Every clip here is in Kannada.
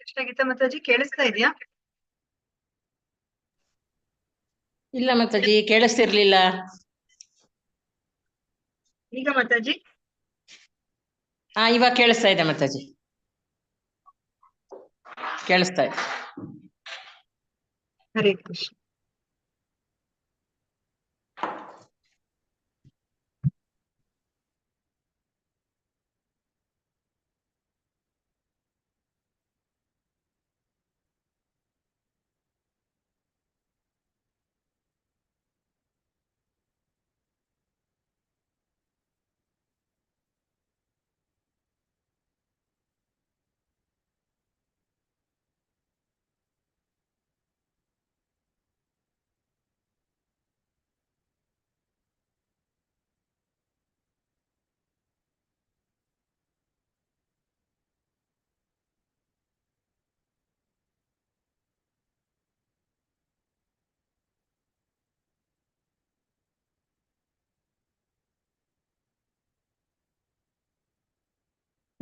ಕೃಷ್ಣ ಗೀತಾ ಮಾತಾಜಿ ಕೇಳಿಸ್ತಾ ಇದೆಯಾ? ಇಲ್ಲ ಮಾತಾಜಿ, ಕೇಳಿಸ್ತಿರ್ಲಿಲ್ಲ. ಈಗ ಮಾತಾಜಿ? ಇವಾಗ ಕೇಳಿಸ್ತಾ ಇದೆ ಮಾತಾಜಿ, ಕೇಳಿಸ್ತಾ ಇದೆ. ಹರೇ ಕೃಷ್ಣ.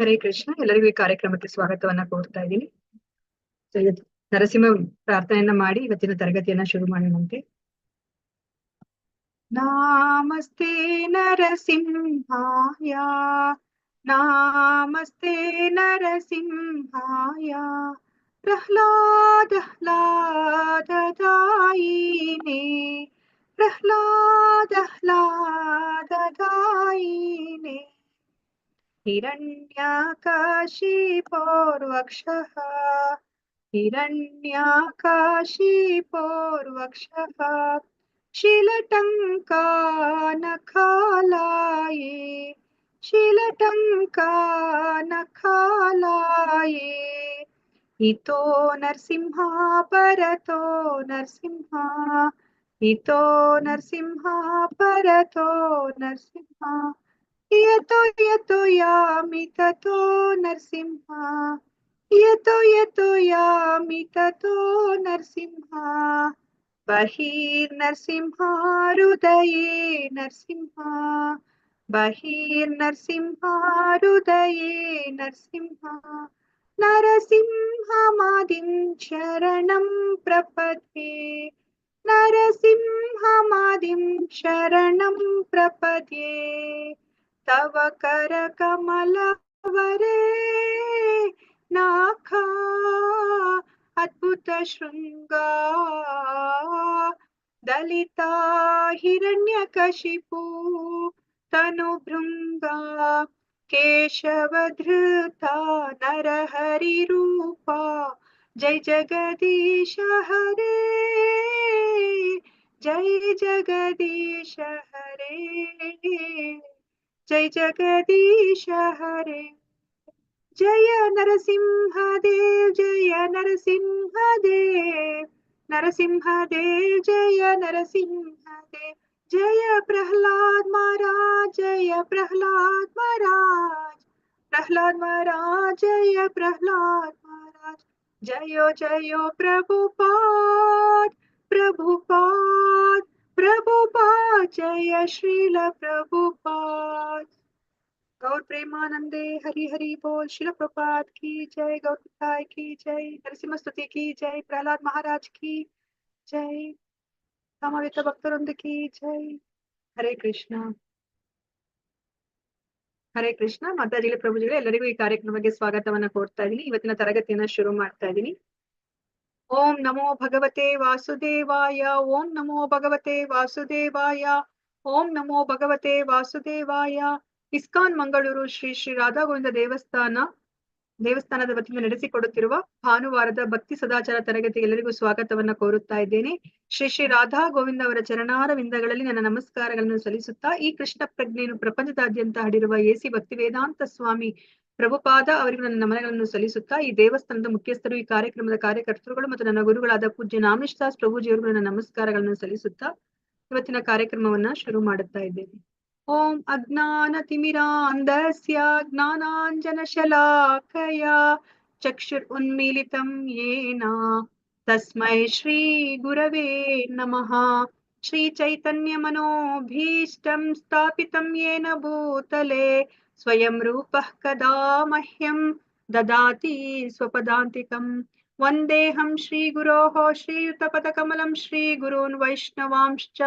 ಹರೇ ಕೃಷ್ಣ. ಎಲ್ಲರಿಗೂ ಈ ಕಾರ್ಯಕ್ರಮಕ್ಕೆ ಸ್ವಾಗತವನ್ನ ಕೋರ್ತಾ ಇದ್ದೀನಿ. ನರಸಿಂಹ ಪ್ರಾರ್ಥನೆಯನ್ನ ಮಾಡಿ ಇವತ್ತಿನ ತರಗತಿಯನ್ನ ಶುರು ಮಾಡೋಣಂತೆ. ನಾಮಸ್ತೆ ನರಸಿಂಹಾಯ, ನಾಮಸ್ತೆ ನರಸಿಂಹಾಯ, ಪ್ರಹ್ಲಾದದಾಯಿನೇ, ಪ್ರಹ್ಲಾದದಾಯಿನೇ. ಹಿರಣ್ಯಕಾಶಿಪೋರ್ವಕ್ಷಃ, ಹಿರಣ್ಯಕಾಶಿಪೋರ್ವಕ್ಷಃ, शीलटङ्कानखालाये, शीलटङ्कानखालाये. इतो नरसिंहा परतो नरसिंहा, इतो नरसिंहा परतो नरसिंहा, यतो यतो यामि ततो नरसिंहा, यतो यतो यामि ततो नरसिंहा. बहिर्नरसिंहा हृदये नरसिंहा, बहिर्नरसिंहा हृदये नरसिंहा. नरसिंहमादिं शरणं प्रपद्ये, नरसिंहमादिं शरणं प्रपद्ये. तव करकमलवरे नाखा अद्भुत शृंगा, दलिता हिरण्यकशिपु तनुभृंगा, केशवधृता नरहरि रूपा. जय जगदीश हरे, जय जगदीश हरे, जय जगदीश हरे. जय नरसिंहदेव, जय नरसिंहदेव, नरसिंहदेव जय नरसिंहदेव. जय प्रहलाद महाराज, जय प्रहलाद महाराज, प्रहलाद महाराज जय प्रहलाद महाराज. जयो जयो प्रभुपाद, प्रभुपाद, प्रभुपाद, जय श्रील प्रभुपाद. गौर प्रेमानंदे हरि हरि बोल. शिल प्रपात की जय, गौर पिताय की जय, नरसिंह स्तुति की जय, प्रहलाद महाराज की जय, समवेत भक्तवृंद की जय. हरे कृष्ण, ಹರೇ ಕೃಷ್ಣ. ಮಾತಾಜಿಗಳ ಪ್ರಭುಜಿಗಳು ಎಲ್ಲರಿಗೂ ಈ ಕಾರ್ಯಕ್ರಮಕ್ಕೆ ಸ್ವಾಗತವನ್ನ ಕೋರ್ತಾ ಇದ್ದೀನಿ. ಇವತ್ತಿನ ತರಗತಿಯನ್ನ ಶುರು ಮಾಡ್ತಾ ಇದ್ದೀನಿ. ಓಂ ನಮೋ ಭಗವತೆ ವಾಸುದೇವಾಯ, ಓಂ ನಮೋ ಭಗವತೆ ವಾಸುದೇವಾಯ, ಓಂ ನಮೋ ಭಗವತೆ ವಾಸುದೇವಾಯ. ಇಸ್ಕಾನ್ ಮಂಗಳೂರು ಶ್ರೀ ಶ್ರೀ ರಾಧಾ ಗೋವಿಂದ ದೇವಸ್ಥಾನದ ವತಿಯಿಂದ ನಡೆಸಿಕೊಡುತ್ತಿರುವ ಭಾನುವಾರದ ಭಕ್ತಿ ಸದಾಚಾರ ತರಗತಿಗೆ ಎಲ್ಲರಿಗೂ ಸ್ವಾಗತವನ್ನ ಕೋರುತ್ತಾ ಇದ್ದೇನೆ. ಶ್ರೀ ಶ್ರೀ ರಾಧಾ ಗೋವಿಂದ ಅವರ ಚರಣಾರ ವಿಂದಗಳಲ್ಲಿ ನನ್ನ ನಮಸ್ಕಾರಗಳನ್ನು ಸಲ್ಲಿಸುತ್ತಾ, ಈ ಕೃಷ್ಣ ಪ್ರಜ್ಞೆಯನ್ನು ಪ್ರಪಂಚದಾದ್ಯಂತ ಹರಡಿರುವ ಎಸಿ ಭಕ್ತಿ ವೇದಾಂತ ಸ್ವಾಮಿ ಪ್ರಭುಪಾದ ಅವರಿಗೂ ನನ್ನ ನಮನಗಳನ್ನು ಸಲ್ಲಿಸುತ್ತಾ, ಈ ದೇವಸ್ಥಾನದ ಮುಖ್ಯಸ್ಥರು, ಈ ಕಾರ್ಯಕ್ರಮದ ಕಾರ್ಯಕರ್ತರುಗಳು ಮತ್ತು ನನ್ನ ಗುರುಗಳಾದ ಪೂಜ್ಯ ನಾಮೇಶ್ ದಾಸ್ ಪ್ರಭುಜಿಯವರಿಗೂ ನನ್ನ ನಮಸ್ಕಾರಗಳನ್ನು ಸಲ್ಲಿಸುತ್ತಾ ಇವತ್ತಿನ ಕಾರ್ಯಕ್ರಮವನ್ನ ಶುರು ಮಾಡುತ್ತಾ ಇದ್ದೇನೆ. ಓಂ ಅಜ್ಞಾನತಿಮಿರಾಂಧಸ್ಯ ಜ್ಞಾನಾಂಜನಶಲಾಕಯ ಚಕ್ಷುರುನ್ಮೀಲಿತಂ ಯೇನ ತಸ್ಮೈ ಶ್ರೀ ಗುರವೇ ನಮಃ. ಶ್ರೀ ಚೈತನ್ಯ ಮನೋಭೀಷ್ಟಂ ಸ್ಥಾಪಿತಂ ಯೇನ ಭೂತಲೆ ಸ್ವಯಂ ರೂಪಃ ಕದಾ ಮಹ್ಯಂ ददाति स्वपदान्तिकम् वन्देऽहं श्रीगुरोः श्रीयुतपदकमलं श्रीगुरून् वैष्णवांश्च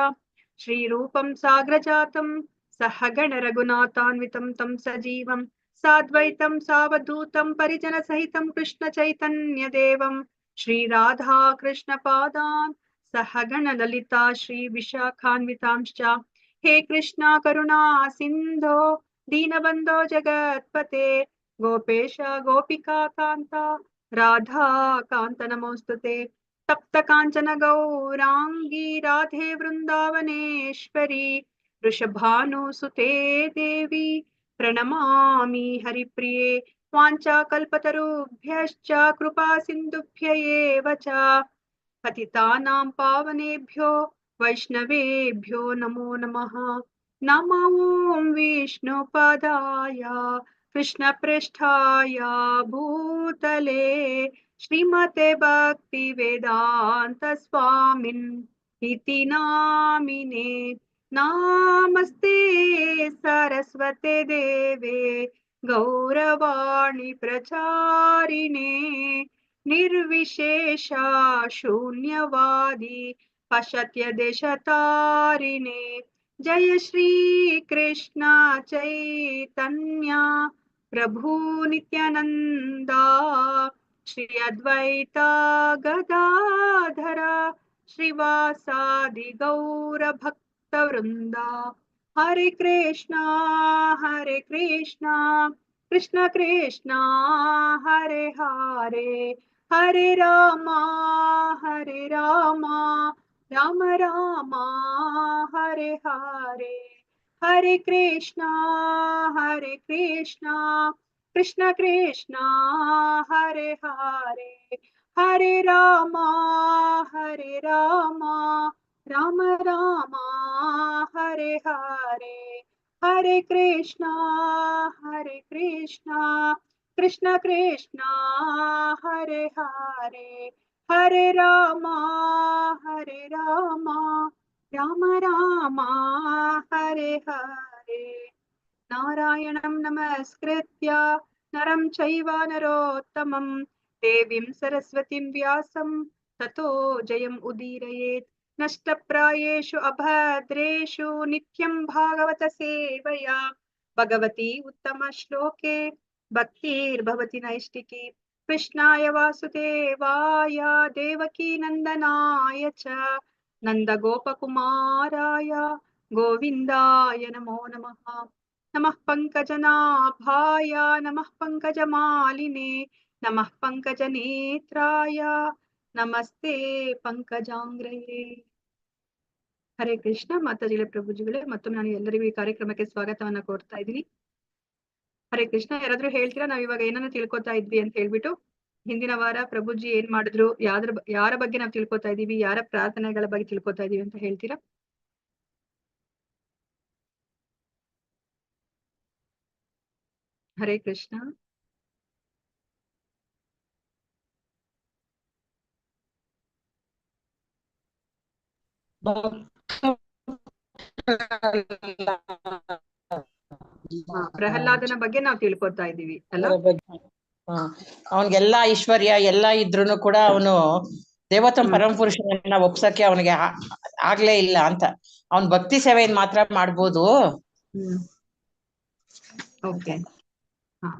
श्रीरूपं साग्रजातं सहगणरघुनाथान्वितं तं सजीवं साद्वैतं सावधूतं परिजनसहितं कृष्णचैतन्यदेवं श्रीराधा कृष्णपादान् सहगणललिता श्रीविशाखान्वितांश्च हे कृष्णा करुणा सिन्धो दीनबन्धो जगत्पते गोपेश गोपिका कान्ता राधा कान्त नमोऽस्तुते तप्त काञ्चन गौराङ्गी राधे वृन्दावनेश्वरी वृषभानुसुते देवी प्रणमामि हरिप्रिये वाञ्छाकल्पतरुभ्यश्च कृपा सिन्धुभ्य एव च पतितानां पावनेभ्यो वैष्णवेभ्यो नमो नमः नमो ॐ विष्णुपदाय कृष्णपृष्ठाय भूतले श्रीमते भक्तिवेदान्त स्वामिन् इति नामिने नमस्ते सरस्वते देवे गौरवाणी प्रचारिणे निर्विशेषा शून्यवादी पाश्चात्य देशतारिणे जय श्री कृष्ण चैतन्य प्रभु नित्यानंदा श्री अद्वैता गदाधर श्रीवासादि गौर भक्त वृंदा हरे कृष्णा कृष्ण कृष्णा हरे हरे हरे रामा राम रामा हरे हरे हरे कृष्णा कृष्ण कृष्णा हरे हरे हरे रामा राम रामा हरे हरे हरे कृष्णा कृष्ण कृष्णा हरे हरे हरे रामा राम रामा हरे हरे नारायणं नमस्कृत्य नरं चैव नरोत्तमं देवीं सरस्वतीं व्यासं ततो जयम् उदीरयेत् नष्टप्रायेषु अभद्रेषु नित्यं भागवत सेवया भगवती उत्तमश्लोके भक्तिर्भवति नैष्टिकी कृष्णाय वासुदेवाय देवकी नन्दनाय च नन्दगोपकुमाराय गोविन्दाय नमो नमः नमः पङ्कजनाभाय नमः पङ्कजमालिने नमः पङ्कजनेत्राय नमस्ते ಪಂಕಜಾಂಗ್ರಯೇ ಹರೇ ಕೃಷ್ಣ ಮಾತಾಜಿಗಳೇ ಪ್ರಭುಜಿಗಳೇ ಮತ್ತೊಮ್ಮೆ ನಾನು ಎಲ್ಲರಿಗೂ ಈ ಕಾರ್ಯಕ್ರಮಕ್ಕೆ ಸ್ವಾಗತವನ್ನ ಕೋರ್ತಾ ಇದ್ದೀನಿ. ಹರೇ ಕೃಷ್ಣ. ಯಾರಾದ್ರೂ ಹೇಳ್ತೀರಾ ನಾವ್ ಇವಾಗ ಏನನ್ನ ತಿಳ್ಕೊತಾ ಇದ್ವಿ ಅಂತ ಹೇಳ್ಬಿಟ್ಟು? ಹಿಂದಿನ ವಾರ ಪ್ರಭುಜಿ ಏನ್ ಮಾಡಿದ್ರು, ಯಾರ ಬಗ್ಗೆ ನಾವು ತಿಳ್ಕೊತಾ ಇದೀವಿ, ಯಾರ ಪ್ರಾರ್ಥನೆಗಳ ಬಗ್ಗೆ ತಿಳ್ಕೊತಾ ಇದೀವಿ ಅಂತ ಹೇಳ್ತೀರಾ? ಹರೇ ಕೃಷ್ಣ. ಪ್ರಹ್ಲಾದನ ಬಗ್ಗೆ ನಾವು ತಿಳ್ಕೊತಾ ಇದೀವಿ ಅಲ್ಲ? ಅವನ್ಗೆಲ್ಲಾ ಐಶ್ವರ್ಯ ಎಲ್ಲಾ ಇದ್ರೂನು ಕೂಡ ಅವನು ದೇವೋತ್ತಮ ಪರಮ ಪುರುಷನನ್ನ ಒಪ್ಸಕ್ಕೆ ಅವನಿಗೆ ಆಗ್ಲೇ ಇಲ್ಲ ಅಂತ. ಅವನ್ ಭಕ್ತಿ ಸೇವೆಯನ್ನು ಮಾತ್ರ ಮಾಡ್ಬೋದು. ಓಕೆ, ಹಾ,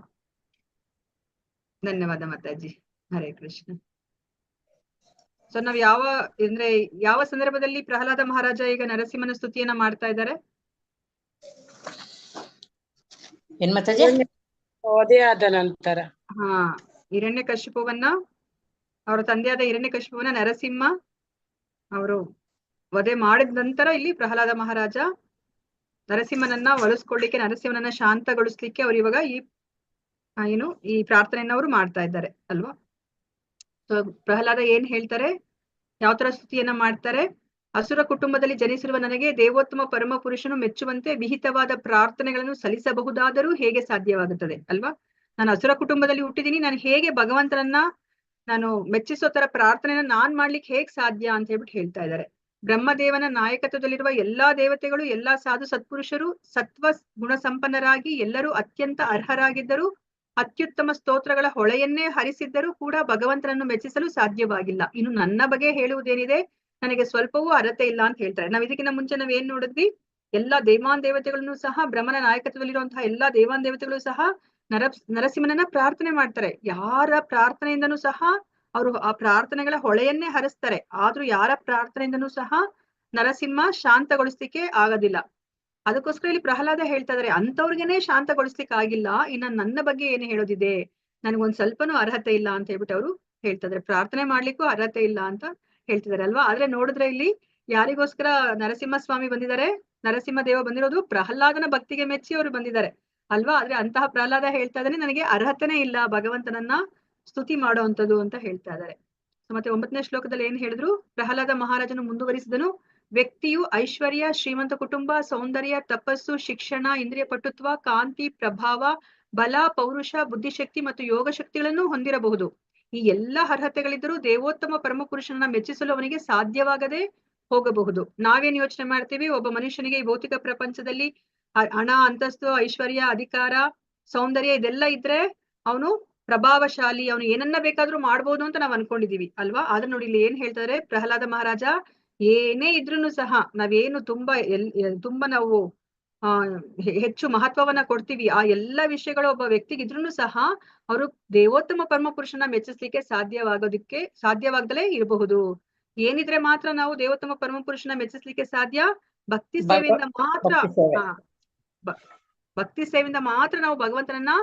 ಧನ್ಯವಾದ ಮಾತಾಜಿ. ಹರೇ ಕೃಷ್ಣ. ಸೊ ನಾವ್ ಯಾವ ಸಂದರ್ಭದಲ್ಲಿ ಪ್ರಹ್ಲಾದ ಮಹಾರಾಜ ಈಗ ನರಸಿಂಹನ ಸ್ತುತಿಯನ್ನ ಮಾಡ್ತಾ ಇದ್ದಾರೆ? ಏನ್ ಮಾತಾಜಿ? ಆದ ನಂತರ ಹಿರಣ್ಯಕಶಿಪುವನ್ನ, ಅವರ ತಂದೆಯಾದ ಹಿರಣ್ಯಕಶಿಪುವನ್ನ ನರಸಿಂಹ ಅವರು ವಧೆ ಮಾಡಿದ ನಂತರ ಇಲ್ಲಿ ಪ್ರಹ್ಲಾದ ಮಹಾರಾಜ ನರಸಿಂಹನನ್ನ ಒಲಿಸ್ಕೊಳ್ಳಿಕ್ಕೆ, ನರಸಿಂಹನನ್ನ ಶಾಂತಗೊಳಿಸ್ಲಿಕ್ಕೆ ಅವ್ರು ಇವಾಗ ಈ ಪ್ರಾರ್ಥನೆಯನ್ನ ಅವರು ಮಾಡ್ತಾ ಇದ್ದಾರೆ ಅಲ್ವಾ? ಸೊ ಪ್ರಹ್ಲಾದ ಏನ್ ಹೇಳ್ತಾರೆ, ಯಾವ ತರ ಸ್ತುತಿಯನ್ನ ಮಾಡ್ತಾರೆ? ಅಸುರ ಕುಟುಂಬದಲ್ಲಿ ಜನಿಸಿರುವ ನನಗೆ ದೇವೋತ್ತಮ ಪರಮ ಪುರುಷನು ಮೆಚ್ಚುವಂತೆ ವಿಹಿತವಾದ ಪ್ರಾರ್ಥನೆಗಳನ್ನು ಸಲ್ಲಿಸಬಹುದಾದರೂ ಹೇಗೆ ಸಾಧ್ಯವಾಗುತ್ತದೆ ಅಲ್ವಾ? ನಾನು ಅಸುರ ಕುಟುಂಬದಲ್ಲಿ ಹುಟ್ಟಿದೀನಿ, ನಾನು ಹೇಗೆ ಭಗವಂತನನ್ನ ನಾನು ಮೆಚ್ಚಿಸೋ ತರ ಪ್ರಾರ್ಥನೆಯನ್ನ ನಾನ್ ಮಾಡ್ಲಿಕ್ಕೆ ಹೇಗ್ ಸಾಧ್ಯ ಅಂತ ಹೇಳ್ಬಿಟ್ಟು ಹೇಳ್ತಾ ಇದ್ದಾರೆ. ಬ್ರಹ್ಮದೇವನ ನಾಯಕತ್ವದಲ್ಲಿರುವ ಎಲ್ಲಾ ದೇವತೆಗಳು, ಎಲ್ಲಾ ಸಾಧು ಸತ್ಪುರುಷರು ಸತ್ವ ಗುಣ ಸಂಪನ್ನರಾಗಿ ಎಲ್ಲರೂ ಅತ್ಯಂತ ಅರ್ಹರಾಗಿದ್ದರು ಅತ್ಯುತ್ತಮ ಸ್ತೋತ್ರಗಳ ಹೊಳೆಯನ್ನೇ ಹರಿಸಿದ್ದರೂ ಕೂಡ ಭಗವಂತನನ್ನು ಮೆಚ್ಚಿಸಲು ಸಾಧ್ಯವಾಗಿಲ್ಲ. ಇನ್ನು ನನ್ನ ಬಗ್ಗೆ ಹೇಳುವುದೇನಿದೆ, ನನಗೆ ಸ್ವಲ್ಪವೂ ಅರ್ಹತೆ ಇಲ್ಲ ಅಂತ ಹೇಳ್ತಾರೆ. ನಾವ್ ಇದಕ್ಕಿಂತ ಮುಂಚೆ ನಾವ್ ಏನ್ ನೋಡಿದ್ವಿ, ಎಲ್ಲಾ ದೇವಾನ್ ದೇವತೆಗಳನ್ನು ಸಹ ಬ್ರಹ್ಮನ ನಾಯಕತ್ವದಲ್ಲಿರುವಂತಹ ಎಲ್ಲಾ ದೇವಾನ್ ದೇವತೆಗಳು ಸಹ ನರಸಿಂಹನನ್ನ ಪ್ರಾರ್ಥನೆ ಮಾಡ್ತಾರೆ. ಯಾರ ಪ್ರಾರ್ಥನೆಯಿಂದನೂ ಸಹ ಅವರು ಆ ಪ್ರಾರ್ಥನೆಗಳ ಹೊಳೆಯನ್ನೇ ಹರಿಸ್ತಾರೆ. ಆದ್ರೂ ಯಾರ ಪ್ರಾರ್ಥನೆಯಿಂದನೂ ಸಹ ನರಸಿಂಹ ಶಾಂತಗೊಳಿಸ್ಲಿಕ್ಕೆ ಆಗೋದಿಲ್ಲ. ಅದಕ್ಕೋಸ್ಕರ ಇಲ್ಲಿ ಪ್ರಹ್ಲಾದ ಹೇಳ್ತಾ ಇದಾರೆ, ಅಂತವ್ರಿಗೇನೆ ಶಾಂತಗೊಳಿಸ್ಲಿಕ್ಕೆ ಆಗಿಲ್ಲ, ಇನ್ನ ನನ್ನ ಬಗ್ಗೆ ಏನು ಹೇಳೋದಿದೆ, ನನ್ಗೊಂದ್ ಸ್ವಲ್ಪನೂ ಅರ್ಹತೆ ಇಲ್ಲ ಅಂತ ಹೇಳ್ಬಿಟ್ಟು ಅವರು ಹೇಳ್ತಾ ಇದಾರೆ. ಪ್ರಾರ್ಥನೆ ಮಾಡ್ಲಿಕ್ಕೂ ಅರ್ಹತೆ ಇಲ್ಲ ಅಂತ ಹೇಳ್ತಿದಾರೆ ಅಲ್ವಾ. ಆದ್ರೆ ನೋಡಿದ್ರೆ ಇಲ್ಲಿ ಯಾರಿಗೋಸ್ಕರ ನರಸಿಂಹ ಸ್ವಾಮಿ ಬಂದಿದ್ದಾರೆ, ನರಸಿಂಹ ದೇವ ಬಂದಿರೋದು ಪ್ರಹ್ಲಾದನ ಭಕ್ತಿಗೆ ಮೆಚ್ಚಿ ಅವರು ಬಂದಿದ್ದಾರೆ ಅಲ್ವಾ. ಆದ್ರೆ ಅಂತಹ ಪ್ರಹ್ಲಾದ ಹೇಳ್ತಾ ಇದ್ದಾನೆ, ನನಗೆ ಅರ್ಹತೆನೇ ಇಲ್ಲ ಭಗವಂತನನ್ನ ಸ್ತುತಿ ಮಾಡುವಂಥದ್ದು ಅಂತ ಹೇಳ್ತಾ ಇದ್ದಾರೆ. ಮತ್ತೆ 9ನೇ ಶ್ಲೋಕದಲ್ಲಿ ಏನ್ ಹೇಳಿದ್ರು, ಪ್ರಹ್ಲಾದ ಮಹಾರಾಜನು ಮುಂದುವರಿಸಿದನು, ವ್ಯಕ್ತಿಯು ಐಶ್ವರ್ಯ, ಶ್ರೀಮಂತ ಕುಟುಂಬ, ಸೌಂದರ್ಯ, ತಪಸ್ಸು, ಶಿಕ್ಷಣ, ಇಂದ್ರಿಯ ಪಟುತ್ವ, ಕಾಂತಿ, ಪ್ರಭಾವ, ಬಲ, ಪೌರುಷ, ಬುದ್ಧಿಶಕ್ತಿ ಮತ್ತು ಯೋಗ ಶಕ್ತಿಗಳನ್ನು ಹೊಂದಿರಬಹುದು. ಈ ಎಲ್ಲ ಅರ್ಹತೆಗಳಿದ್ದರೂ ದೇವೋತ್ತಮ ಪರಮಪುರುಷನನ್ನ ಮೆಚ್ಚಿಸಲು ಅವನಿಗೆ ಸಾಧ್ಯವಾಗದೆ ಹೋಗಬಹುದು. ನಾವೇನ್ ಯೋಚನೆ ಮಾಡ್ತೀವಿ, ಒಬ್ಬ ಮನುಷ್ಯನಿಗೆ ಈ ಭೌತಿಕ ಪ್ರಪಂಚದಲ್ಲಿ ಹಣ, ಅಂತಸ್ತು, ಐಶ್ವರ್ಯ, ಅಧಿಕಾರ, ಸೌಂದರ್ಯ ಇದೆಲ್ಲ ಇದ್ರೆ ಅವನು ಪ್ರಭಾವಶಾಲಿ, ಅವನು ಏನನ್ನ ಬೇಕಾದ್ರೂ ಮಾಡ್ಬೋದು ಅಂತ ನಾವ್ ಅನ್ಕೊಂಡಿದೀವಿ ಅಲ್ವಾ. ಆದ್ರೆ ನೋಡಿ ಇಲ್ಲಿ ಏನ್ ಹೇಳ್ತಾರೆ ಪ್ರಹ್ಲಾದ ಮಹಾರಾಜ, ಏನೇ ಇದ್ರೂನು ಸಹ ನಾವೇನು ತುಂಬಾ ನಾವು ಹೆಚ್ಚು ಮಹತ್ವವನ್ನ ಕೊಡ್ತೀವಿ, ಆ ಎಲ್ಲ ವಿಷಯಗಳು ಒಬ್ಬ ವ್ಯಕ್ತಿಗಿದ್ರೂನು ಸಹ ಅವರು ದೇವೋತ್ತಮ ಪರಮ ಪುರುಷನ ಮೆಚ್ಚಿಸ್ಲಿಕ್ಕೆ ಸಾಧ್ಯವಾಗದಲೇ ಇರಬಹುದು. ಏನಿದ್ರೆ ಮಾತ್ರ ನಾವು ದೇವೋತ್ತಮ ಪರಮ ಪುರುಷನ ಮೆಚ್ಚಿಸ್ಲಿಕ್ಕೆ ಸಾಧ್ಯ, ಭಕ್ತಿ ಸೇವೆಯಿಂದ ಮಾತ್ರ. ಭಕ್ತಿ ಸೇವೆಯಿಂದ ಮಾತ್ರ ನಾವು ಭಗವಂತನನ್ನ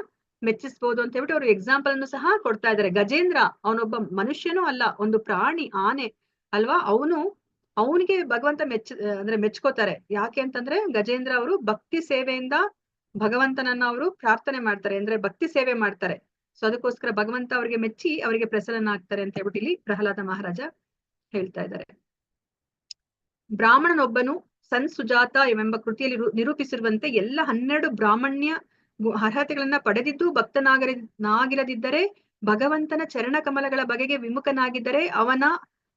ಮೆಚ್ಚಿಸ್ಬೋದು ಅಂತ ಹೇಳ್ಬಿಟ್ಟು ಅವರು ಎಕ್ಸಾಂಪಲ್ ಅನ್ನು ಸಹ ಕೊಡ್ತಾ ಇದ್ದಾರೆ. ಗಜೇಂದ್ರ ಅವನೊಬ್ಬ ಮನುಷ್ಯನೂ ಅಲ್ಲ, ಒಂದು ಪ್ರಾಣಿ, ಆನೆ ಅಲ್ವಾ. ಅವನಿಗೆ ಭಗವಂತ ಮೆಚ್ಕೋತಾರೆ. ಯಾಕೆ ಅಂತಂದ್ರೆ ಗಜೇಂದ್ರ ಅವರು ಭಕ್ತಿ ಸೇವೆಯಿಂದ ಭಗವಂತನನ್ನ ಅವರು ಪ್ರಾರ್ಥನೆ ಮಾಡ್ತಾರೆ, ಅಂದ್ರೆ ಭಕ್ತಿ ಸೇವೆ ಮಾಡ್ತಾರೆ. ಸೊ ಅದಕ್ಕೋಸ್ಕರ ಭಗವಂತ ಅವರಿಗೆ ಮೆಚ್ಚಿ ಅವರಿಗೆ ಪ್ರಸನ್ನನಾಗ್ತಾರೆ ಅಂತ ಹೇಳ್ಬಿಟ್ಟು ಇಲ್ಲಿ ಪ್ರಹ್ಲಾದ ಮಹಾರಾಜ ಹೇಳ್ತಾ ಇದ್ದಾರೆ. ಬ್ರಾಹ್ಮಣನೊಬ್ಬನು ಸನ್ ಸುಜಾತ ಎಂಬ ಕೃತಿಯಲ್ಲಿ ನಿರೂಪಿಸಿರುವಂತೆ ಎಲ್ಲ 12 ಬ್ರಾಹ್ಮಣ್ಯ ಅರ್ಹತೆಗಳನ್ನ ಪಡೆದಿದ್ದು ಭಕ್ತನಾಗಿರದಿದ್ದರೆ, ಭಗವಂತನ ಚರಣ ಕಮಲಗಳ ಬಗೆಗೆ ವಿಮುಖನಾಗಿದ್ದರೆ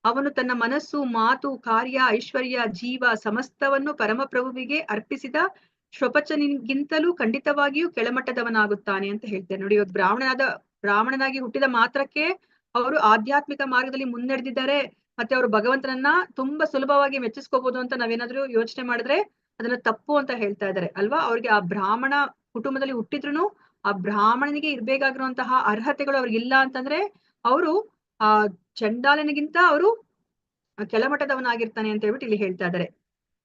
ಅವನು ತನ್ನ ಮನಸ್ಸು, ಮಾತು, ಕಾರ್ಯ, ಐಶ್ವರ್ಯ, ಜೀವ ಸಮಸ್ತವನ್ನು ಪರಮಪ್ರಭುವಿಗೆ ಅರ್ಪಿಸಿದ ಶ್ವಪಚನಿಗಿಂತಲೂ ಖಂಡಿತವಾಗಿಯೂ ಕೆಳಮಟ್ಟದವನಾಗುತ್ತಾನೆ ಅಂತ ಹೇಳ್ತಾರೆ. ನೋಡಿ, ಇವಾಗ ಬ್ರಾಹ್ಮಣನಾಗಿ ಹುಟ್ಟಿದ ಮಾತ್ರಕ್ಕೆ ಅವರು ಆಧ್ಯಾತ್ಮಿಕ ಮಾರ್ಗದಲ್ಲಿ ಮುನ್ನಡೆದಿದ್ದಾರೆ, ಮತ್ತೆ ಅವರು ಭಗವಂತನನ್ನ ತುಂಬಾ ಸುಲಭವಾಗಿ ಮೆಚ್ಚಿಸ್ಕೋಬಹುದು ಅಂತ ನಾವೇನಾದ್ರೂ ಯೋಚನೆ ಮಾಡಿದ್ರೆ ಅದನ್ನ ತಪ್ಪು ಅಂತ ಹೇಳ್ತಾ ಇದ್ದಾರೆ ಅಲ್ವಾ. ಅವ್ರಿಗೆ ಆ ಬ್ರಾಹ್ಮಣ ಕುಟುಂಬದಲ್ಲಿ ಹುಟ್ಟಿದ್ರು ಆ ಬ್ರಾಹ್ಮಣನಿಗೆ ಇರ್ಬೇಕಾಗಿರುವಂತಹ ಅರ್ಹತೆಗಳು ಅವ್ರಿಗೆ ಇಲ್ಲ ಅಂತಂದ್ರೆ ಅವರು ಆ ಚಂಡಾಲನಿಗಿಂತ ಅವರು ಕೆಳಮಟ್ಟದವನಾಗಿರ್ತಾನೆ ಅಂತ ಹೇಳ್ಬಿಟ್ಟು ಇಲ್ಲಿ ಹೇಳ್ತಾ ಇದ್ದಾರೆ.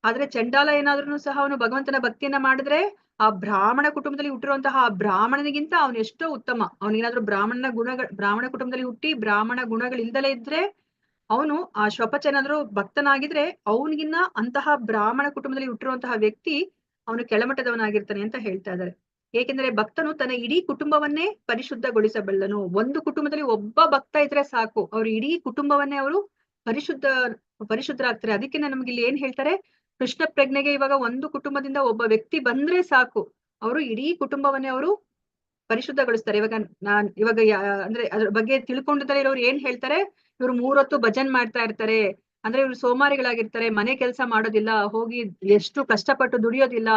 ಆದ್ರೆ ಚಂಡಾಲ ಏನಾದ್ರೂ ಸಹ ಅವನು ಭಗವಂತನ ಭಕ್ತಿಯನ್ನ ಮಾಡಿದ್ರೆ ಆ ಬ್ರಾಹ್ಮಣ ಕುಟುಂಬದಲ್ಲಿ ಹುಟ್ಟಿರುವಂತಹ ಆ ಬ್ರಾಹ್ಮಣನಿಗಿಂತ ಅವನು ಎಷ್ಟೋ ಉತ್ತಮ. ಅವನೇನಾದ್ರೂ ಬ್ರಾಹ್ಮಣ ಕುಟುಂಬದಲ್ಲಿ ಹುಟ್ಟಿ ಬ್ರಾಹ್ಮಣ ಗುಣಗಳಿಲ್ದಲೇ ಇದ್ರೆ ಅವನು ಆ ಶ್ವಪಚ ಏನಾದ್ರೂ ಭಕ್ತನಾಗಿದ್ರೆ ಅವನಿಗಿನ್ನ ಅಂತಹ ಬ್ರಾಹ್ಮಣ ಕುಟುಂಬದಲ್ಲಿ ಹುಟ್ಟಿರುವಂತಹ ವ್ಯಕ್ತಿ ಅವನು ಕೆಳಮಟ್ಟದವನಾಗಿರ್ತಾನೆ ಅಂತ ಹೇಳ್ತಾ ಇದ್ದಾರೆ. ಏಕೆಂದರೆ ಭಕ್ತನು ತನ್ನ ಇಡೀ ಕುಟುಂಬವನ್ನೇ ಪರಿಶುದ್ಧಗೊಳಿಸಬಲ್ಲನು. ಒಂದು ಕುಟುಂಬದಲ್ಲಿ ಒಬ್ಬ ಭಕ್ತ ಇದ್ರೆ ಸಾಕು, ಅವ್ರ ಇಡೀ ಕುಟುಂಬವನ್ನೇ ಅವರು ಪರಿಶುದ್ಧರಾಗ್ತಾರೆ. ಅದಕ್ಕೆ ನಮ್ಗೆ ಇಲ್ಲಿ ಏನ್ ಹೇಳ್ತಾರೆ, ಕೃಷ್ಣ ಪ್ರಜ್ಞೆಗೆ ಇವಾಗ ಒಂದು ಕುಟುಂಬದಿಂದ ಒಬ್ಬ ವ್ಯಕ್ತಿ ಬಂದ್ರೆ ಸಾಕು, ಅವರು ಇಡೀ ಕುಟುಂಬವನ್ನೇ ಅವರು ಪರಿಶುದ್ಧಗೊಳಿಸ್ತಾರೆ. ಇವಾಗ ಅಂದ್ರೆ ಅದ್ರ ಬಗ್ಗೆ ತಿಳ್ಕೊಂಡಿದ್ದಾರೆ ಇರೋರು ಏನ್ ಹೇಳ್ತಾರೆ, ಇವ್ರು 3 ಹೊತ್ತು ಭಜನ್ ಮಾಡ್ತಾ ಇರ್ತಾರೆ, ಅಂದ್ರೆ ಇವ್ರು ಸೋಮಾರಿಗಳಾಗಿರ್ತಾರೆ, ಮನೆ ಕೆಲಸ ಮಾಡೋದಿಲ್ಲ, ಹೋಗಿ ಎಷ್ಟು ಕಷ್ಟಪಟ್ಟು ದುಡಿಯೋದಿಲ್ಲ,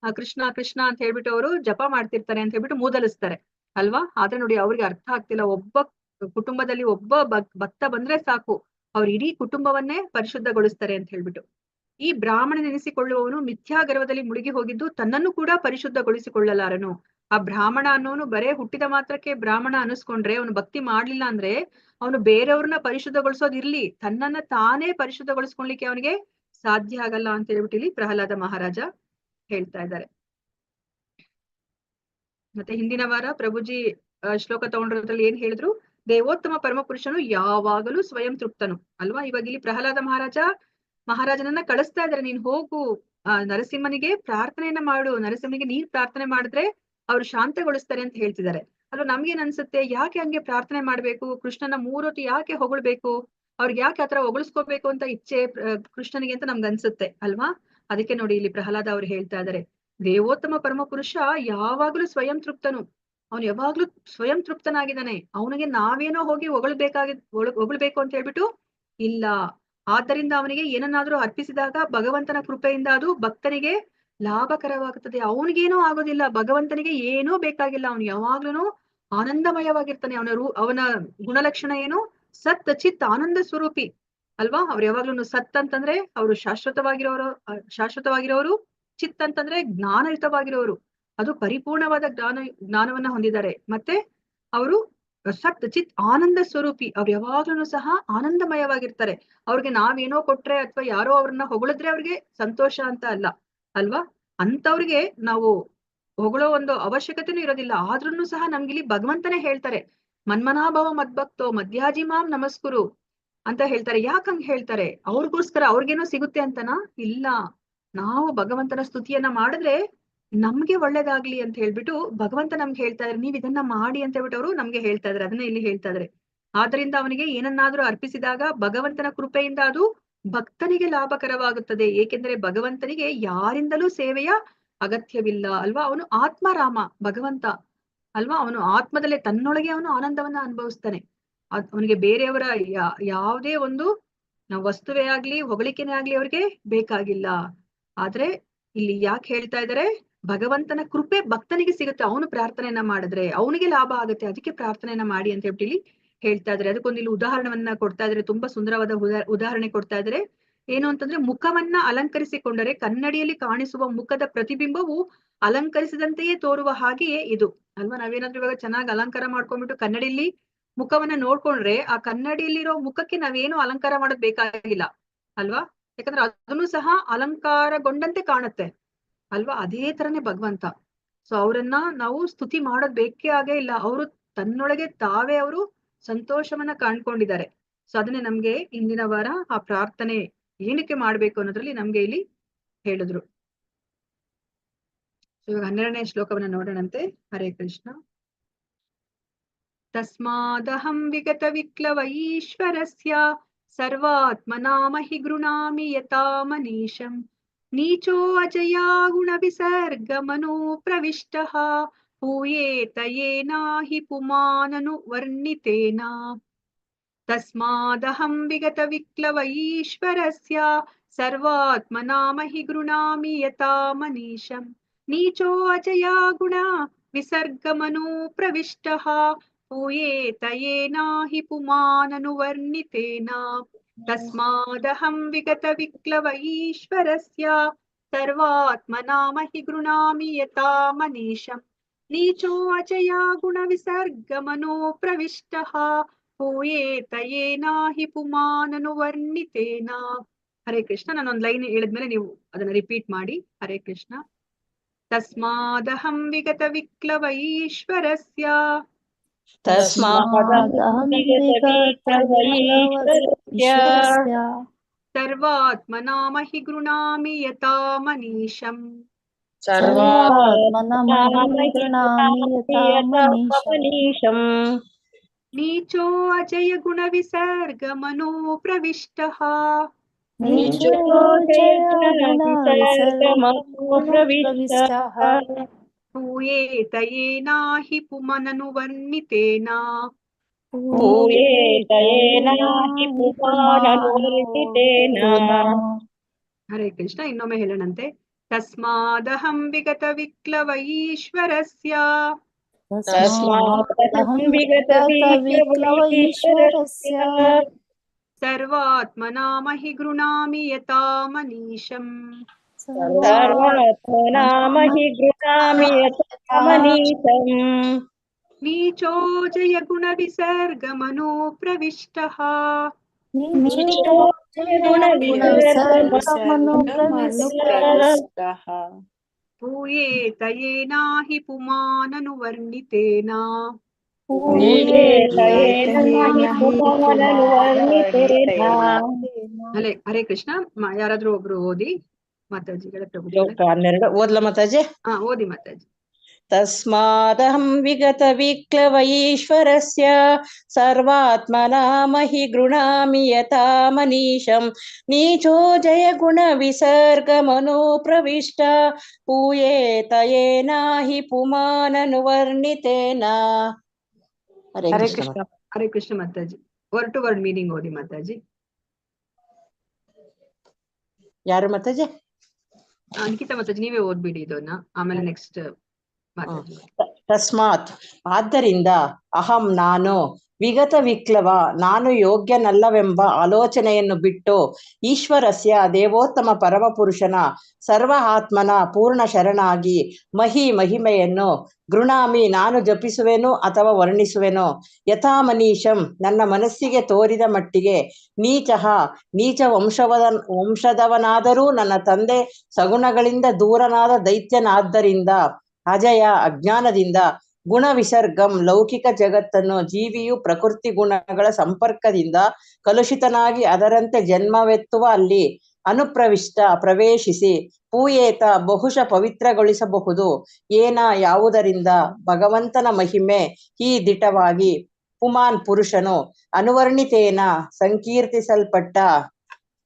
ಕೃಷ್ಣ ಕೃಷ್ಣ ಅಂತ ಹೇಳ್ಬಿಟ್ಟು ಅವರು ಜಪ ಮಾಡ್ತಿರ್ತಾರೆ ಅಂತ ಹೇಳ್ಬಿಟ್ಟು ಮೂದಲಿಸ್ತಾರೆ ಅಲ್ವಾ. ಆದ್ರೆ ನೋಡಿ ಅವ್ರಿಗೆ ಅರ್ಥ ಆಗ್ತಿಲ್ಲ, ಒಬ್ಬ ಕುಟುಂಬದಲ್ಲಿ ಒಬ್ಬ ಭಕ್ತ ಬಂದ್ರೆ ಸಾಕು, ಅವ್ರ ಇಡೀ ಕುಟುಂಬವನ್ನೇ ಪರಿಶುದ್ಧಗೊಳಿಸ್ತಾರೆ ಅಂತ ಹೇಳ್ಬಿಟ್ಟು. ಈ ಬ್ರಾಹ್ಮಣನೆನಿಸಿಕೊಳ್ಳುವವನು ಮಿಥ್ಯಾಗರ್ವದಲ್ಲಿ ಮುಳುಗಿ ಹೋಗಿದ್ದು ತನ್ನನ್ನು ಕೂಡ ಪರಿಶುದ್ಧಗೊಳಿಸಿಕೊಳ್ಳಲಾರನು. ಆ ಬ್ರಾಹ್ಮಣ ಅನ್ನೋನು ಬರೇ ಹುಟ್ಟಿದ ಮಾತ್ರಕ್ಕೆ ಬ್ರಾಹ್ಮಣ ಅನಿಸ್ಕೊಂಡ್ರೆ, ಅವನು ಭಕ್ತಿ ಮಾಡ್ಲಿಲ್ಲ ಅಂದ್ರೆ ಅವನು ಬೇರೆಯವ್ರನ್ನ ಪರಿಶುದ್ಧಗೊಳಿಸೋದಿರ್ಲಿ, ತನ್ನನ್ನ ತಾನೇ ಪರಿಶುದ್ಧಗೊಳಿಸ್ಕೊಳ್ಲಿಕ್ಕೆ ಅವನಿಗೆ ಸಾಧ್ಯ ಆಗಲ್ಲ ಅಂತ ಹೇಳ್ಬಿಟ್ಟು ಇಲ್ಲಿ ಪ್ರಹ್ಲಾದ ಮಹಾರಾಜ ಹೇಳ್ತಾ ಇದ್ದಾರೆ. ಮತ್ತೆ ಹಿಂದಿನ ವಾರ ಪ್ರಭುಜಿ ಶ್ಲೋಕ ತಗೊಂಡಿರೋದ್ರಲ್ಲಿ ಏನ್ ಹೇಳಿದ್ರು, ದೇವೋತ್ತಮ ಪರಮಪುರುಷನು ಯಾವಾಗಲೂ ಸ್ವಯಂ ತೃಪ್ತನು ಅಲ್ವಾ. ಇವಾಗ ಇಲ್ಲಿ ಪ್ರಹ್ಲಾದ ಮಹಾರಾಜನನ್ನ ಕಳಿಸ್ತಾ ಇದ್ದಾರೆ, ನೀನ್ ಹೋಗು ನರಸಿಂಹನಿಗೆ ಪ್ರಾರ್ಥನೆಯನ್ನ ಮಾಡು, ನರಸಿಂಹನಿಗೆ ನೀನ್ ಪ್ರಾರ್ಥನೆ ಮಾಡಿದ್ರೆ ಅವ್ರು ಶಾಂತಗೊಳಿಸ್ತಾರೆ ಅಂತ ಹೇಳ್ತಿದ್ದಾರೆ ಅಲ್ವಾ. ನಮ್ಗೇನ್ ಅನ್ಸುತ್ತೆ, ಯಾಕೆ ಹಂಗೆ ಪ್ರಾರ್ಥನೆ ಮಾಡ್ಬೇಕು, ಕೃಷ್ಣನ 3 ಹೊತ್ತು ಯಾಕೆ ಹೊಗಳ್ಬೇಕು, ಅವ್ರಿಗೆ ಯಾಕೆ ಆತರ ಹೊಗಳಿಸ್ಕೋಬೇಕು ಅಂತ ಇಚ್ಛೆ ಕೃಷ್ಣನಿಗೆ ಅಂತ ನಮ್ಗೆ ಅನ್ಸುತ್ತೆ ಅಲ್ವಾ. ಅದಕ್ಕೆ ನೋಡಿ ಇಲ್ಲಿ ಪ್ರಹ್ಲಾದ ಅವ್ರು ಹೇಳ್ತಾ ಇದ್ದಾರೆ, ದೇವೋತ್ತಮ ಪರಮಪುರುಷ ಯಾವಾಗ್ಲೂ ಸ್ವಯಂ ತೃಪ್ತನು, ಅವನು ಯಾವಾಗ್ಲೂ ಸ್ವಯಂ ತೃಪ್ತನಾಗಿದ್ದಾನೆ, ಅವನಿಗೆ ನಾವೇನೋ ಹೋಗಿ ಹೊಗಳ್ಬೇಕು ಅಂತ ಹೇಳ್ಬಿಟ್ಟು ಇಲ್ಲ. ಆದ್ದರಿಂದ ಅವನಿಗೆ ಏನನ್ನಾದ್ರೂ ಅರ್ಪಿಸಿದಾಗ ಭಗವಂತನ ಕೃಪೆಯಿಂದ ಅದು ಭಕ್ತನಿಗೆ ಲಾಭಕರವಾಗುತ್ತದೆ. ಅವನಿಗೇನೋ ಆಗೋದಿಲ್ಲ, ಭಗವಂತನಿಗೆ ಏನೂ ಬೇಕಾಗಿಲ್ಲ, ಅವನು ಯಾವಾಗ್ಲೂ ಆನಂದಮಯವಾಗಿರ್ತಾನೆ. ಅವನ ಗುಣಲಕ್ಷಣ ಏನು? ಸತ್ ಚಿತ್ ಆನಂದ ಸ್ವರೂಪಿ ಅಲ್ವಾ? ಅವ್ರು ಯಾವಾಗ್ಲೂ ಸತ್ ಅಂತಂದ್ರೆ ಅವರು ಶಾಶ್ವತವಾಗಿರೋರು. ಚಿತ್ ಅಂತಂದ್ರೆ ಜ್ಞಾನಯುತವಾಗಿರೋರು, ಅದು ಪರಿಪೂರ್ಣವಾದ ಜ್ಞಾನವನ್ನ ಹೊಂದಿದ್ದಾರೆ. ಮತ್ತೆ ಅವರು ಸತ್ ಚಿತ್ ಆನಂದ ಸ್ವರೂಪಿ, ಅವ್ರು ಯಾವಾಗ್ಲೂ ಸಹ ಆನಂದಮಯವಾಗಿರ್ತಾರೆ. ಅವ್ರಿಗೆ ನಾವೇನೋ ಕೊಟ್ರೆ ಅಥವಾ ಯಾರೋ ಅವ್ರನ್ನ ಹೊಗಳಿದ್ರೆ ಅವ್ರಿಗೆ ಸಂತೋಷ ಅಂತ ಅಲ್ಲ ಅಲ್ವಾ? ಅಂತವ್ರಿಗೆ ನಾವು ಹೊಗಳೋ ಒಂದು ಅವಶ್ಯಕತೆನೂ ಇರೋದಿಲ್ಲ. ಆದ್ರೂ ಸಹ ನಮ್ಗಿಲ್ಲಿ ಭಗವಂತನೇ ಹೇಳ್ತಾರೆ, ಮನ್ಮನಾಭವ ಮದ್ಭಕ್ತೋ ಮಧ್ಯಾಜಿ ಮಾಂ ನಮಸ್ಕುರು ಅಂತ ಹೇಳ್ತಾರೆ. ಯಾಕಂಗ್ ಹೇಳ್ತಾರೆ? ಅವ್ರಿಗೋಸ್ಕರ ಅವ್ರಿಗೇನೋ ಸಿಗುತ್ತೆ ಅಂತನಾ? ಇಲ್ಲ, ನಾವು ಭಗವಂತನ ಸ್ತುತಿಯನ್ನ ಮಾಡಿದ್ರೆ ನಮ್ಗೆ ಒಳ್ಳೇದಾಗ್ಲಿ ಅಂತ ಹೇಳ್ಬಿಟ್ಟು ಭಗವಂತ ನಮ್ಗೆ ಹೇಳ್ತಾ ಇದ್ರೆ, ನೀವ್ ಇದನ್ನ ಮಾಡಿ ಅಂತ ಹೇಳ್ಬಿಟ್ಟು ಅವರು ನಮ್ಗೆ ಹೇಳ್ತಾ ಇದ್ರೆ, ಅದನ್ನ ಇಲ್ಲಿ ಹೇಳ್ತಾ ಇದ್ರೆ. ಆದ್ರಿಂದ ಅವನಿಗೆ ಏನನ್ನಾದ್ರೂ ಅರ್ಪಿಸಿದಾಗ ಭಗವಂತನ ಕೃಪೆಯಿಂದ ಅದು ಭಕ್ತನಿಗೆ ಲಾಭಕರವಾಗುತ್ತದೆ. ಏಕೆಂದ್ರೆ ಭಗವಂತನಿಗೆ ಯಾರಿಂದಲೂ ಸೇವೆಯ ಅಗತ್ಯವಿಲ್ಲ ಅಲ್ವಾ? ಅವನು ಆತ್ಮರಾಮ ಭಗವಂತ ಅಲ್ವಾ? ಅವನು ಆತ್ಮದಲ್ಲೇ ತನ್ನೊಳಗೆ ಅವನು ಆನಂದವನ್ನ ಅನುಭವಿಸ್ತಾನೆ. ಅವನಿಗೆ ಬೇರೆಯವರ ಯಾವುದೇ ಒಂದು ವಸ್ತುವೇ ಆಗ್ಲಿ ಹೊಗಳಿಕೆನೇ ಆಗ್ಲಿ ಅವ್ರಿಗೆ ಬೇಕಾಗಿಲ್ಲ. ಆದ್ರೆ ಇಲ್ಲಿ ಯಾಕೆ ಹೇಳ್ತಾ ಇದ್ದಾರೆ? ಭಗವಂತನ ಕೃಪೆ ಭಕ್ತನಿಗೆ ಸಿಗುತ್ತೆ, ಅವನು ಪ್ರಾರ್ಥನೆಯನ್ನ ಮಾಡಿದ್ರೆ ಅವನಿಗೆ ಲಾಭ ಆಗುತ್ತೆ, ಅದಕ್ಕೆ ಪ್ರಾರ್ಥನೆಯನ್ನ ಮಾಡಿ ಅಂತ ಹೇಳ್ಬಿಟ್ಟು ಇಲ್ಲಿ ಹೇಳ್ತಾ ಇದ್ದಾರೆ. ಅದಕ್ಕೊಂದು ಇಲ್ಲಿ ಉದಾಹರಣೆಯನ್ನ ಕೊಡ್ತಾ ಇದ್ದಾರೆ, ತುಂಬಾ ಸುಂದರವಾದ ಉದಾಹರಣೆ ಕೊಡ್ತಾ ಇದ್ದಾರೆ. ಏನು ಅಂತಂದ್ರೆ, ಮುಖವನ್ನ ಅಲಂಕರಿಸಿಕೊಂಡರೆ ಕನ್ನಡಿಯಲ್ಲಿ ಕಾಣಿಸುವ ಮುಖದ ಪ್ರತಿಬಿಂಬವು ಅಲಂಕರಿಸಿದಂತೆಯೇ ತೋರುವ ಹಾಗೆಯೇ ಇದು ಅಲ್ವಾ? ನಾವೇನಾದ್ರೂ ಇವಾಗ ಚೆನ್ನಾಗಿ ಅಲಂಕಾರ ಮಾಡ್ಕೊಂಡ್ಬಿಟ್ಟು ಕನ್ನಡಿಯಲ್ಲಿ ಮುಖವನ್ನ ನೋಡ್ಕೊಂಡ್ರೆ ಆ ಕನ್ನಡಿಯಲ್ಲಿರೋ ಮುಖಕ್ಕೆ ನಾವೇನು ಅಲಂಕಾರ ಮಾಡೋದ್ ಬೇಕಾಗಿಲ್ಲ ಅಲ್ವಾ? ಯಾಕಂದ್ರೆ ಅದನ್ನು ಸಹ ಅಲಂಕಾರಗೊಂಡಂತೆ ಕಾಣುತ್ತೆ ಅಲ್ವಾ? ಅದೇ ತರನೇ ಭಗವಂತ. ಸೊ ಅವರನ್ನ ನಾವು ಸ್ತುತಿ ಮಾಡೋದ್ ಬೇಕೇ ಆಗೇ ಇಲ್ಲ. ಅವರು ತನ್ನೊಳಗೆ ತಾವೇ ಅವರು ಸಂತೋಷವನ್ನ ಕಾಣ್ಕೊಂಡಿದ್ದಾರೆ. ಸೊ ಅದನ್ನೇ ನಮ್ಗೆ ಇಂದಿನ ವಾರ ಆ ಪ್ರಾರ್ಥನೆ ಏನಕ್ಕೆ ಮಾಡ್ಬೇಕು ಅನ್ನೋದ್ರಲ್ಲಿ ನಮ್ಗೆ ಇಲ್ಲಿ ಹೇಳಿದ್ರು. ಇವಾಗ 12ನೇ ಶ್ಲೋಕವನ್ನ ನೋಡೋಣಂತೆ. ಹರೇ ಕೃಷ್ಣ. ತಸ್ಮಾದಹಂ ವಿಗತ ವಿಕ್ಲವ ಈಶ್ವರಸ್ಯ ಸರ್ವಾತ್ಮನಾಮಹಿ ಗೃಣಾಮಿ ಯಥಾ ಮನೀಶಂ ನೀಚೋ ಅಜಯಾ ಗುಣ ವಿಸರ್ಗ ಮನೋ ಪ್ರವಿಷ್ಟಃ ಹೂಯೇತ ಯೇನಾಹಿ ಪುಮಾನನು ವರ್ಣಿತೇನ. ತಸ್ಮಾದಹಂ ವಿಗತ ವಿಕ್ಲವ ಈಶ್ವರಸ್ಯ ಸರ್ವಾತ್ಮನಾಮಹಿ ಗೃಣಾಮಿ ಯಥಾ ಮನೀಶಂ ನೀಚೋ ಅಜಯಾ ಗುಣ ವಿಸರ್ಗ ಮನೋ ಪ್ರವಿಷ್ಟಃ ಹೂಯೇತ ಯೇನಾಹಿ ಪುಮಾನನು ವರ್ಣಿತೇನ. ತಸ್ಮಾದಹಂ ವಿಗತ ವಿಕ್ಲವ ಈಶ್ವರಸ್ಯ ಸರ್ವಾತ್ಮನಾಮಹಿ ಗೃಣಾಮಿ ಯಥಾ ಮನೀಶಂ ನೀಚೋ ಅಜಯಾ ಗುಣ ವಿಸರ್ಗ ಮನೋ ಪ್ರವಿಷ್ಟಃ ಹೂಯೇತ ಯೇನಾಹಿ ಪುಮಾನನು ವರ್ಣಿತೇನ. ಹರೇ ಕೃಷ್ಣ. ನಾನೊಂದ್ ಲೈನ್ ಹೇಳಿದ್ಮೇಲೆ ನೀವು ಅದನ್ನ ರಿಪೀಟ್ ಮಾಡಿ. ಹರೇ ಕೃಷ್ಣ. ತಸ್ಮಾದಹಂ ವಿಗತ ವಿಕ್ಲವ ಈಶ್ವರಸ್ಯ ತಸ್ಮಾದಹಂ ವಿಗತ ವಿಕ್ಲವ ಈಶ್ವರಸ್ಯ ಸರ್ವಾತ್ಮನಾಮಹಿ ಗೃಣಾಮಿ ಯಥಾ ಮನೀಶಂ ಸರ್ವಾತ್ಮನಾಮಹಿ ಗೃಣಾಮಿ ಯಥಾ ಮನೀಶಂ ನೀಚೋ ಅಜಯ ಗುಣ ವಿಸರ್ಗ ಮನೋ ಪ್ರವಿಷ್ಟಃ ನೀಚೋ ಅಜಯ ಗುಣ ವಿಸರ್ಗ ಮನೋ ಪ್ರವಿಷ್ಟಃ ಹೂಯೇತ ಯೇನಾಹಿ ಪುಮನನು ವರ್ಣಿತೇನ. ಹೂಯೇತ ಯೇನಾಹಿ ಪುಮಾನನು ವರ್ಣಿತೇನ. ಹರೇ ಕೃಷ್ಣ. ಇನ್ನೊಮ್ಮೆ ಹೇಳೋಣಂತೆ. ತಸ್ಮಾದಹಂ ವಿಗತ ವಿಕ್ಲವ ಈಶ್ವರಸ್ಯ ತಸ್ಮಾದಹಂ ವಿಗತ ವಿಕ್ಲವ ಈಶ್ವರಸ್ಯ ಸರ್ವಾತ್ಮನಾಮಹಿ ಗೃಣಾಮಿ ಯಥಾ ಮನೀಶಂ ಸರ್ವಾತ್ಮನಾಮಹಿ ಗೃಣಾಮಿ ಯಥಾ ಮನೀಶಂ ನೀಚೋ ಜಯ ಗುಣ ವಿಸರ್ಗ ಮನೋ ಪ್ರವಿಷ್ಟಃ ನೀಚೋ ಗುಣ ವಿಸರ್ಗ ಮನೋ ಪ್ರವಿಷ್ಟಃ ಹೂಯೇತ ಯೇನಾಹಿ ಪುಮಾನನು ವರ್ಣಿತೇನ. ಹೂಯೇತ ಯೇನಾಹಿ ಪುಮಾನನು ವರ್ಣಿತೇನ. ಹರೇ ಕೃಷ್ಣ. ಯಾರಾದ್ರೂ ಒಬ್ರು ಓದಿ ಮಾತಾಜಿಗಳ ಪ್ರಭುಗಳೇ. ಶ್ಲೋಕ 12 ಓದ್ಲಾ ಮಾತಾಜಿ? ಓದಿ ಮಾತಾಜಿ. ತಸ್ಮಾದಹಂ ವಿಗತ ವಿಕ್ಲವ ಈಶ್ವರಸ್ಯ ಸರ್ವಾತ್ಮನಾಮಹಿ ಗೃಣಾಮಿ ಯಥಾ ಮನೀಶಂ ನೀಚೋ ಜಯ ಗುಣ ವಿಸರ್ಗ ಮನೋ ಪ್ರವಿಷ್ಟ ಹೂಯೇತ ಯೇನಾಹಿ ಪುಮಾನನು ವರ್ಣಿತೇನ. Hare Krishna. Hare Krishna Mataji. Word to word meaning ಓದಿ ಮಾತಾಜಿ. ಯಾರು ಮಾತಾಜಿ? ಅಂಕಿತಾ ಮಾತಾಜಿ ನೀವೇ ಓದ್ಬಿಡಿ ಇದನ್ನ, ಆಮೇಲೆ ನೆಕ್ಸ್ಟ್ ಮಾತಾಜಿ. ತಸ್ಮಾತ್ ಆದ್ದರಿಂದ ಅಹಂ ನಾನು ವಿಗತ ವಿಕ್ಲವ ನಾನು ಯೋಗ್ಯನಲ್ಲವೆಂಬ ಆಲೋಚನೆಯನ್ನು ಬಿಟ್ಟು ಈಶ್ವರಸ್ಯ ದೇವೋತ್ತಮ ಪರಮಪುರುಷನ ಸರ್ವ ಆತ್ಮನ ಪೂರ್ಣ ಶರಣಾಗಿ ಮಹಿಮೆಯನ್ನು ಗೃಣಾಮಿ ನಾನು ಜಪಿಸುವೆನು ಅಥವಾ ವರ್ಣಿಸುವೆನು. ಯಥಾ ಮನೀಷಂ ನನ್ನ ಮನಸ್ಸಿಗೆ ತೋರಿದ ಮಟ್ಟಿಗೆ ನೀಚ ವಂಶದವನಾದರೂ ನನ್ನ ತಂದೆ ಸಗುಣಗಳಿಂದ ದೂರನಾದ ದೈತ್ಯನಾದ್ದರಿಂದ ಅಜಯ ಅಜ್ಞಾನದಿಂದ ಗುಣ ವಿಸರ್ಗಂ ಲೌಕಿಕ ಜಗತ್ತನ್ನು ಜೀವಿಯು ಪ್ರಕೃತಿ ಗುಣಗಳ ಸಂಪರ್ಕದಿಂದ ಕಲುಷಿತನಾಗಿ ಅದರಂತೆ ಜನ್ಮವೆತ್ತುವ ಅಲ್ಲಿ ಪ್ರವೇಶಿಸಿ ಪೂಯೇತ ಬಹುಶಃ ಪವಿತ್ರಗೊಳಿಸಬಹುದು. ಯಾವುದರಿಂದ ಭಗವಂತನ ಮಹಿಮೆ ಈ ದಿಟವಾಗಿ ಪುಮಾನ್ ಪುರುಷನು ಅನುವರ್ಣಿತೇನ ಸಂಕೀರ್ತಿಸಲ್ಪಟ್ಟ.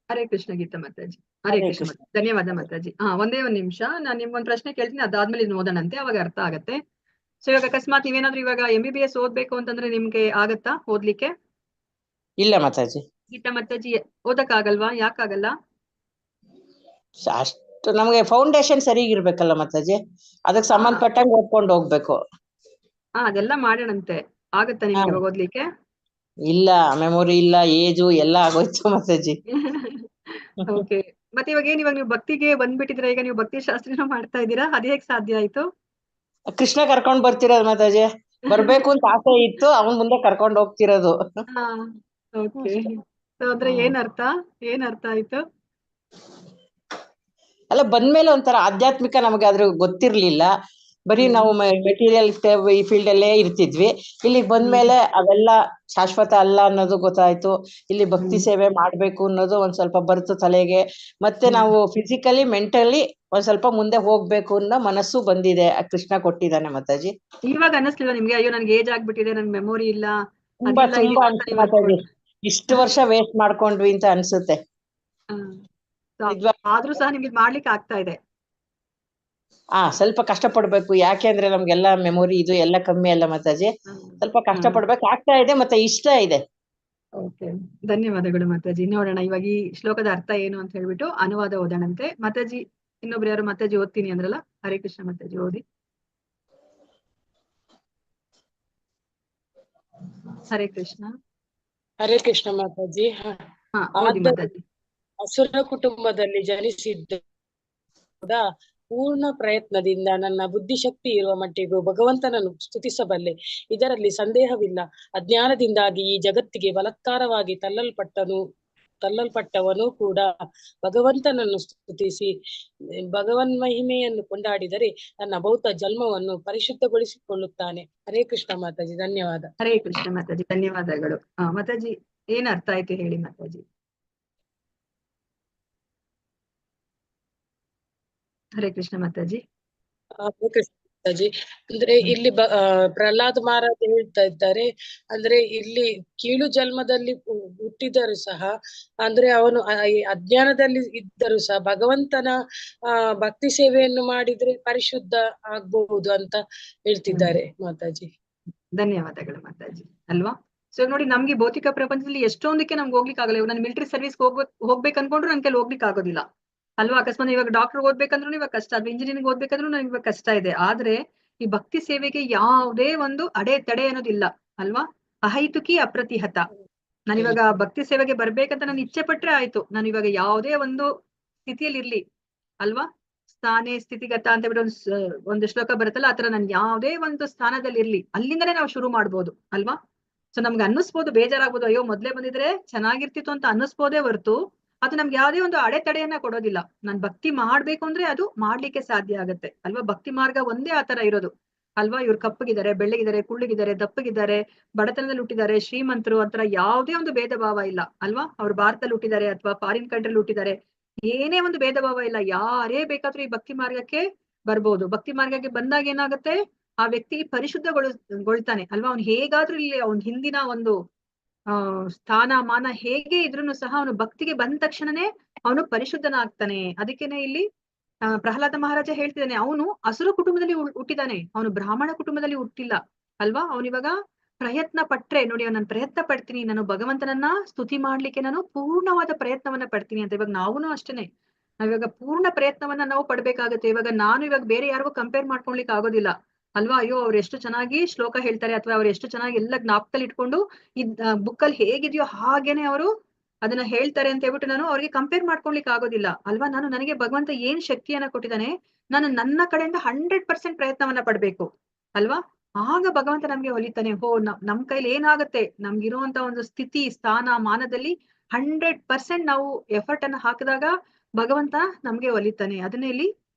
ಹರೇ ಕೃಷ್ಣ ಗೀತಾ ಮಾತಾಜಿ. ಹರೇ ಕೃಷ್ಣ. ಧನ್ಯವಾದ ಮಾತಾಜಿ. ಒಂದೇ ಒಂದ್ ನಿಮಿಷ ನಾನು ನಿಮ್ಗೊಂದು ಪ್ರಶ್ನೆ ಕೇಳ್ತೀನಿ, ಅದಾದ್ಮೇಲೆ ಇದು ಓದೋಣಂತೆ, ಅವಾಗ ಅರ್ಥ ಆಗತ್ತೆ. ಸೊ ಇವಾಗ ಅಕಸ್ಮಾತ್ ನೀವೇನಾದ್ರೂ ಇವಾಗ MBBS ಓದ್ಬೇಕು ಅಂತಂದ್ರೆ ನಿಮ್ಗೆ ಆಗತ್ತಾ ಓದ್ಲಿಕ್ಕೆ? ಇಲ್ಲ ಮಾತಾಜಿ. ಗೀತಾ ಮಾತಾಜಿ ಓದಕ್ ಆಗಲ್ವಾ? ಯಾಕಾಗಲ್ಲ? ಅಷ್ಟು ನಮ್ಗೆ ಫೌಂಡೇಶನ್ ಸರಿಗಿರ್ಬೇಕಲ್ಲ ಮಾತಾಜಿ, ಅದಕ್ಕೆ ಸಂಬಂಧಪಟ್ಟಂಗೆ ಓದ್ಕೊಂಡು ಹೋಗ್ಬೇಕು. ಅದೆಲ್ಲ ಮಾಡೋಣಂತೆ. ಆಗತ್ತಾ ನಿಮ್ಗೆ ಇವಾಗ ಓದ್ಲಿಕ್ಕೆ? ಇಲ್ಲ, ಮೆಮೊರಿ ಇಲ್ಲ, ಏಜು ಎಲ್ಲ ಆಗೋಯ್ತು ಮಾತಾಜಿ. ಓಕೆ. ಮತ್ತೆ ಇವಾಗ ನೀವು ಭಕ್ತಿಗೆ ಬಂದ್ಬಿಟ್ಟಿದ್ರೆ, ಈಗ ನೀವು ಭಕ್ತಿ ಶಾಸ್ತ್ರನ ಮಾಡ್ತಾ ಇದ್ದೀರಾ, ಅದ್ ಹೇಗ್ ಸಾಧ್ಯ ಆಯ್ತು? ಕೃಷ್ಣ ಕರ್ಕೊಂಡ್ ಬರ್ತಿರೋದು ಮಾತಾಜಿ, ಬರ್ಬೇಕು ಅಂತ ಆಸೆ ಇತ್ತು, ಅವನ್ ಮುಂದೆ ಕರ್ಕೊಂಡ್ ಹೋಗ್ತಿರೋದು. ಓಕೆ. ಅಂದ್ರೆ ಏನ್ ಅರ್ಥ ಆಯ್ತು? ಅಲ್ಲ, ಬಂದ್ಮೇಲೆ ಒಂಥರ ಆಧ್ಯಾತ್ಮಿಕ ನಮಗೆ ಅದ್ರ ಗೊತ್ತಿರ್ಲಿಲ್ಲ, ಬರೀ ನಾವು ಮೆಟೀರಿಯಲ್ ಈ ಫೀಲ್ಡ್ ಅಲ್ಲೇ ಇರ್ತಿದ್ವಿ. ಇಲ್ಲಿಗೆ ಬಂದ್ಮೇಲೆ ಅವೆಲ್ಲ ಶಾಶ್ವತ ಅಲ್ಲ ಅನ್ನೋದು ಗೊತ್ತಾಯ್ತು. ಇಲ್ಲಿ ಭಕ್ತಿ ಸೇವೆ ಮಾಡ್ಬೇಕು ಅನ್ನೋದು ಒಂದ್ ಸ್ವಲ್ಪ ಬರ್ತು ತಲೆಗೆ. ಮತ್ತೆ ನಾವು ಫಿಸಿಕಲಿ ಮೆಂಟಲಿ ಒಂದ್ ಸ್ವಲ್ಪ ಮುಂದೆ ಹೋಗ್ಬೇಕು ಅನ್ನೋ ಮನಸ್ಸು ಬಂದಿದೆ, ಕೃಷ್ಣ ಕೊಟ್ಟಿದ್ದಾನೆ ಮಾತಾಜಿ. ಇವಾಗ ಅನ್ನಿಸ್ಲಿಲ್ವಾ ನಿಮ್ಗೆ, ಅಯ್ಯೋ ನನ್ಗೆ ಏಜ್ ಆಗ್ಬಿಟ್ಟಿದೆ, ನನ್ ಮೆಮೊರಿ ಇಲ್ಲ, ತುಂಬಾ ಇಷ್ಟು ವರ್ಷ ವೇಸ್ಟ್ ಮಾಡ್ಕೊಂಡ್ವಿ ಅಂತ ಅನ್ಸುತ್ತೆ. ಆದ್ರೂ ಸಹ ನಿಮ್ಗೆ ಮಾಡ್ಲಿಕ್ಕೆ ಆಗ್ತಾ ಇದೆ? ಸ್ವಲ್ಪ ಕಷ್ಟ ಪಡ್ಬೇಕು, ಯಾಕೆಂದ್ರೆ ನಮ್ಗೆಲ್ಲ ಮೆಮೊರಿ ಇದು ಎಲ್ಲ ಕಮ್ಮಿ ಅಲ್ಲ ಮಾತಾಜಿ, ಸ್ವಲ್ಪ ಕಷ್ಟ ಪಡ್ಬೇಕು, ಆಗ್ತಾ ಇದೆ, ಮತ್ತೆ ಇಷ್ಟ ಇದೆ. ಓಕೆ, ಧನ್ಯವಾದಗಳು ಮಾತಾಜಿ. ನೋಡೋಣ ಇವಾಗ ಈ ಶ್ಲೋಕದ ಅರ್ಥ ಏನು ಅಂತ ಹೇಳ್ಬಿಟ್ಟು ಅನುವಾದ ಓದೋಣಂತೆ. ಮಾತಾಜಿ ಇನ್ನೊಬ್ರು ಯಾರು ಮಾತಾಜಿ ಓದ್ತೀನಿ ಅಂದ್ರಲ್ಲ, ಹರೇ ಕೃಷ್ಣ ಮಾತಾಜಿ ಓದಿ. ಹರೇ ಕೃಷ್ಣ. ಹರೇ ಕೃಷ್ಣ ಮಾತಾಜಿ. ಅಸುರ ಕುಟುಂಬದಲ್ಲಿ ಜನಿಸಿದ್ದ ಪೂರ್ಣ ಪ್ರಯತ್ನದಿಂದ ನನ್ನ ಬುದ್ಧಿಶಕ್ತಿ ಇರುವ ಮಟ್ಟಿಗೂ ಭಗವಂತನನ್ನು ಸ್ತುತಿಸಬಲ್ಲೆ, ಇದರಲ್ಲಿ ಸಂದೇಹವಿಲ್ಲ. ಅಜ್ಞಾನದಿಂದಾಗಿ ಈ ಜಗತ್ತಿಗೆ ಬಲಾತ್ಕಾರವಾಗಿ ತಳ್ಳಲ್ಪಟ್ಟವನು ಕೂಡ ಭಗವಂತನನ್ನು ಸ್ತುತಿಸಿ ಭಗವನ್ ಮಹಿಮೆಯನ್ನು ಕೊಂಡಾಡಿದರೆ ತನ್ನ ಭೌತ ಜನ್ಮವನ್ನು ಪರಿಶುದ್ಧಗೊಳಿಸಿಕೊಳ್ಳುತ್ತಾನೆ. ಹರೇ ಕೃಷ್ಣ ಮಾತಾಜಿ. ಧನ್ಯವಾದ. ಹರೇ ಕೃಷ್ಣ ಮಾತಾಜಿ, ಧನ್ಯವಾದಗಳು. ಮಾತಾಜಿ ಏನ್ ಅರ್ಥ ಆಯ್ತು ಹೇಳಿ ಮಾತಾಜಿ. ಹರೇ ಕೃಷ್ಣ ಮಾತಾಜಿ. ಹರೇ ಕೃಷ್ಣ ಮಾತಾಜಿ. ಅಂದ್ರೆ ಇಲ್ಲಿ ಪ್ರಹ್ಲಾದ್ ಮಹಾರಾಜ್ ಹೇಳ್ತಾ ಇದ್ದಾರೆ, ಅಂದ್ರೆ ಇಲ್ಲಿ ಕೀಳು ಜನ್ಮದಲ್ಲಿ ಹುಟ್ಟಿದರೂ ಸಹ, ಅಂದ್ರೆ ಅವನು ಅಜ್ಞಾನದಲ್ಲಿ ಇದ್ದರೂ ಸಹ ಭಗವಂತನ ಭಕ್ತಿ ಸೇವೆಯನ್ನು ಮಾಡಿದ್ರೆ ಪರಿಶುದ್ಧ ಆಗ್ಬಹುದು ಅಂತ ಹೇಳ್ತಿದ್ದಾರೆ ಮಾತಾಜಿ. ಧನ್ಯವಾದಗಳು ಮಾತಾಜಿ. ಅಲ್ವಾ? ಸೊ ನೋಡಿ, ನಮ್ಗೆ ಭೌತಿಕ ಪ್ರಪಂಚದಲ್ಲಿ ಎಷ್ಟೊಂದಕ್ಕೆ ನಮ್ಗೆ ಹೋಗ್ಲಿಕ್ಕೆ ಆಗಲ್ಲ. ಇವಾಗ ನಾನು ಮಿಲಿಟರಿ ಸರ್ವಿಸ್ ಹೋಗ್ಬೇಕು ಅನ್ಕೊಂಡ್ರು ನನ್ ಕೈಲಿ ಹೋಗ್ಲಿಕ್ಕೆ ಆಗೋದಿಲ್ಲ ಅಲ್ವಾ? ಅಕಸ್ಮಾತ್ ಇವಾಗ ಡಾಕ್ಟರ್ ಓದ್ಬೇಕಂದ್ರೂ ಇವಾಗ ಕಷ್ಟ, ಅಥವಾ ಇಂಜಿನಿಯರಿಂಗ್ ಓದ್ಬೇಕಂದ್ರೂ ನನಗೆ ಇವಾಗ ಕಷ್ಟ ಇದೆ. ಆದ್ರೆ ಈ ಭಕ್ತಿ ಸೇವೆಗೆ ಯಾವುದೇ ಒಂದು ಅಡೆತಡೆ ಅನ್ನೋದಿಲ್ಲ ಅಲ್ವಾ? ಅಹೈತುಕಿ ಅಪ್ರತಿಹತ. ನಾನಿವಾಗ ಭಕ್ತಿ ಸೇವೆಗೆ ಬರ್ಬೇಕಂತ ನಾನು ಇಚ್ಛೆ ಪಟ್ರೆ ಆಯ್ತು. ನಾನು ಇವಾಗ ಯಾವುದೇ ಒಂದು ಸ್ಥಿತಿಯಲ್ಲಿ ಇರ್ಲಿ ಅಲ್ವಾ, ಸ್ಥಾನೇ ಸ್ಥಿತಿಗತ ಅಂತ ಹೇಳ್ಬಿಟ್ಟು ಒಂದು ಶ್ಲೋಕ ಬರುತ್ತಲ್ಲ, ಆತರ ನನ್ ಯಾವುದೇ ಒಂದು ಸ್ಥಾನದಲ್ಲಿ ಇರ್ಲಿ, ಅಲ್ಲಿಂದನೇ ನಾವು ಶುರು ಮಾಡ್ಬೋದು ಅಲ್ವಾ? ಸೊ ನಮ್ಗೆ ಅನ್ನಿಸ್ಬೋದು, ಬೇಜಾರಾಗ್ಬೋದು, ಅಯ್ಯೋ ಮೊದ್ಲೇ ಬಂದಿದ್ರೆ ಚೆನ್ನಾಗಿರ್ತಿತ್ತು ಅಂತ ಅನ್ನಿಸ್ಬೋದೇ ಹೊರ್ತು ಅದು ನಮ್ಗೆ ಯಾವುದೇ ಒಂದು ಅಡೆತಡೆಯನ್ನ ಕೊಡೋದಿಲ್ಲ. ನಾನ್ ಭಕ್ತಿ ಮಾಡ್ಬೇಕು ಅಂದ್ರೆ ಅದು ಮಾಡ್ಲಿಕ್ಕೆ ಸಾಧ್ಯ ಆಗತ್ತೆ ಅಲ್ವಾ? ಭಕ್ತಿ ಮಾರ್ಗ ಒಂದೇ ಆತರ ಇರೋದು ಅಲ್ವಾ? ಇವ್ರು ಕಪ್ಪಗಿದ್ದಾರೆ, ಬೆಳ್ಳಗಿದ್ದಾರೆ, ಕುಳ್ಳಿಗಿದ್ದಾರೆ, ದಪ್ಪಗಿದ್ದಾರೆ, ಬಡತನದಲ್ಲಿ ಹುಟ್ಟಿದ್ದಾರೆ, ಶ್ರೀಮಂತರು, ಆತರ ಯಾವುದೇ ಒಂದು ಭೇದ ಭಾವ ಇಲ್ಲ ಅಲ್ವಾ? ಅವ್ರು ಭಾರತದಲ್ಲಿ ಹುಟ್ಟಿದ್ದಾರೆ ಅಥವಾ ಫಾರಿನ್ ಕಂಟ್ರಿಲಿ ಹುಟ್ಟಿದ್ದಾರೆ, ಏನೇ ಒಂದು ಭೇದ ಭಾವ ಇಲ್ಲ. ಯಾರೇ ಬೇಕಾದ್ರೂ ಈ ಭಕ್ತಿ ಮಾರ್ಗಕ್ಕೆ ಬರ್ಬೋದು. ಭಕ್ತಿ ಮಾರ್ಗಕ್ಕೆ ಬಂದಾಗ ಏನಾಗುತ್ತೆ, ಆ ವ್ಯಕ್ತಿ ಪರಿಶುದ್ಧಗೊಳ್ತಾನೆ ಅಲ್ವಾ? ಅವ್ನು ಹೇಗಾದ್ರೂ ಇಲ್ಲಿ ಅವ್ನ ಹಿಂದಿನ ಒಂದು ಸ್ಥಾನ ಮಾನ ಹೇಗೆ ಇದ್ರೂ ಸಹ ಅವನು ಭಕ್ತಿಗೆ ಬಂದ ತಕ್ಷಣನೇ ಅವನು ಪರಿಶುದ್ಧನಾಗ್ತಾನೆ. ಅದಕ್ಕೇನೆ ಇಲ್ಲಿ ಪ್ರಹ್ಲಾದ ಮಹಾರಾಜ ಹೇಳ್ತಿದ್ದಾನೆ, ಅವನು ಅಸುರ ಕುಟುಂಬದಲ್ಲಿ ಹುಟ್ಟಿದಾನೆ, ಅವನು ಬ್ರಾಹ್ಮಣ ಕುಟುಂಬದಲ್ಲಿ ಹುಟ್ಟಿಲ್ಲ ಅಲ್ವಾ? ಅವನಿವಾಗ ಪ್ರಯತ್ನ ಪಟ್ರೆ ನೋಡಿ, ನಾನು ಪ್ರಯತ್ನ ಪಡ್ತೀನಿ, ನಾನು ಭಗವಂತನನ್ನ ಸ್ತುತಿ ಮಾಡ್ಲಿಕ್ಕೆ ನಾನು ಪೂರ್ಣವಾದ ಪ್ರಯತ್ನವನ್ನ ಪಡ್ತೀನಿ ಅಂತ. ಇವಾಗ ನಾವೂನು ಅಷ್ಟೇನೆ, ನಾವಿವಾಗ ಪೂರ್ಣ ಪ್ರಯತ್ನವನ್ನ ನಾವು ಪಡ್ಬೇಕಾಗತ್ತೆ. ಇವಾಗ ನಾನು ಬೇರೆ ಯಾರಿಗೂ ಕಂಪೇರ್ ಮಾಡ್ಕೊಳ್ಲಿಕ್ಕೆ ಆಗೋದಿಲ್ಲ ಅಲ್ವಾ? ಅಯ್ಯೋ ಅವ್ರು ಎಷ್ಟು ಚೆನ್ನಾಗಿ ಶ್ಲೋಕ ಹೇಳ್ತಾರೆ, ಅಥವಾ ಅವ್ರು ಎಷ್ಟು ಚೆನ್ನಾಗಿ ಎಲ್ಲ ಜ್ಞಾಪಕದಲ್ಲಿ ಇಟ್ಕೊಂಡು ಬುಕ್ಕಲ್ಲಿ ಹೇಗಿದೆಯೋ ಹಾಗೇನೆ ಅವರು ಅದನ್ನ ಹೇಳ್ತಾರೆ ಅಂತ ಹೇಳ್ಬಿಟ್ಟು ನಾನು ಅವ್ರಿಗೆ ಕಂಪೇರ್ ಮಾಡ್ಕೊಳ್ಲಿಕ್ಕೆ ಆಗೋದಿಲ್ಲ ಅಲ್ವಾ. ನನಗೆ ಭಗವಂತ ಏನ್ ಶಕ್ತಿಯನ್ನ ಕೊಟ್ಟಿದ್ದಾನೆ, ನಾನು ನನ್ನ ಕಡೆಯಿಂದ 100% ಪ್ರಯತ್ನವನ್ನ ಪಡ್ಬೇಕು ಅಲ್ವಾ. ಆಗ ಭಗವಂತ ನಮ್ಗೆ ಹೊಲಿತಾನೆ. ನಮ್ ಕೈಲಿ ಏನಾಗುತ್ತೆ, ನಮ್ಗಿರುವಂತ ಒಂದು ಸ್ಥಿತಿ ಸ್ಥಾನ ಮಾನದಲ್ಲಿ 100% ನಾವು ಎಫರ್ಟ್ ಅನ್ನ ಹಾಕಿದಾಗ ಭಗವಂತ ನಮ್ಗೆ ಒಲಿತಾನೆ. ಅದನ್ನ ಇಲ್ಲಿ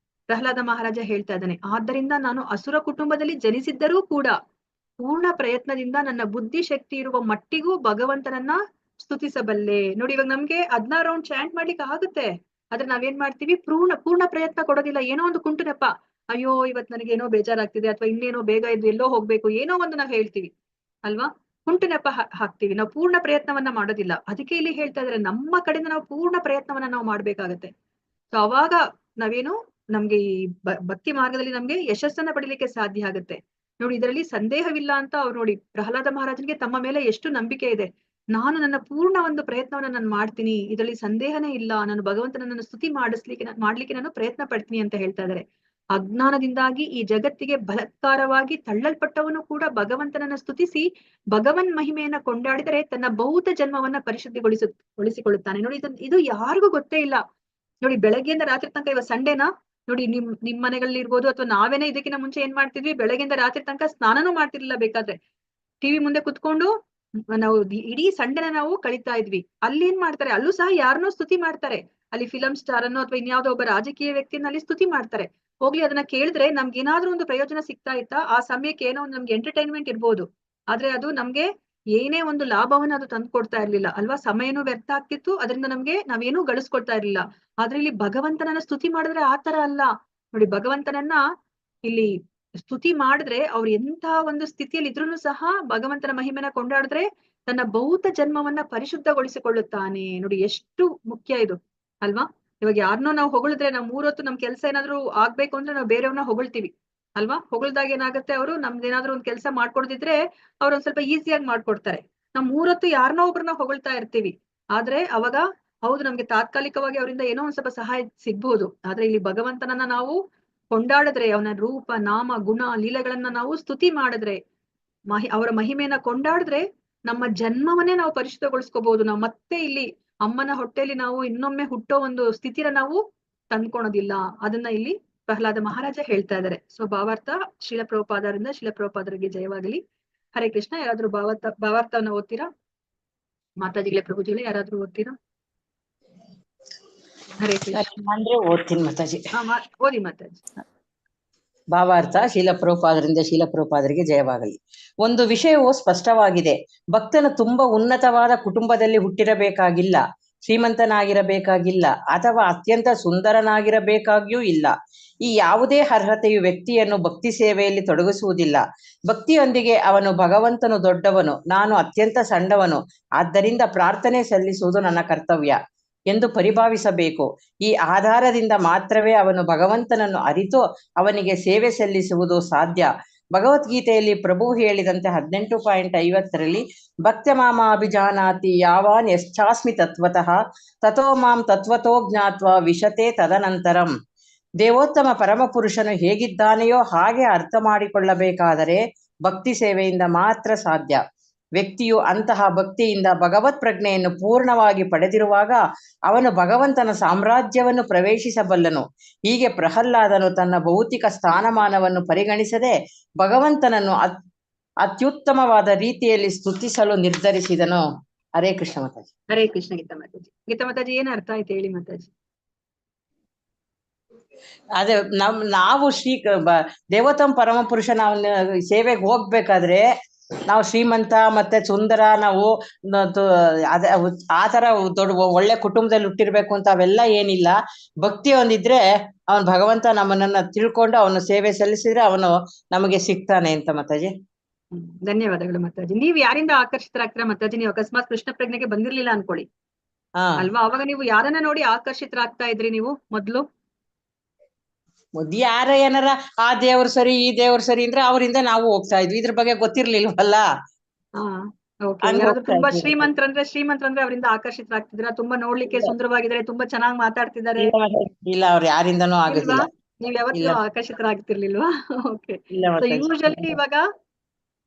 ಪ್ರಹ್ಲಾದ ಮಹಾರಾಜ ಹೇಳ್ತಾ ಇದ್ದಾನೆ. ಆದ್ದರಿಂದ ನಾನು ಅಸುರ ಕುಟುಂಬದಲ್ಲಿ ಜನಿಸಿದ್ದರೂ ಕೂಡ ಪೂರ್ಣ ಪ್ರಯತ್ನದಿಂದ ನನ್ನ ಬುದ್ಧಿ ಶಕ್ತಿ ಇರುವ ಮಟ್ಟಿಗೂ ಭಗವಂತನನ್ನ ಸ್ತುತಿಸಬಲ್ಲೆ. ನೋಡಿ, ಇವಾಗ ನಮ್ಗೆ 16 ರೌಂಡ್ ಚಾಂಟ್ ಮಾಡ್ಲಿಕ್ಕೆ ಆಗುತ್ತೆ, ಆದ್ರೆ ನಾವೇನ್ ಮಾಡ್ತೀವಿ, ಪೂರ್ಣ ಪ್ರಯತ್ನ ಕೊಡೋದಿಲ್ಲ. ಏನೋ ಒಂದು ಕುಂಟು ನೆಪ, ಅಯ್ಯೋ ಇವತ್ ನನಗೇನೋ ಬೇಜಾರಾಗ್ತಿದೆ, ಅಥವಾ ಇನ್ನೇನೋ ಬೇಗ ಇದ್ದು ಎಲ್ಲೋ ಹೋಗ್ಬೇಕು, ಏನೋ ಒಂದು ನಾವ್ ಹೇಳ್ತೀವಿ ಅಲ್ವಾ, ಕುಂಟು ನೆಪ ಹಾಕ್ತಿವಿ, ನಾವು ಪೂರ್ಣ ಪ್ರಯತ್ನವನ್ನ ಮಾಡೋದಿಲ್ಲ. ಅದಕ್ಕೆ ಇಲ್ಲಿ ಹೇಳ್ತಾ ಇದಾರೆ, ನಮ್ಮ ಕಡೆಯಿಂದ ನಾವು ಪೂರ್ಣ ಪ್ರಯತ್ನವನ್ನ ನಾವು ಮಾಡ್ಬೇಕಾಗತ್ತೆ. ಸೊ ಅವಾಗ ನಾವೇನು ನಮ್ಗೆ ಈ ಭಕ್ತಿ ಮಾರ್ಗದಲ್ಲಿ ನಮ್ಗೆ ಯಶಸ್ಸನ್ನ ಪಡಿಲಿಕ್ಕೆ ಸಾಧ್ಯ ಆಗುತ್ತೆ. ನೋಡಿ, ಇದರಲ್ಲಿ ಸಂದೇಹವಿಲ್ಲ ಅಂತ ಅವ್ರು ನೋಡಿ, ಪ್ರಹ್ಲಾದ ಮಹಾರಾಜನಿಗೆ ತಮ್ಮ ಮೇಲೆ ಎಷ್ಟು ನಂಬಿಕೆ ಇದೆ. ನಾನು ನನ್ನ ಪೂರ್ಣ ಒಂದು ಪ್ರಯತ್ನವನ್ನ ನಾನು ಮಾಡ್ತೀನಿ, ಇದರಲ್ಲಿ ಸಂದೇಹನೇ ಇಲ್ಲ, ನಾನು ಭಗವಂತನನ್ನು ಸ್ತುತಿ ಮಾಡ್ಲಿಕ್ಕೆ ನಾನು ಪ್ರಯತ್ನ ಪಡ್ತೀನಿ ಅಂತ ಹೇಳ್ತಾ ಇದ್ದಾರೆ. ಅಜ್ಞಾನದಿಂದಾಗಿ ಈ ಜಗತ್ತಿಗೆ ಬಲಾತ್ಕಾರವಾಗಿ ತಳ್ಳಲ್ಪಟ್ಟವನು ಕೂಡ ಭಗವಂತನನ್ನ ಸ್ತುತಿಸಿ ಭಗವನ್ ಮಹಿಮೆಯನ್ನ ಕೊಂಡಾಡಿದರೆ ತನ್ನ ಭೌತ ಜನ್ಮವನ್ನ ಪರಿಶುದ್ಧಿಗೊಳಿಸಿಕೊಳ್ಳುತ್ತಾನೆ. ನೋಡಿ, ಇದು ಯಾರಿಗೂ ಗೊತ್ತೇ ಇಲ್ಲ. ನೋಡಿ, ಬೆಳಗ್ಗೆಯಿಂದ ರಾತ್ರಿ ತನಕ, ಇವಾಗ ಸಂಡೇನಾ ನೋಡಿ, ನಿಮ್ ಮನೆಗಳಲ್ಲಿ ಇರ್ಬೋದು, ಅಥವಾ ನಾವೇನೇ ಇದಕ್ಕಿಂತ ಮುಂಚೆ ಏನ್ ಮಾಡ್ತಿದ್ವಿ, ಬೆಳಗ್ಗೆಯಿಂದ ರಾತ್ರಿ ತನಕ ಸ್ನಾನನೂ ಮಾಡ್ತಿರ್ಲಿಲ್ಲ. ಬೇಕಾದ್ರೆ ಟಿವಿ ಮುಂದೆ ಕುತ್ಕೊಂಡು ನಾವು ಇಡೀ ಸಂಡೆನ ನಾವು ಕಳೀತಾ ಇದ್ವಿ. ಅಲ್ಲಿ ಏನ್ ಮಾಡ್ತಾರೆ, ಅಲ್ಲೂ ಸಹ ಯಾರನ್ನೋ ಸ್ತುತಿ ಮಾಡ್ತಾರೆ. ಅಲ್ಲಿ ಫಿಲಂ ಸ್ಟಾರ್ ಅನ್ನೋ ಅಥವಾ ಇನ್ಯಾವುದೋ ಒಬ್ಬ ರಾಜಕೀಯ ವ್ಯಕ್ತಿಯನ್ನ ಅಲ್ಲಿ ಸ್ತುತಿ ಮಾಡ್ತಾರೆ. ಹೋಗ್ಲಿ, ಅದನ್ನ ಕೇಳಿದ್ರೆ ನಮ್ಗೆ ಏನಾದ್ರೂ ಒಂದು ಪ್ರಯೋಜನ ಸಿಗ್ತಾ ಇತ್ತಾ? ಆ ಸಮಯಕ್ಕೆ ಏನೋ ಒಂದು ನಮ್ಗೆ ಎಂಟರ್ಟೈನ್ಮೆಂಟ್ ಇರ್ಬೋದು, ಆದ್ರೆ ಅದು ನಮ್ಗೆ ಏನೇ ಒಂದು ಲಾಭವನ್ನ ಅದು ತಂದು ಕೊಡ್ತಾ ಇರ್ಲಿಲ್ಲ ಅಲ್ವಾ. ಸಮಯನೂ ವ್ಯರ್ಥ ಆಗ್ತಿತ್ತು, ಅದರಿಂದ ನಮ್ಗೆ ನಾವೇನೂ ಗಳಿಸ್ಕೊಡ್ತಾ ಇರ್ಲಿಲ್ಲ. ಆದ್ರೆ ಇಲ್ಲಿ ಭಗವಂತನನ್ನ ಸ್ತುತಿ ಮಾಡಿದ್ರೆ ಆತರ ಅಲ್ಲ. ನೋಡಿ, ಭಗವಂತನನ್ನ ಇಲ್ಲಿ ಸ್ತುತಿ ಮಾಡಿದ್ರೆ ಅವ್ರು ಎಂತ ಒಂದು ಸ್ಥಿತಿಯಲ್ಲಿ ಇದ್ರೂ ಸಹ ಭಗವಂತನ ಮಹಿಮೆನ ಕೊಂಡಾಡಿದ್ರೆ ತನ್ನ ಭೌತ ಜನ್ಮವನ್ನ ಪರಿಶುದ್ಧಗೊಳಿಸಿಕೊಳ್ಳುತ್ತಾನೆ. ನೋಡಿ, ಎಷ್ಟು ಮುಖ್ಯ ಇದು ಅಲ್ವಾ. ಇವಾಗ ಯಾರನ್ನೋ ನಾವು ಹೊಗಳಿದ್ರೆ, ನಾವು 3 ಹೊತ್ತು ನಮ್ ಕೆಲಸ ಏನಾದ್ರು ಆಗ್ಬೇಕು ಅಂದ್ರೆ ನಾವು ಬೇರೆಯವ್ರನ್ನ ಹೊಗಳ್ತೀವಿ ಅಲ್ವಾ. ಹೊಗಳ್ದಾಗ ಏನಾಗುತ್ತೆ, ಅವರು ನಮ್ದೇನಾದ್ರೂ ಒಂದ್ ಕೆಲಸ ಮಾಡ್ಕೊಡ್ದಿದ್ರೆ ಅವ್ರು ಒಂದ್ ಸ್ವಲ್ಪ ಈಸಿಯಾಗಿ ಮಾಡ್ಕೊಡ್ತಾರೆ. ನಾವ್ 3 ಹೊತ್ತು ಯಾರನ್ನೋ ಒಬ್ರನ್ನ ಹೊಗಳ್ತಾ ಇರ್ತೀವಿ, ಆದ್ರೆ ಅವಾಗ ಹೌದು ನಮ್ಗೆ ತಾತ್ಕಾಲಿಕವಾಗಿ ಅವರಿಂದ ಏನೋ ಒಂದ್ ಸ್ವಲ್ಪ ಸಹಾಯ ಸಿಗ್ಬಹುದು. ಆದ್ರೆ ಇಲ್ಲಿ ಭಗವಂತನನ್ನ ನಾವು ಕೊಂಡಾಡಿದ್ರೆ, ಅವನ ರೂಪ ನಾಮ ಗುಣ ಲೀಲೆಗಳನ್ನ ನಾವು ಸ್ತುತಿ ಮಾಡಿದ್ರೆ, ಅವರ ಮಹಿಮೆಯನ್ನ ಕೊಂಡಾಡಿದ್ರೆ ನಮ್ಮ ಜನ್ಮವನ್ನೇ ನಾವು ಪರಿಶುದ್ಧಗೊಳಿಸ್ಕೋಬಹುದು. ನಾವು ಮತ್ತೆ ಇಲ್ಲಿ ಅಮ್ಮನ ಹೊಟ್ಟೆಯಲ್ಲಿ ನಾವು ಇನ್ನೊಮ್ಮೆ ಹುಟ್ಟೋ ಒಂದು ಸ್ಥಿತಿನ ನಾವು ತಂದ್ಕೊಳೋದಿಲ್ಲ. ಅದನ್ನ ಇಲ್ಲಿ ಪ್ರಹ್ಲಾದ ಮಹಾರಾಜ ಹೇಳ್ತಾ ಇದ್ದಾರೆ. ಸೊ ಭಾವಾರ್ಥ ಶೀಲಪ್ರಭುಪಾದರಿಂದ, ಶೀಲಪ್ರಭುಪಾದರಿಗೆ ಜಯವಾಗಲಿ. ಹರೇ ಕೃಷ್ಣ. ಯಾರಾದ್ರೂ ಭಾವಾರ್ಥವನ್ನ ಓದ್ತೀರಾ? ಮಾತಾಜಿಗಳೇ, ಪ್ರಭುಜಿಗಳೇ, ಯಾರಾದ್ರೂ ಓದ್ತೀರಾ? ಹರೇ ಕೃಷ್ಣ. ಅಂದ್ರೆ ಓದ್ತೀನಿ ಮಾತಾಜಿ. ಓದಿ ಮಾತಾಜಿ. ಭಾವಾರ್ಥ ಶೀಲಪ್ರಭುಪಾದರಿಂದ ಶೀಲಪ್ರಭುಪಾದರಿಗೆ ಜಯವಾಗಲಿ. ಒಂದು ವಿಷಯವು ಸ್ಪಷ್ಟವಾಗಿದೆ. ಭಕ್ತನು ತುಂಬಾ ಉನ್ನತವಾದ ಕುಟುಂಬದಲ್ಲಿ ಹುಟ್ಟಿರಬೇಕಾಗಿಲ್ಲ, ಶ್ರೀಮಂತನಾಗಿರಬೇಕಾಗಿಲ್ಲ, ಅಥವಾ ಅತ್ಯಂತ ಸುಂದರನಾಗಿರಬೇಕಾಗಿಯೂ ಇಲ್ಲ. ಈ ಯಾವುದೇ ಅರ್ಹತೆಯು ವ್ಯಕ್ತಿಯನ್ನು ಭಕ್ತಿ ಸೇವೆಯಲ್ಲಿ ತೊಡಗಿಸುವುದಿಲ್ಲ. ಭಕ್ತಿಯೊಂದಿಗೆ ಅವನು ಭಗವಂತನು ದೊಡ್ಡವನು, ನಾನು ಅತ್ಯಂತ ಸಣ್ಣವನು, ಆದ್ದರಿಂದ ಪ್ರಾರ್ಥನೆ ಸಲ್ಲಿಸುವುದು ನನ್ನ ಕರ್ತವ್ಯ ಎಂದು ಪರಿಭಾವಿಸಬೇಕು. ಈ ಆಧಾರದಿಂದ ಮಾತ್ರವೇ ಅವನು ಭಗವಂತನನ್ನು ಅರಿತು ಅವನಿಗೆ ಸೇವೆ ಸಲ್ಲಿಸುವುದು ಸಾಧ್ಯ. ಭಗವದ್ಗೀತೆಯಲ್ಲಿ ಪ್ರಭು ಹೇಳಿದಂತೆ 18.50ರಲ್ಲಿ ಭಕ್ತ ಮಾಮ ಅಭಿಜಾನಾತಿ ಯಾವಾನ್ ಯಶ್ಚಾಸ್ಮಿ ತತ್ವತಃ ತಥೋ ಮಾಂ ತತ್ವತೋ ಜ್ಞಾತ್ವ ವಿಶತೆ ತದನಂತರಂ. ದೇವೋತ್ತಮ ಪರಮಪುರುಷನು ಹೇಗಿದ್ದಾನೆಯೋ ಹಾಗೆ ಅರ್ಥ ಮಾಡಿಕೊಳ್ಳಬೇಕಾದರೆ ಭಕ್ತಿ ಸೇವೆಯಿಂದ ಮಾತ್ರ ಸಾಧ್ಯ. ವ್ಯಕ್ತಿಯು ಅಂತಹ ಭಕ್ತಿಯಿಂದ ಭಗವತ್ ಪ್ರಜ್ಞೆಯನ್ನು ಪೂರ್ಣವಾಗಿ ಪಡೆದಿರುವಾಗ ಅವನು ಭಗವಂತನ ಸಾಮ್ರಾಜ್ಯವನ್ನು ಪ್ರವೇಶಿಸಬಲ್ಲನು. ಹೀಗೆ ಪ್ರಹ್ಲಾದನು ತನ್ನ ಭೌತಿಕ ಸ್ಥಾನಮಾನವನ್ನು ಪರಿಗಣಿಸದೆ ಭಗವಂತನನ್ನು ಅತ್ಯುತ್ತಮವಾದ ರೀತಿಯಲ್ಲಿ ಸ್ತುತಿಸಲು ನಿರ್ಧರಿಸಿದನು. ಹರೇ ಕೃಷ್ಣ ಮಾತಾಜಿ. ಹರೇ ಕೃಷ್ಣ. ಗೀತಾ ಮಾತಾಜಿ, ಗೀತಾ ಮಾತಾಜಿ ಏನ್ ಅರ್ಥ ಆಯ್ತು ಹೇಳಿ ಮಾತಾಜಿ. ಅದೇ ನಾವು ದೇವೋತ್ತಮ ಪರಮಪುರುಷ ನಾವು ಸೇವೆಗೆ ಹೋಗ್ಬೇಕಾದ್ರೆ ನಾವು ಶ್ರೀಮಂತ ಮತ್ತೆ ಸುಂದರ, ನಾವು ಆ ತರ ದೊಡ್ಡ ಒಳ್ಳೆ ಕುಟುಂಬದಲ್ಲಿ ಹುಟ್ಟಿರ್ಬೇಕು ಅಂತ ಅವೆಲ್ಲ ಏನಿಲ್ಲ. ಭಕ್ತಿ ಒಂದಿದ್ರೆ ಅವನ್ ಭಗವಂತ ನಮ್ಮನ್ನ ತಿಳ್ಕೊಂಡು ಅವನು ಸೇವೆ ಸಲ್ಲಿಸಿದ್ರೆ ಅವನು ನಮಗೆ ಸಿಗ್ತಾನೆ ಅಂತ ಮಾತಾಜಿ. ಧನ್ಯವಾದಗಳು ಮಾತಾಜಿ. ನೀವ್ ಯಾರಿಂದ ಆಕರ್ಷಿತರಾಗ್ತೀರಾ ಮಾತಾಜಿ? ನೀವು ಅಕಸ್ಮಾತ್ ಕೃಷ್ಣ ಪ್ರಜ್ಞೆಗೆ ಬಂದಿರ್ಲಿಲ್ಲ ಅನ್ಕೊಳ್ಳಿ ಅಲ್ವಾ, ಅವಾಗ ನೀವು ಯಾರನ್ನ ನೋಡಿ ಆಕರ್ಷಿತರಾಗ್ತಾ ಇದ್ರಿ ನೀವು ಮೊದ್ಲು? ಯಾರ ಏನಾರ ಆ ದೇವ್ರ ಸರಿ ಈ ದೇವ್ರ ಸರಿ ಅಂದ್ರೆ ಅವರಿಂದ ನಾವು ಹೋಗ್ತಾ ಇದ್ವಿ, ಇದ್ರ ಬಗ್ಗೆ ಗೊತ್ತಿರ್ಲಿಲ್ವಲ್ಲ. ತುಂಬಾ ಶ್ರೀಮಂತರಂದ್ರೆ ಅವರಿಂದ ಆಕರ್ಷಿತರಾಗ್ತಿದ್ರ? ತುಂಬಾ ನೋಡ್ಲಿಕ್ಕೆ ಸುಂದರವಾಗಿದ್ದಾರೆ, ತುಂಬಾ ಚೆನ್ನಾಗಿ ಮಾತಾಡ್ತಿದ್ದಾರೆ? ಇಲ್ಲ, ಅವ್ರು ಯಾರಿಂದನೂ ಆಗೋದಿಲ್ಲ. ನೀವ್ ಯಾವತ್ತಿಗೂ ಇಲ್ಲ ಆಕರ್ಷಿತರಾಗ್ತಿರ್ಲಿಲ್ವಾ? ಓಕೆ. ಇಲ್ಲ ಸೊ ಮಾತಾಜಿ. ಯೂಶಲಿ ಇವಾಗ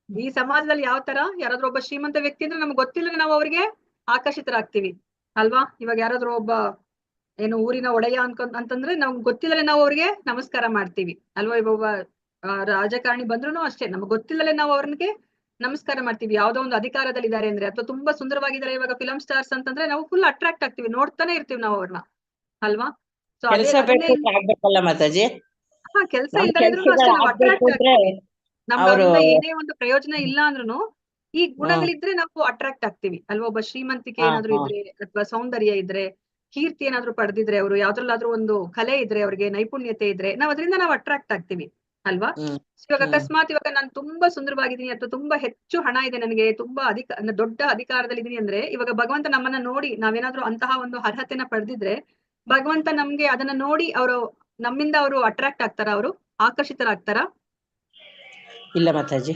ಈ ಸಮಾಜದಲ್ಲಿ ಯಾವ ತರ ಯಾರಾದ್ರೂ ಒಬ್ಬ ಶ್ರೀಮಂತ ವ್ಯಕ್ತಿ ಅಂದ್ರೆ ನಮ್ಗೆ ಗೊತ್ತಿಲ್ಲದೆ ನಾವು ಅವ್ರಿಗೆ ಆಕರ್ಷಿತರಾಗ್ತೀವಿ ಅಲ್ವಾ? ಇವಾಗ ಯಾರಾದ್ರೂ ಒಬ್ಬ ಏನು ಊರಿನ ಒಡೆಯ ಅಂತಂದ್ರೆ ನಮ್ಗೆ ಗೊತ್ತಿಲ್ಲದೆ ನಾವು ಅವ್ರಿಗೆ ನಮಸ್ಕಾರ ಮಾಡ್ತೀವಿ ಅಲ್ವಾ? ಇವಾಗ ಒಬ್ಬ ರಾಜಕಾರಣಿ ಬಂದ್ರು ಅಷ್ಟೇ, ನಮ್ಗೆ ಗೊತ್ತಿಲ್ಲದೆ ನಾವು ಅವ್ರಿಗೆ ನಮಸ್ಕಾರ ಮಾಡ್ತೀವಿ. ಯಾವ್ದೋ ಒಂದು ಅಧಿಕಾರದಲ್ಲಿ ಇದ್ದಾರೆ ಅಂದ್ರೆ, ಅಥವಾ ತುಂಬಾ ಸುಂದರವಾಗಿದ್ದಾರೆ ಇವಾಗ ಫಿಲಂ ಸ್ಟಾರ್ಸ್ ಅಂತಂದ್ರೆ ನಾವು ಫುಲ್ ಅಟ್ರಾಕ್ಟ್ ಆಗ್ತೀವಿ, ನೋಡ್ತಾನೆ ಇರ್ತೀವಿ ನಾವು ಅವ್ರನ್ನ ಅಲ್ವಾ? ಸೊ ಅದೇ ಕೆಲಸ ಅದನ್ನೇ ಬೇಕು ಆಗ್ಬೇಕಲ್ಲ ಮಾತಾಜಿ. ಕೆಲ್ಸ ನಮ್ ಇಲ್ದಲೆ ಇದ್ರು ಅಷ್ಟೇ ಕೆಲ್ಸಗಳು ನಾವು ಆಗ್ಬೇಕು ಅಟ್ರಾಕ್ಟ್ ಅಂದ್ರೆ ಆಗ್ತೀವಿ. ನಮ್ಗೆ ಅವರು ಅವರಿಂದ ಏನೇ ಒಂದು ಪ್ರಯೋಜನ ಇಲ್ಲ ಅಂದ್ರೂ ಈ ಗುಣಗಳಿದ್ರೆ ನಾವು ಅಟ್ರಾಕ್ಟ್ ಆಗ್ತೀವಿ ಅಲ್ವಾ? ಒಬ್ಬ ಶ್ರೀಮಂತಿಕೆ ಹಾ ಏನಾದ್ರು ಹಾ ಇದ್ರೆ, ಅಥವಾ ಸೌಂದರ್ಯ ಇದ್ರೆ, ಕೀರ್ತಿ ಏನಾದ್ರು ಪಡೆದಿದ್ರೆ, ಅವರು ಯಾವ್ದ್ರಲ್ಲಾದ್ರೂ ಒಂದು ಕಲೆ ಇದ್ರೆ, ಅವ್ರಿಗೆ ನೈಪುಣ್ಯತೆ ಇದ್ರೆ, ನಾವ್ ಅದರಿಂದ ನಾವು ಅಟ್ರಾಕ್ಟ್ ಆಗ್ತೀವಿ ಅಲ್ವಾ? ಹ್ಮ್ ಇವಾಗ ಹ್ಮ್ ಅಕಸ್ಮಾತ್ ಇವಾಗ ನಾನು ತುಂಬಾ ಸುಂದರವಾಗಿದ್ದೀನಿ ಅಥವಾ ತುಂಬಾ ಹೆಚ್ಚು ಹಣ ಇದೆ ನನಗೆ, ತುಂಬಾ ದೊಡ್ಡ ಅಧಿಕಾರದಲ್ಲಿ ಇದೀನಿ ಅಂದ್ರೆ, ಇವಾಗ ಭಗವಂತ ನಮ್ಮನ್ನ ನೋಡಿ ನಾವೇನಾದ್ರೂ ಅಂತಹ ಒಂದು ಅರ್ಹತೆನ ಪಡೆದಿದ್ರೆ, ಭಗವಂತ ನಮ್ಗೆ ಅದನ್ನ ನೋಡಿ ನಮ್ಮಿಂದ ಅವರು ಅಟ್ರಾಕ್ಟ್ ಆಗ್ತಾರ, ಅವರು ಆಕರ್ಷಿತರಾಗ್ತಾರ? ಇಲ್ಲ ಮಾತಾಜಿ.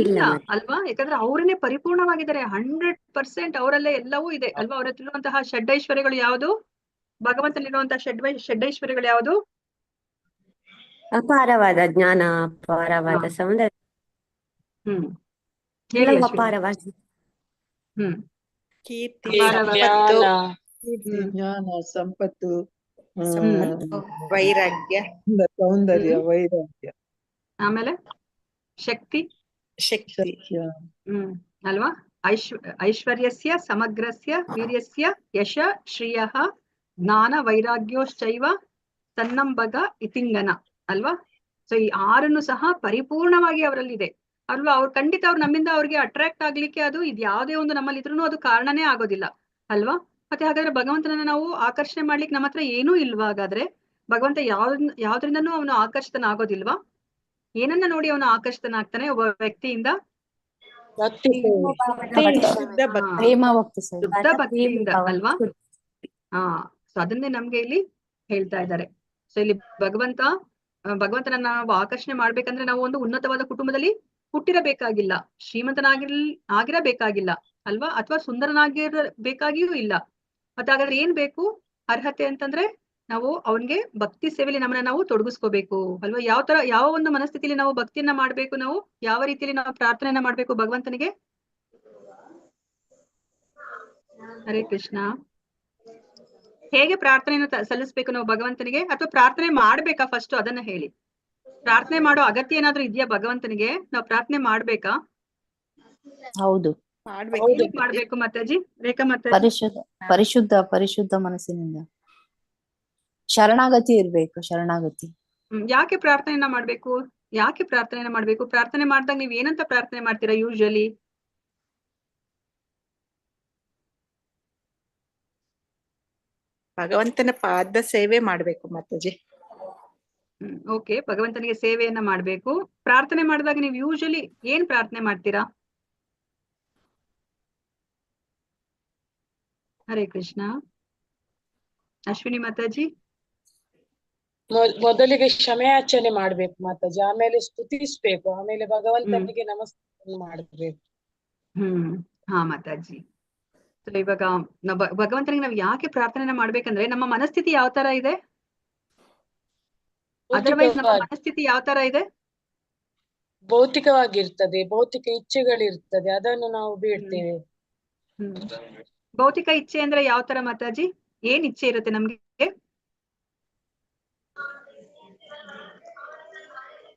ಇಲ್ಲ ಅಲ್ವಾ? ಯಾಕಂದ್ರೆ ಅವರನ್ನೇ ಪರಿಪೂರ್ಣವಾಗಿದ್ದಾರೆ, 100% ಅವರಲ್ಲೇ ಎಲ್ಲವೂ ಇದೆ ಅಲ್ವಾ? ಅವ್ರ ಹತ್ರ ಇರುವಂತಹ ಷಡ್ಐಶ್ವರ್ಯಗಳು ಯಾವುದು? ಭಗವಂತನಿರುವಂತಹ ಷಡ್ಐಶ್ವರ್ಯಗಳು ಯಾವುದು? ಅಪಾರವಾದ ಜ್ಞಾನ, ಅಪಾರವಾದ ಸೌಂದರ್ಯ, ಹ್ಮ್ ಹೇಳಿ ಎಲ್ಲವೂ ಅಶ್ವಿನಿ. ಅಪಾರವಾಗಿ. ಹ್ಮ್ ಕೀರ್ತಿ, ಅಪಾರವಾದ ಸಂಪತ್ತು, ಜ್ಞಾನ, ಕೀರ್ತಿ, ಹ್ಮ್ ಜ್ಞಾನ, ಸಂಪತ್ತು, ಸಂಪತ್ತು, ವೈರಾಗ್ಯ, ಸೌಂದರ್ಯ, ವೈರಾಗ್ಯ, ಆಮೇಲೆ ಶಕ್ತಿ, ಶಕ್ತಿ, ಹ್ಮ್ ಅಲ್ವಾ? ಐಶ್ವರ್ಯಸ್ಯ ಸಮಗ್ರಸ್ಯ ವೀರ್ಯಸ್ಯ ಯಶ ಶ್ರಿಯಃ ಜ್ಞಾನ ವೈರಾಗ್ಯೋಶ್ಚೈವ ತನ್ನಂಬಗ ಇತಿಂಗನ ಅಲ್ವಾ? ಸೊ ಈ 6 ಸಹ ಪರಿಪೂರ್ಣವಾಗಿ ಅವರಲ್ಲಿದೆ ಅಲ್ವಾ? ಅವ್ರು ಖಂಡಿತ ಅವ್ರು ನಮ್ಮಿಂದ ಅವ್ರಿಗೆ ಅಟ್ರಾಕ್ಟ್ ಆಗ್ಲಿಕ್ಕೆ ಅದು ಇದ್ಯಾವುದೇ ಒಂದು ನಮ್ಮಲ್ಲಿ ಇದ್ರೂ ಅದು ಕಾರಣನೇ ಆಗೋದಿಲ್ಲ ಅಲ್ವಾ? ಮತ್ತೆ ಹಾಗಾದ್ರೆ ಭಗವಂತನನ್ನ ನಾವು ಆಕರ್ಷಣೆ ಮಾಡ್ಲಿಕ್ಕೆ ನಮ್ಮ ಹತ್ರ ಏನೂ ಇಲ್ವಾ? ಹಾಗಾದ್ರೆ ಭಗವಂತ ಯಾವ್ದ್ರಿಂದನೂ ಅವನು ಆಕರ್ಷಿತನಾಗೋದಿಲ್ವಾ? ಏನನ್ನ ನೋಡಿ ಅವನು ಆಕರ್ಷಿತನಾಗ್ತಾನೆ ಒಬ್ಬ ವ್ಯಕ್ತಿಯಿಂದ? ಭಕ್ತಿ ಸೇವೆ, ಶುದ್ಧ ಭಕ್ತಿ, ಪ್ರೇಮ ಭಕ್ತಿ ಸರ್. ಶುದ್ಧ ಭಕ್ತಿಯಿಂದ ಅಲ್ವಾ? ಸೊ ಅದನ್ನೇ ನಮ್ಗೆ ಇಲ್ಲಿ ಹೇಳ್ತಾ ಇದ್ದಾರೆ. ಸೊ ಇಲ್ಲಿ ಭಗವಂತನನ್ನ ನಾವು ಆಕರ್ಷಣೆ ಮಾಡ್ಬೇಕಂದ್ರೆ ನಾವು ಒಂದು ಉನ್ನತವಾದ ಕುಟುಂಬದಲ್ಲಿ ಹುಟ್ಟಿರಬೇಕಾಗಿಲ್ಲ, ಆಗಿರಬೇಕಾಗಿಲ್ಲ ಅಲ್ವಾ? ಅಥವಾ ಸುಂದರನಾಗಿರಬೇಕಾಗಿಯೂ ಇಲ್ಲ. ಮತ್ತೆ ಹಾಗಾದ್ರೆ ಏನ್ ಬೇಕು ಅರ್ಹತೆ ಅಂತಂದ್ರೆ, ನಾವು ಅವನ್ಗೆ ಭಕ್ತಿ ಸೇವೆಯಲ್ಲಿ ನಮ್ಮನ್ನ ನಾವು ತೊಡಗಿಸ್ಕೋಬೇಕು ಅಲ್ವಾ? ಯಾವ ಒಂದು ಮನಸ್ಥಿತಿಯಲ್ಲಿ ನಾವು ಭಕ್ತಿಯನ್ನ ಮಾಡ್ಬೇಕು, ನಾವು ಯಾವ ರೀತಿಯಲ್ಲಿ ನಾವು ಪ್ರಾರ್ಥನೆಯನ್ನ ಮಾಡ್ಬೇಕು ಭಗವಂತನಿಗೆ? ಹರೇ ಕೃಷ್ಣ. ಹೇಗೆ ಪ್ರಾರ್ಥನೆಯನ್ನು ಸಲ್ಲಿಸ್ಬೇಕು ನಾವು ಭಗವಂತನಿಗೆ? ಅಥವಾ ಪ್ರಾರ್ಥನೆ ಮಾಡ್ಬೇಕಾ ಫಸ್ಟ್ ಅದನ್ನ ಹೇಳಿ. ಪ್ರಾರ್ಥನೆ ಮಾಡೋ ಅಗತ್ಯ ಏನಾದ್ರೂ ಇದೆಯಾ ಭಗವಂತನಿಗೆ? ನಾವು ಪ್ರಾರ್ಥನೆ ಮಾಡ್ಬೇಕಾ? ಹೌದು. ಮಾಡ್ಬೇಕು. ಹೌದು. ಹೇಗ್ ಮಾಡ್ಬೇಕು ಮಾತಾಜಿ? ರೇಖಾ ಮಾತಾಜಿ. ಪರಿಶುದ್ಧ ಮನಸ್ಸಿನಿಂದ ಶರಣಾಗತಿ ಇರ್ಬೇಕು. ಶರಣಾಗತಿ. ಯಾಕೆ ಪ್ರಾರ್ಥನೆಯನ್ನ ಮಾಡ್ಬೇಕು? ಪ್ರಾರ್ಥನೆ ಮಾಡ್ದಾಗ ನೀವ್ ಏನಂತ ಪ್ರಾರ್ಥನೆ ಮಾಡ್ತೀರಾ ಯೂಶಲಿ? ಭಗವಂತನ ಪಾದ ಸೇವೆ ಮಾಡ್ಬೇಕು ಮಾತಾಜಿ. ಓಕೆ, ಭಗವಂತನಿಗೆ ಸೇವೆಯನ್ನ ಮಾಡ್ಬೇಕು. ಪ್ರಾರ್ಥನೆ ಮಾಡಿದಾಗ ನೀವು ಯೂಶಲಿ ಏನ್ ಪ್ರಾರ್ಥನೆ ಮಾಡ್ತೀರಾ? ಹರೇ ಕೃಷ್ಣ. ಅಶ್ವಿನಿ ಮಾತಾಜಿ. ಮೊದಲಿಗೆ ಕ್ಷಮೆಯಾಚನೆ ಮಾಡ್ಬೇಕು ಮಾತಾಜಿ, ಆಮೇಲೆ ಸ್ತುತಿಸ್ಬೇಕು, ಆಮೇಲೆ ಭಗವಂತನಿಗೆ ನಮಸ್ಕಾರ ಮಾಡ್ಬೇಕು. ಹಾ ಮಾತಾಜಿ. ಇವಾಗ ಭಗವಂತನಿಗೆ ನಾವು ಯಾಕೆ ಪ್ರಾರ್ಥನೆ ಮಾಡ್ಬೇಕಂದ್ರೆ, ನಮ್ಮ ಮನಸ್ಥಿತಿ ಯಾವ ತರ ಇದೆ? ಅದರ್ವೈಸ್ ನಮ್ಮ ಮನಸ್ಥಿತಿ ಯಾವ ತರ ಇದೆ? ಭೌತಿಕವಾಗಿರ್ತದೆ, ಭೌತಿಕ ಇಚ್ಛೆಗಳಿರ್ತದೆ, ಅದನ್ನು ನಾವು ಬೇಡ್ತೇವೆ. ಭೌತಿಕ ಇಚ್ಛೆ ಅಂದ್ರೆ ಯಾವ ತರ ಮಾತಾಜಿ? ಏನ್ ಇಚ್ಛೆ ಇರುತ್ತೆ ನಮ್ಗೆ?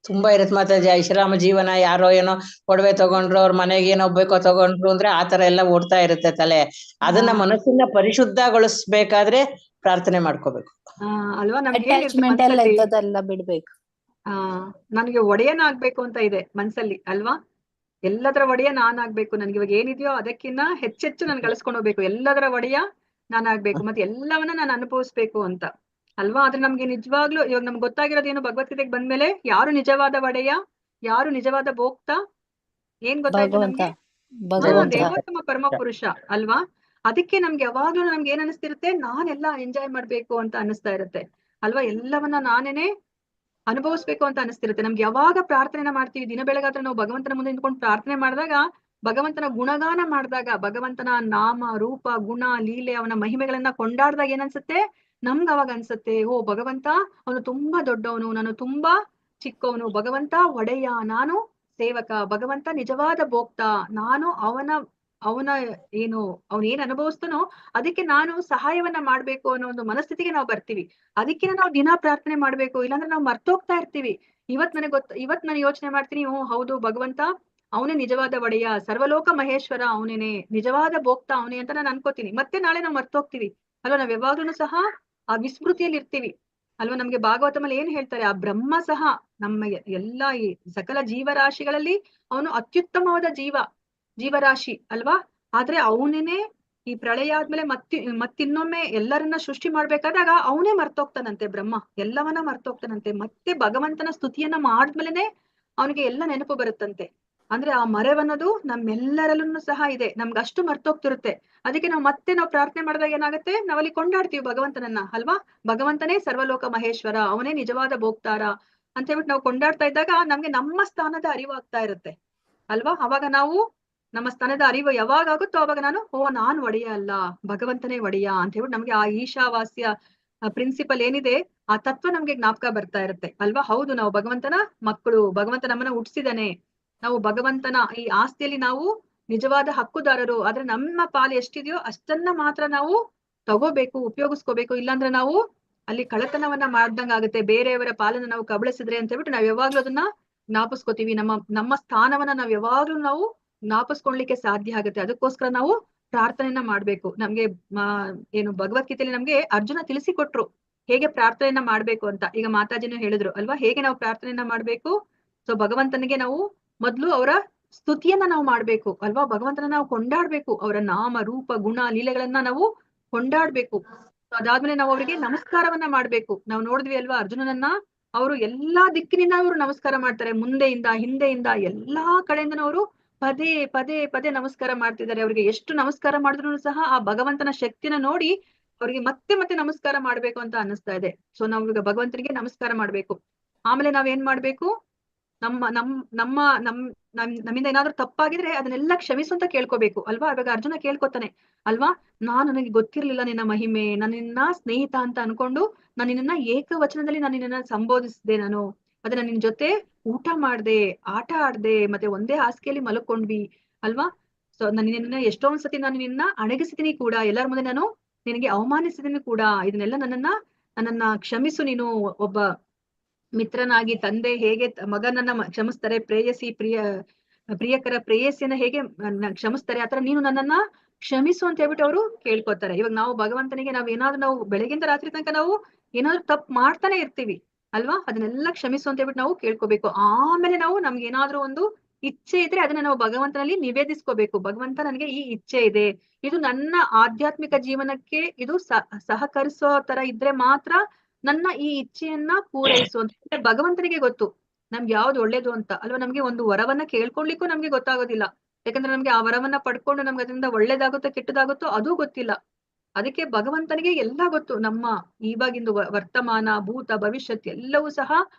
ತುಂಬಾ ಇರತ್ ಮಾತಾಜಿ. ಐಷಾರಾಮ ಜೀವನ, ಯಾರೋ ಏನೋ ಒಡವೆ ತಗೊಂಡ್ರು, ಅವ್ರ ಮನೆಗೆ ಏನೋ ಬೇಕೋ ತಗೊಂಡ್ರು ಅಂದ್ರೆ ಆ ತರ ಎಲ್ಲ ಓಡ್ತಾ ಇರುತ್ತೆ ತಲೆ. ಅದನ್ನ ಮನಸ್ಸಿನ ಪರಿಶುದ್ಧಗೊಳಿಸ್ಬೇಕಾದ್ರೆ ಪ್ರಾರ್ಥನೆ ಮಾಡ್ಕೋಬೇಕು ಅಲ್ವಾ? ನಮ್ಗೆ ಅಟ್ಯಾಚ್ಮೆಂಟ್ ಎಲ್ಲ ಇದ್ದದೆಲ್ಲ ಬಿಡ್ಬೇಕು. ನನ್ಗೆ ಒಡೆಯನಾಗ್ಬೇಕು ಅಂತ ಇದೆ ಮನ್ಸಲ್ಲಿ ಅಲ್ವಾ? ಎಲ್ಲದರ ಒಡೆಯ ನಾನಾಗ್ಬೇಕು. ನನ್ಗೆ ಇವಾಗ ಏನಿದೆಯೋ ಅದಕ್ಕಿನ್ನ ಹೆಚ್ಚೆಚ್ಚು ನಾನು ಗಳಿಸ್ಕೊಂಡು ಹೋಗ್ಬೇಕು. ಎಲ್ಲದರ ಒಡೆಯ ನಾನಾಗ್ಬೇಕು, ಮತ್ತೆ ಎಲ್ಲವನ್ನ ನಾನು ಅನುಭವಿಸ್ಬೇಕು ಅಂತ ಅಲ್ವಾ? ಆದ್ರೆ ನಮ್ಗೆ ನಿಜವಾಗ್ಲೂ ಇವಾಗ ನಮ್ಗೆ ಗೊತ್ತಾಗಿರೋದೇನು ಭಗವದ್ಗೀತೆಗೆ ಬಂದ್ಮೇಲೆ? ಯಾರು ನಿಜವಾದ ಒಡೆಯ, ಯಾರು ನಿಜವಾದ ಭೋಕ್ತ ಏನ್ ಗೊತ್ತಾಯ್ತು ನಮ್ಗೆ? ದೇವೋತ್ತಮ ಪರಮ ಪುರುಷ ಅಲ್ವಾ? ಅದಕ್ಕೆ ನಮ್ಗೆ ಯಾವಾಗ್ಲೂ ನಮ್ಗೆ ಏನ್ ಅನಿಸ್ತಿರುತ್ತೆ? ನಾನೆಲ್ಲ ಎಂಜಾಯ್ ಮಾಡ್ಬೇಕು ಅಂತ ಅನಿಸ್ತಾ ಇರುತ್ತೆ ಅಲ್ವಾ? ಎಲ್ಲವನ್ನ ನಾನೇನೆ ಅನುಭವಿಸ್ಬೇಕು ಅಂತ ಅನಿಸ್ತಿರುತ್ತೆ ನಮ್ಗೆ. ಯಾವಾಗ ಪ್ರಾರ್ಥನೆನ ಮಾಡ್ತೀವಿ, ದಿನ ಬೆಳಗಾದ್ರೆ ನಾವು ಭಗವಂತನ ಮುಂದೆ ನಿಂತ್ಕೊಂಡು ಪ್ರಾರ್ಥನೆ ಮಾಡಿದಾಗ, ಭಗವಂತನ ಗುಣಗಾನ ಮಾಡಿದಾಗ, ಭಗವಂತನ ನಾಮ ರೂಪ ಗುಣ ಲೀಲೆ ಅವನ ಮಹಿಮೆಗಳನ್ನ ಕೊಂಡಾಡ್ದಾಗ ಏನನ್ಸುತ್ತೆ? ನಮ್ಗೆ ಅವಾಗ ಅನ್ಸತ್ತೆ, ಓ ಭಗವಂತ ಅವನು ತುಂಬಾ ದೊಡ್ಡವನು, ನಾನು ತುಂಬಾ ಚಿಕ್ಕವನು, ಭಗವಂತ ಒಡೆಯ, ನಾನು ಸೇವಕ, ಭಗವಂತ ನಿಜವಾದ ಭೋಕ್ತ, ನಾನು ಅವನ ಏನು ಅವನ್ ಏನ್ ಅನುಭವಿಸ್ತಾನೋ ಅದಕ್ಕೆ ನಾನು ಸಹಾಯವನ್ನ ಮಾಡ್ಬೇಕು ಅನ್ನೋ ಒಂದು ಮನಸ್ಥಿತಿಗೆ ನಾವು ಬರ್ತೀವಿ. ಅದಕ್ಕೆ ನಾವು ದಿನಾ ಪ್ರಾರ್ಥನೆ ಮಾಡ್ಬೇಕು, ಇಲ್ಲಾಂದ್ರೆ ನಾವು ಮರ್ತೋಗ್ತಾ ಇರ್ತೀವಿ. ಇವತ್ ನಾನು ಯೋಚನೆ ಮಾಡ್ತೀನಿ, ಓ ಹೌದು ಭಗವಂತ ಅವನೇ ನಿಜವಾದ ಒಡೆಯ, ಸರ್ವಲೋಕ ಮಹೇಶ್ವರ ಅವನೇನೆ, ನಿಜವಾದ ಭೋಕ್ತ ಅವನೇ ಅಂತ ನಾನು ಅನ್ಕೋತೀನಿ. ಮತ್ತೆ ನಾಳೆ ನಾವು ಮರ್ತೋಗ್ತೀವಿ ಅಲ್ವಾ. ನಾವ್ ಯಾವಾಗ್ಲೂ ಸಹ ಆ ವಿಸ್ಮೃತಿಯಲ್ಲಿ ಇರ್ತೀವಿ ಅಲ್ವಾ. ನಮ್ಗೆ ಭಾಗವತಮಲ್ಲಿ ಏನ್ ಹೇಳ್ತಾರೆ, ಆ ಬ್ರಹ್ಮ ಸಹ ನಮ್ಮ ಎಲ್ಲಾ ಈ ಸಕಲ ಜೀವರಾಶಿಗಳಲ್ಲಿ ಅವನು ಅತ್ಯುತ್ತಮವಾದ ಜೀವರಾಶಿ ಅಲ್ವಾ. ಆದ್ರೆ ಅವನೇನೆ ಈ ಪ್ರಳಯ ಆದ್ಮೇಲೆ ಮತ್ತಿನ್ನೊಮ್ಮೆ ಎಲ್ಲರನ್ನ ಸೃಷ್ಟಿ ಮಾಡ್ಬೇಕಾದಾಗ ಅವನೇ ಮರ್ತೋಗ್ತಾನಂತೆ, ಬ್ರಹ್ಮ ಎಲ್ಲವನ್ನ ಮರ್ತೋಗ್ತಾನಂತೆ. ಮತ್ತೆ ಭಗವಂತನ ಸ್ತುತಿಯನ್ನ ಮಾಡಿದ್ಮೇಲೆನೆ ಅವನಿಗೆ ಎಲ್ಲ ನೆನಪು ಬರುತ್ತಂತೆ. ಅಂದ್ರೆ ಆ ಮರೆವನ್ನೋದು ನಮ್ಮೆಲ್ಲರಲ್ಲೂ ಸಹ ಇದೆ, ನಮ್ಗೆ ಅಷ್ಟು ಮರ್ತೋಗ್ತಿರುತ್ತೆ. ಅದಕ್ಕೆ ನಾವು ಪ್ರಾರ್ಥನೆ ಮಾಡಿದಾಗ ಏನಾಗುತ್ತೆ, ನಾವಲ್ಲಿ ಕೊಂಡಾಡ್ತೀವಿ ಭಗವಂತನನ್ನ ಅಲ್ವಾ. ಭಗವಂತನೇ ಸರ್ವಲೋಕ ಮಹೇಶ್ವರ, ಅವನೇ ನಿಜವಾದ ಭೋಕ್ತಾರ ಅಂತ ಹೇಳ್ಬಿಟ್ಟು ನಾವು ಕೊಂಡಾಡ್ತಾ ಇದ್ದಾಗ ನಮ್ಗೆ ನಮ್ಮ ಸ್ಥಾನದ ಅರಿವು ಆಗ್ತಾ ಇರುತ್ತೆ ಅಲ್ವಾ. ಅವಾಗ ನಾವು ನಮ್ಮ ಸ್ಥಾನದ ಅರಿವು ಯಾವಾಗ ಆಗುತ್ತೋ ಅವಾಗ ನಾನ್ ಒಡೆಯ ಅಲ್ಲ, ಭಗವಂತನೇ ಒಡೆಯ ಅಂತ ಹೇಳ್ಬಿಟ್ಟು ನಮ್ಗೆ ಆ ಈಶಾವಾಸ್ಯ ಪ್ರಿನ್ಸಿಪಲ್ ಏನಿದೆ ಆ ತತ್ವ ನಮ್ಗೆ ಜ್ಞಾಪಕ ಬರ್ತಾ ಇರುತ್ತೆ ಅಲ್ವಾ. ಹೌದು, ನಾವು ಭಗವಂತನ ಮಕ್ಕಳು, ಭಗವಂತ ನಮ್ಮನ್ನ ಹುಟ್ಟಿಸಿದಾನೆ, ನಾವು ಭಗವಂತನ ಈ ಆಸ್ತಿಯಲ್ಲಿ ನಾವು ನಿಜವಾದ ಹಕ್ಕುದಾರರು. ಆದ್ರೆ ನಮ್ಮ ಪಾಲು ಎಷ್ಟಿದೆಯೋ ಅಷ್ಟನ್ನ ಮಾತ್ರ ನಾವು ತಗೋಬೇಕು, ಉಪಯೋಗಿಸ್ಕೋಬೇಕು. ಇಲ್ಲಾಂದ್ರೆ ನಾವು ಅಲ್ಲಿ ಕಳ್ಳತನವನ್ನ ಮಾಡ್ದಂಗ ಆಗುತ್ತೆ, ಬೇರೆಯವರ ಪಾಲನ್ನ ನಾವು ಕಬಳಿಸಿದ್ರೆ ಅಂತ ಹೇಳ್ಬಿಟ್ಟು ನಾವ್ ಯಾವಾಗ್ಲೂ ಅದನ್ನ ಜ್ಞಾಪಿಸ್ಕೋತೀವಿ. ನಮ್ಮ ಸ್ಥಾನವನ್ನ ನಾವ್ ಯಾವಾಗ್ಲೂ ನಾವು ಜ್ಞಾಪಿಸ್ಕೊಳ್ಲಿಕ್ಕೆ ಸಾಧ್ಯ ಆಗುತ್ತೆ. ಅದಕ್ಕೋಸ್ಕರ ನಾವು ಪ್ರಾರ್ಥನೆಯನ್ನ ಮಾಡ್ಬೇಕು. ನಮ್ಗೆ ಏನು ಭಗವದ್ಗೀತೆಯಲ್ಲಿ ನಮ್ಗೆ ಅರ್ಜುನ ತಿಳಿಸಿಕೊಟ್ರು ಹೇಗೆ ಪ್ರಾರ್ಥನೆಯನ್ನ ಮಾಡ್ಬೇಕು ಅಂತ. ಈಗ ಮಾತಾಜಿನೂ ಹೇಳಿದ್ರು ಅಲ್ವಾ, ಹೇಗೆ ನಾವು ಪ್ರಾರ್ಥನೆಯನ್ನ ಮಾಡ್ಬೇಕು. ಸೊ ಭಗವಂತನಿಗೆ ನಾವು ಮೊದ್ಲು ಅವರ ಸ್ತುತಿಯನ್ನ ನಾವು ಮಾಡ್ಬೇಕು ಅಲ್ವಾ. ಭಗವಂತನ ನಾವು ಕೊಂಡಾಡ್ಬೇಕು, ಅವರ ನಾಮ ರೂಪ ಗುಣ ಲೀಲೆಗಳನ್ನ ನಾವು ಕೊಂಡಾಡ್ಬೇಕು. ಅದಾದ್ಮೇಲೆ ನಾವು ಅವರಿಗೆ ನಮಸ್ಕಾರವನ್ನ ಮಾಡ್ಬೇಕು. ನಾವು ನೋಡಿದ್ವಿ ಅಲ್ವಾ, ಅರ್ಜುನನನ್ನ ಅವರು ಎಲ್ಲಾ ದಿಕ್ಕಿನಿಂದ ಅವರು ನಮಸ್ಕಾರ ಮಾಡ್ತಾರೆ, ಮುಂದೆಯಿಂದ ಹಿಂದೆಯಿಂದ ಎಲ್ಲಾ ಕಡೆಯಿಂದನೂ ಅವರು ಪದೇ ಪದೇ ಪದೇ ನಮಸ್ಕಾರ ಮಾಡ್ತಿದ್ದಾರೆ. ಅವ್ರಿಗೆ ಎಷ್ಟು ನಮಸ್ಕಾರ ಮಾಡಿದ್ರು ಸಹ ಆ ಭಗವಂತನ ಶಕ್ತಿನ ನೋಡಿ ಅವ್ರಿಗೆ ಮತ್ತೆ ಮತ್ತೆ ನಮಸ್ಕಾರ ಮಾಡ್ಬೇಕು ಅಂತ ಅನ್ನಿಸ್ತಾ ಇದೆ. ಸೊ ನಾವು ಈಗ ಭಗವಂತನಿಗೆ ನಮಸ್ಕಾರ ಮಾಡ್ಬೇಕು. ಆಮೇಲೆ ನಾವೇನ್ ಮಾಡ್ಬೇಕು, ನಮ್ಮಿಂದ ಏನಾದ್ರೂ ತಪ್ಪಾಗಿದ್ರೆ ಅದನ್ನೆಲ್ಲ ಕ್ಷಮಿಸು ಅಂತ ಕೇಳ್ಕೋಬೇಕು ಅಲ್ವಾ. ಇವಾಗ ಅರ್ಜುನ ಕೇಳ್ಕೊತಾನೆ ಅಲ್ವಾ, ನನಗೆ ಗೊತ್ತಿರ್ಲಿಲ್ಲ ನಿನ್ನ ಮಹಿಮೆ, ನಾನು ನಿನ್ನ ಸ್ನೇಹಿತ ಅಂತ ಅನ್ಕೊಂಡು ನಾನು ನಿನ್ನ ಏಕವಚನದಲ್ಲಿ ನಾನು ನಿನ್ನ ಸಂಬೋಧಿಸಿದೆ. ನಾನು ಅದನ್ನ ನಿನ್ ಜೊತೆ ಊಟ ಮಾಡ್ದೆ, ಆಟ ಆಡ್ದೆ, ಮತ್ತೆ ಒಂದೇ ಹಾಸಿಗೆಯಲ್ಲಿ ಮಲ್ಕೊಂಡ್ವಿ ಅಲ್ವಾ. ಸೊ ನಾನು ನಿನ್ನ ಎಷ್ಟೊಂದ್ ಸತಿ ನಾನು ನಿನ್ನ ಅಣಗಿಸಿದೀನಿ ಕೂಡ, ಎಲ್ಲರ ಮುಂದೆ ನಾನು ನಿನಗೆ ಅವಮಾನಿಸಿದೀನಿ ಕೂಡ. ಇದನ್ನೆಲ್ಲ ನನ್ನನ್ನ ಕ್ಷಮಿಸು. ನೀನು ಒಬ್ಬ ಮಿತ್ರನಾಗಿ, ತಂದೆ ಹೇಗೆ ಮಗನನ್ನ ಕ್ಷಮಿಸ್ತಾರೆ, ಪ್ರಿಯಕರ ಪ್ರೇಯಸಿಯನ್ನ ಹೇಗೆ ಕ್ಷಮಿಸ್ತಾರೆ, ಆತರ ನೀನು ನನ್ನನ್ನ ಕ್ಷಮಿಸು ಅಂತ ಹೇಳ್ಬಿಟ್ಟು ಅವರು ಕೇಳ್ಕೊತಾರೆ. ಇವಾಗ ನಾವು ಭಗವಂತನಿಗೆ ನಾವು ಬೆಳಗಿಂದ ರಾತ್ರಿ ತನಕ ನಾವು ಏನಾದ್ರು ತಪ್ಪು ಮಾಡ್ತಾನೆ ಇರ್ತೀವಿ ಅಲ್ವಾ. ಅದನ್ನೆಲ್ಲ ಕ್ಷಮಿಸು ಅಂತ ಹೇಳ್ಬಿಟ್ಟು ನಾವು ಕೇಳ್ಕೊಬೇಕು. ಆಮೇಲೆ ನಮ್ಗೆ ಏನಾದ್ರೂ ಒಂದು ಇಚ್ಛೆ ಇದ್ರೆ ಅದನ್ನ ನಾವು ಭಗವಂತನಲ್ಲಿ ನಿವೇದಿಸ್ಕೋಬೇಕು. ಭಗವಂತ ನನಗೆ ಈ ಇಚ್ಛೆ ಇದೆ, ಇದು ನನ್ನ ಆಧ್ಯಾತ್ಮಿಕ ಜೀವನಕ್ಕೆ ಇದು ಸಹಕರಿಸೋ ತರ ಇದ್ರೆ ಮಾತ್ರ ನನ್ನ ಈ ಇಚ್ಛೆಯನ್ನ ಪೂರೈಸು ಅಂತ ಭಗವಂತನಿಗೆ ಗೊತ್ತು ನಮ್ಗೆ ಯಾವ್ದು ಒಳ್ಳೇದು ಅಂತ ಅಲ್ವಾ. ನಮ್ಗೆ ಒಂದು ವರವನ್ನ ಕೇಳ್ಕೊಳ್ಲಿಕ್ಕೂ ನಮ್ಗೆ ಗೊತ್ತಾಗೋದಿಲ್ಲ, ಯಾಕಂದ್ರೆ ನಮ್ಗೆ ಆ ವರವನ್ನ ಪಡ್ಕೊಂಡು ನಮ್ಗೆ ಅದರಿಂದ ಒಳ್ಳೇದಾಗುತ್ತೋ ಕೆಟ್ಟದಾಗುತ್ತೋ ಅದೂ ಗೊತ್ತಿಲ್ಲ. ಅದಕ್ಕೆ ಭಗವಂತನಿಗೆ ಎಲ್ಲ ಗೊತ್ತು. ನಮ್ಮ ಇವಾಗಿಂದು ವರ್ತಮಾನ ಭೂತ ಭವಿಷ್ಯತ್ ಎಲ್ಲವೂ ಸಹ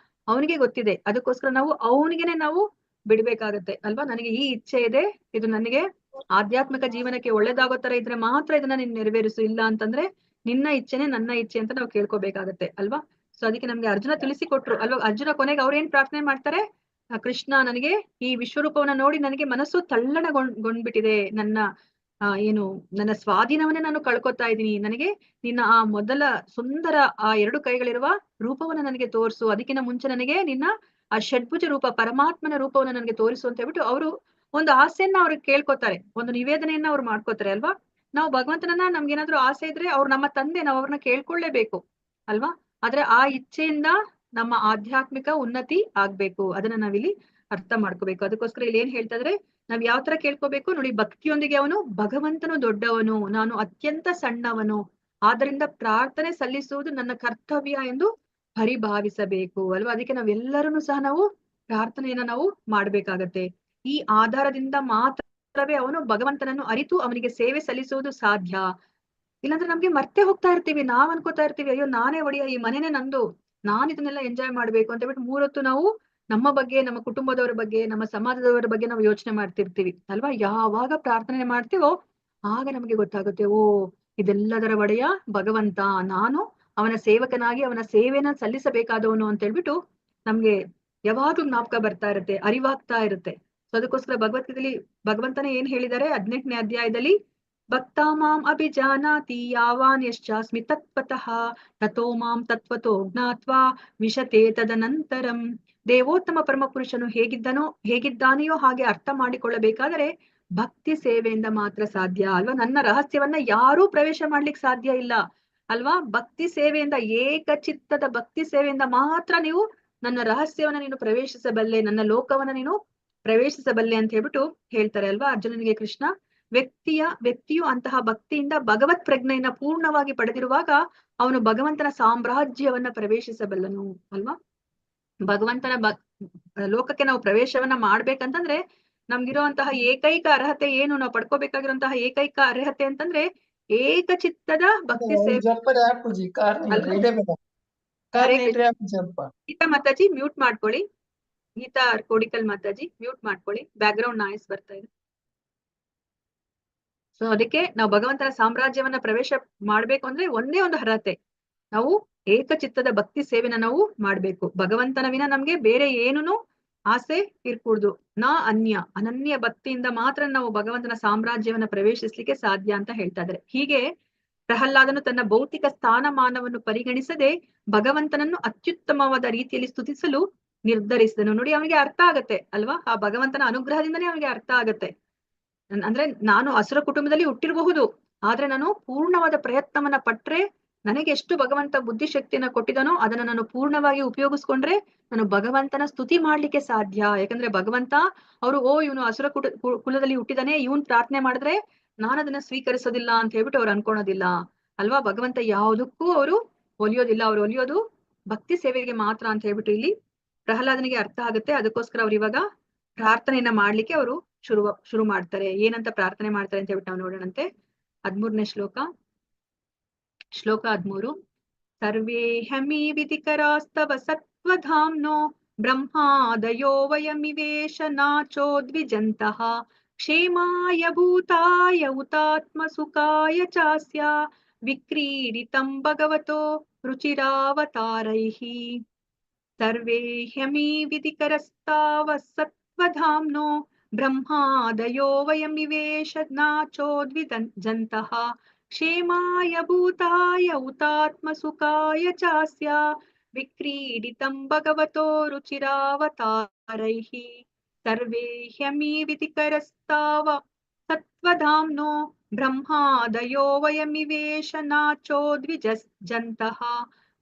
ಅವನಿಗೆ ಗೊತ್ತಿದೆ. ಅದಕ್ಕೋಸ್ಕರ ನಾವು ಅವನಿಗೆನೆ ನಾವು ಬಿಡ್ಬೇಕಾಗತ್ತೆ ಅಲ್ವಾ. ನನಗೆ ಈ ಇಚ್ಛೆ ಇದೆ, ಇದು ನನಗೆ ಆಧ್ಯಾತ್ಮಿಕ ಜೀವನಕ್ಕೆ ಒಳ್ಳೇದಾಗೋ ತರ ಇದ್ರೆ ಮಾತ್ರ ಇದನ್ನ ನೀನ್ ನೆರವೇರಿಸು, ಇಲ್ಲ ಅಂತಂದ್ರೆ ನಿನ್ನ ಇಚ್ಛೆನೆ ನನ್ನ ಇಚ್ಛೆ ಅಂತ ನಾವು ಕೇಳ್ಕೊಬೇಕಾಗತ್ತೆ ಅಲ್ವಾ. ಸೊ ಅದಕ್ಕೆ ನಮ್ಗೆ ಅರ್ಜುನ ತಿಳಿಸಿಕೊಟ್ರು ಅಲ್ವಾ. ಅರ್ಜುನ ಕೊನೆಗೆ ಅವ್ರೇನ್ ಪ್ರಾರ್ಥನೆ ಮಾಡ್ತಾರೆ, ಕೃಷ್ಣ ನನಗೆ ಈ ವಿಶ್ವರೂಪವನ್ನ ನೋಡಿ ನನಗೆ ಮನಸ್ಸು ತಲ್ಲಣಗೊಂಡ್ಬಿಟ್ಟಿದೆ, ನನ್ನ ಸ್ವಾಧೀನವನ್ನೇ ನಾನು ಕಳ್ಕೊತಾ ಇದ್ದೀನಿ, ನನಗೆ ನಿನ್ನ ಆ ಮೊದಲ ಸುಂದರ ಆ 2 ಕೈಗಳಿರುವ ರೂಪವನ್ನ ನನಗೆ ತೋರಿಸು, ಅದಕ್ಕಿಂತ ಮುಂಚೆ ನನಗೆ ನಿನ್ನ ಆ ಷಡ್ಭುಜ ರೂಪ ಪರಮಾತ್ಮನ ರೂಪವನ್ನ ನನಗೆ ತೋರಿಸು ಅಂತ ಹೇಳ್ಬಿಟ್ಟು ಅವರು ಒಂದು ಆಸೆಯನ್ನ ಅವ್ರಿಗೆ ಕೇಳ್ಕೊತಾರೆ, ಒಂದು ನಿವೇದನೆಯನ್ನ ಅವ್ರು ಮಾಡ್ಕೋತಾರೆ ಅಲ್ವಾ. ನಾವು ಭಗವಂತನನ್ನ ನಮ್ಗೇನಾದ್ರೂ ಆಸೆ ಇದ್ರೆ ಅವ್ರು ನಮ್ಮ ತಂದೆ, ನಾವು ಅವ್ರನ್ನ ಕೇಳ್ಕೊಳ್ಳೇಬೇಕು ಅಲ್ವಾ. ಆದ್ರೆ ಆ ಇಚ್ಛೆಯಿಂದ ನಮ್ಮ ಆಧ್ಯಾತ್ಮಿಕ ಉನ್ನತಿ ಆಗ್ಬೇಕು, ಅದನ್ನ ನಾವಿಲ್ಲಿ ಅರ್ಥ ಮಾಡ್ಕೋಬೇಕು. ಅದಕ್ಕೋಸ್ಕರ ಇಲ್ಲಿ ಏನ್ ಹೇಳ್ತಾ ಇದ್ರೆ ನಾವ್ ಯಾವ ತರ ಕೇಳ್ಕೋಬೇಕು ನೋಡಿ, ಭಕ್ತಿಯೊಂದಿಗೆ ಅವನು ಭಗವಂತನು ದೊಡ್ಡವನು, ನಾನು ಅತ್ಯಂತ ಸಣ್ಣವನು, ಆದ್ದರಿಂದ ಪ್ರಾರ್ಥನೆ ಸಲ್ಲಿಸುವುದು ನನ್ನ ಕರ್ತವ್ಯ ಎಂದು ಪರಿಭಾವಿಸಬೇಕು ಅಲ್ವಾ. ಅದಕ್ಕೆ ನಾವೆಲ್ಲರೂ ಸಹ ನಾವು ಪ್ರಾರ್ಥನೆಯನ್ನ ನಾವು ಮಾಡ್ಬೇಕಾಗತ್ತೆ. ಈ ಆಧಾರದಿಂದ ಮಾತ್ರವೇ ಅವನು ಭಗವಂತನನ್ನು ಅರಿತು ಅವನಿಗೆ ಸೇವೆ ಸಲ್ಲಿಸುವುದು ಸಾಧ್ಯ. ಇಲ್ಲಾಂದ್ರೆ ನಮ್ಗೆ ಮರ್ತೆ ಹೋಗ್ತಾ ಇರ್ತೀವಿ, ನಾವ್ ಅನ್ಕೋತಾ ಇರ್ತೀವಿ, ಅಯ್ಯೋ ನಾನೇ ಒಡೆಯ, ಈ ಮನೆನೇ ನಂದು, ನಾನ್ ಇದನ್ನೆಲ್ಲ ಎಂಜಾಯ್ ಮಾಡ್ಬೇಕು ಅಂತ ಹೇಳ್ಬಿಟ್ಟು 3 ಹೊತ್ತು ನಾವು ನಮ್ಮ ಬಗ್ಗೆ, ನಮ್ಮ ಕುಟುಂಬದವರ ಬಗ್ಗೆ, ನಮ್ಮ ಸಮಾಜದವರ ಬಗ್ಗೆ ನಾವು ಯೋಚನೆ ಮಾಡ್ತಿರ್ತೀವಿ ಅಲ್ವಾ. ಯಾವಾಗ ಪ್ರಾರ್ಥನೆ ಮಾಡ್ತೀವೋ ಆಗ ನಮ್ಗೆ ಗೊತ್ತಾಗುತ್ತೆ, ಓ ಇದೆಲ್ಲದರ ಒಡೆಯ ಭಗವಂತ, ನಾನು ಅವನ ಸೇವಕನಾಗಿ ಅವನ ಸೇವೆನ ಸಲ್ಲಿಸಬೇಕಾದವನು ಅಂತ ಹೇಳ್ಬಿಟ್ಟು ನಮ್ಗೆ ಯಾವಾಗ್ಲೂ ಜ್ಞಾಪಕ ಬರ್ತಾ ಇರುತ್ತೆ, ಅರಿವಾಗ್ತಾ ಇರುತ್ತೆ. ಸೊ ಅದಕ್ಕೋಸ್ಕರ ಭಗವದ್ಗೀತೆಯಲ್ಲಿ ಭಗವಂತನೇ ಏನ್ ಹೇಳಿದ್ದಾರೆ 18ನೇ ಅಧ್ಯಾಯದಲ್ಲಿ, ಭಕ್ತ ಮಾಂ ಅಭಿಜಾನಾತಿ ಯಾವಾನ್ ಯಶ್ಚಾಸ್ಮಿ ತತ್ವತಃ ತಥೋ ಮಾಂ ತತ್ವತೋ ಜ್ಞಾತ್ವಾ ವಿಶತೆ ತದನಂತರಂ. ದೇವೋತ್ತಮ ಪರಮ ಪುರುಷನು ಹೇಗಿದ್ದಾನೆಯೋ ಹಾಗೆ ಅರ್ಥ ಮಾಡಿಕೊಳ್ಳಬೇಕಾದರೆ ಭಕ್ತಿ ಸೇವೆಯಿಂದ ಮಾತ್ರ ಸಾಧ್ಯ ಅಲ್ವಾ. ನನ್ನ ರಹಸ್ಯವನ್ನ ಯಾರೂ ಪ್ರವೇಶ ಮಾಡ್ಲಿಕ್ಕೆ ಸಾಧ್ಯ ಇಲ್ಲ ಅಲ್ವಾ. ಭಕ್ತಿ ಸೇವೆಯಿಂದ, ಏಕಚಿತ್ತದ ಭಕ್ತಿ ಸೇವೆಯಿಂದ ಮಾತ್ರ ನೀವು ನನ್ನ ರಹಸ್ಯವನ್ನ ನೀನು ಪ್ರವೇಶಿಸಬಲ್ಲೆ, ನನ್ನ ಲೋಕವನ್ನ ನೀನು ಪ್ರವೇಶಿಸಬಲ್ಲೆ ಅಂತ ಹೇಳ್ಬಿಟ್ಟು ಹೇಳ್ತಾರೆ ಅಲ್ವಾ ಅರ್ಜುನನಿಗೆ ಕೃಷ್ಣ. ವ್ಯಕ್ತಿಯು ಅಂತಹ ಭಕ್ತಿಯಿಂದ ಭಗವತ್ ಪ್ರಜ್ಞೆಯನ್ನ ಪೂರ್ಣವಾಗಿ ಪಡೆದಿರುವಾಗ ಅವನು ಭಗವಂತನ ಸಾಮ್ರಾಜ್ಯವನ್ನ ಪ್ರವೇಶಿಸಬಲ್ಲನು ಅಲ್ವಾ. ಭಗವಂತನ ಲೋಕಕ್ಕೆ ನಾವು ಪ್ರವೇಶವನ್ನ ಮಾಡ್ಬೇಕಂತಂದ್ರೆ ನಮ್ಗಿರುವಂತಹ ಏಕೈಕ ಅರ್ಹತೆ ಏನು, ನಾವು ಪಡ್ಕೋಬೇಕಾಗಿರುವಂತಹ ಏಕೈಕ ಅರ್ಹತೆ ಅಂತಂದ್ರೆ ಏಕಚಿತ್ತದ ಭಕ್ತಿ ಸೇವೆ. ಗೀತಾ ಮಾತಾಜಿ ಮ್ಯೂಟ್ ಮಾಡ್ಕೊಳ್ಳಿ, ಗೀತಾ ಕೋಡಿಕಲ್ ಮಾತಾಜಿ ಮ್ಯೂಟ್ ಮಾಡ್ಕೊಳ್ಳಿ, ಬ್ಯಾಕ್ ಗ್ರೌಂಡ್ ನಾಯ್ಸ್ ಬರ್ತಾ ಇದೆ. ಸೊ ಅದಕ್ಕೆ ನಾವು ಭಗವಂತನ ಸಾಮ್ರಾಜ್ಯವನ್ನ ಪ್ರವೇಶ ಮಾಡ್ಬೇಕು ಅಂದ್ರೆ ಒಂದೇ ಒಂದು ಅರ್ಹತೆ, ನಾವು ಏಕಚಿತ್ತದ ಭಕ್ತಿ ಸೇವೆನ ನಾವು ಮಾಡ್ಬೇಕು. ಭಗವಂತನ ವಿನ ನಮ್ಗೆ ಬೇರೆ ಏನೂ ಆಸೆ ಇರ್ಕೂಡ್ದು. ಅನನ್ಯ ಭಕ್ತಿಯಿಂದ ಮಾತ್ರ ನಾವು ಭಗವಂತನ ಸಾಮ್ರಾಜ್ಯವನ್ನ ಪ್ರವೇಶಿಸ್ಲಿಕ್ಕೆ ಸಾಧ್ಯ ಅಂತ ಹೇಳ್ತಾ ಇದ್ದಾರೆ. ಹೀಗೆ ಪ್ರಹ್ಲಾದನು ತನ್ನ ಭೌತಿಕ ಸ್ಥಾನಮಾನವನ್ನು ಪರಿಗಣಿಸದೆ ಭಗವಂತನನ್ನು ಅತ್ಯುತ್ತಮವಾದ ರೀತಿಯಲ್ಲಿ ಸ್ತುತಿಸಲು ನಿರ್ಧರಿಸಿದನು. ನೋಡಿ, ಅವನಿಗೆ ಅರ್ಥ ಆಗತ್ತೆ ಅಲ್ವಾ, ಆ ಭಗವಂತನ ಅನುಗ್ರಹದಿಂದನೇ ಅವನಿಗೆ ಅರ್ಥ ಆಗತ್ತೆ. ಅಂದ್ರೆ ನಾನು ಅಸುರ ಕುಟುಂಬದಲ್ಲಿ ಹುಟ್ಟಿರಬಹುದು, ಆದ್ರೆ ನಾನು ಪೂರ್ಣವಾದ ಪ್ರಯತ್ನವನ್ನ ಪಟ್ರೆ, ನನಗೆ ಎಷ್ಟು ಭಗವಂತ ಬುದ್ಧಿಶಕ್ತಿಯನ್ನ ಕೊಟ್ಟಿದನೋ ಅದನ್ನ ನಾನು ಪೂರ್ಣವಾಗಿ ಉಪಯೋಗಿಸ್ಕೊಂಡ್ರೆ ನಾನು ಭಗವಂತನ ಸ್ತುತಿ ಮಾಡ್ಲಿಕ್ಕೆ ಸಾಧ್ಯ. ಯಾಕಂದ್ರೆ ಭಗವಂತ ಇವನು ಅಸುರ ಕುಲದಲ್ಲಿ ಹುಟ್ಟಿದಾನೆ, ಇವನ್ ಪ್ರಾರ್ಥನೆ ಮಾಡಿದ್ರೆ ನಾನು ಅದನ್ನ ಸ್ವೀಕರಿಸೋದಿಲ್ಲ ಅಂತ ಹೇಳ್ಬಿಟ್ಟು ಅವ್ರು ಅನ್ಕೊಳೋದಿಲ್ಲ ಅಲ್ವಾ. ಭಗವಂತ ಯಾವುದಕ್ಕೂ ಅವರು ಒಲಿಯೋದಿಲ್ಲ, ಅವ್ರು ಒಲಿಯೋದು ಭಕ್ತಿ ಸೇವೆಗೆ ಮಾತ್ರ ಅಂತ ಹೇಳ್ಬಿಟ್ಟು ಇಲ್ಲಿ ಪ್ರಹ್ಲಾದನಿಗೆ ಅರ್ಥ ಆಗುತ್ತೆ. ಅದಕ್ಕೋಸ್ಕರ ಅವ್ರು ಇವಾಗ ಪ್ರಾರ್ಥನೆಯನ್ನ ಮಾಡ್ಲಿಕ್ಕೆ ಅವರು ಶುರು ಮಾಡ್ತಾರೆ. ಏನಂತ ಪ್ರಾರ್ಥನೆ ಮಾಡ್ತಾರೆ ಅಂತ ಹೇಳ್ಬಿಟ್ಟು ನಾವು ನೋಡೋಣಂತೆ. 13ನೇ ಶ್ಲೋಕ 13. ಸರ್ವೇ ಹಮಿ ವಿಧಿಕರಾಸ್ತವ ಸತ್ವಧಾಮ್ನೋ ಬ್ರಹ್ಮಾದಯೋ ವಯಮಿವೇಶ ನಾಚೋ ದ್ವಿಜಂತಃ ಕ್ಷೇಮಾಯ ಭೂತಾಯ ಹುತಾತ್ಮ ಸುಖಾಯ ಚಾಸ್ಯ ವಿಕ್ರೀಡಿತಂ ಭಗವತೋ ರುಚಿರಾವತಾರೈಃ. ಸರ್ವೇ ಹ್ಯಮಿ ವಿಧಿಕರಸ್ತಾವ ಸತ್ವಧಾಮ್ನೋ ಬ್ರಹ್ಮಾದಯೋ ವಯಮಿವೇಶ ನಾಚೋ ದ್ವಿಜಂತಃ ಕ್ಷೇಮಾಯ ಭೂತಾಯ ಹುತಾತ್ಮ ಸುಖಾಯ ಚಾಸ್ಯ ವಿಕ್ರೀಡಿತಂ ಭಗವತೋ ರುಚಿರಾವತಾರೈಃ. ಸರ್ವೇ ಹ್ಯಮಿ ವಿಧಿಕರಸ್ತಾವ ಸತ್ವಧಾಮ್ನೋ ಬ್ರಹ್ಮಾದಯೋ ವಯಮಿವೇಶ ನಾಚೋ ದ್ವಿಜಂತಃ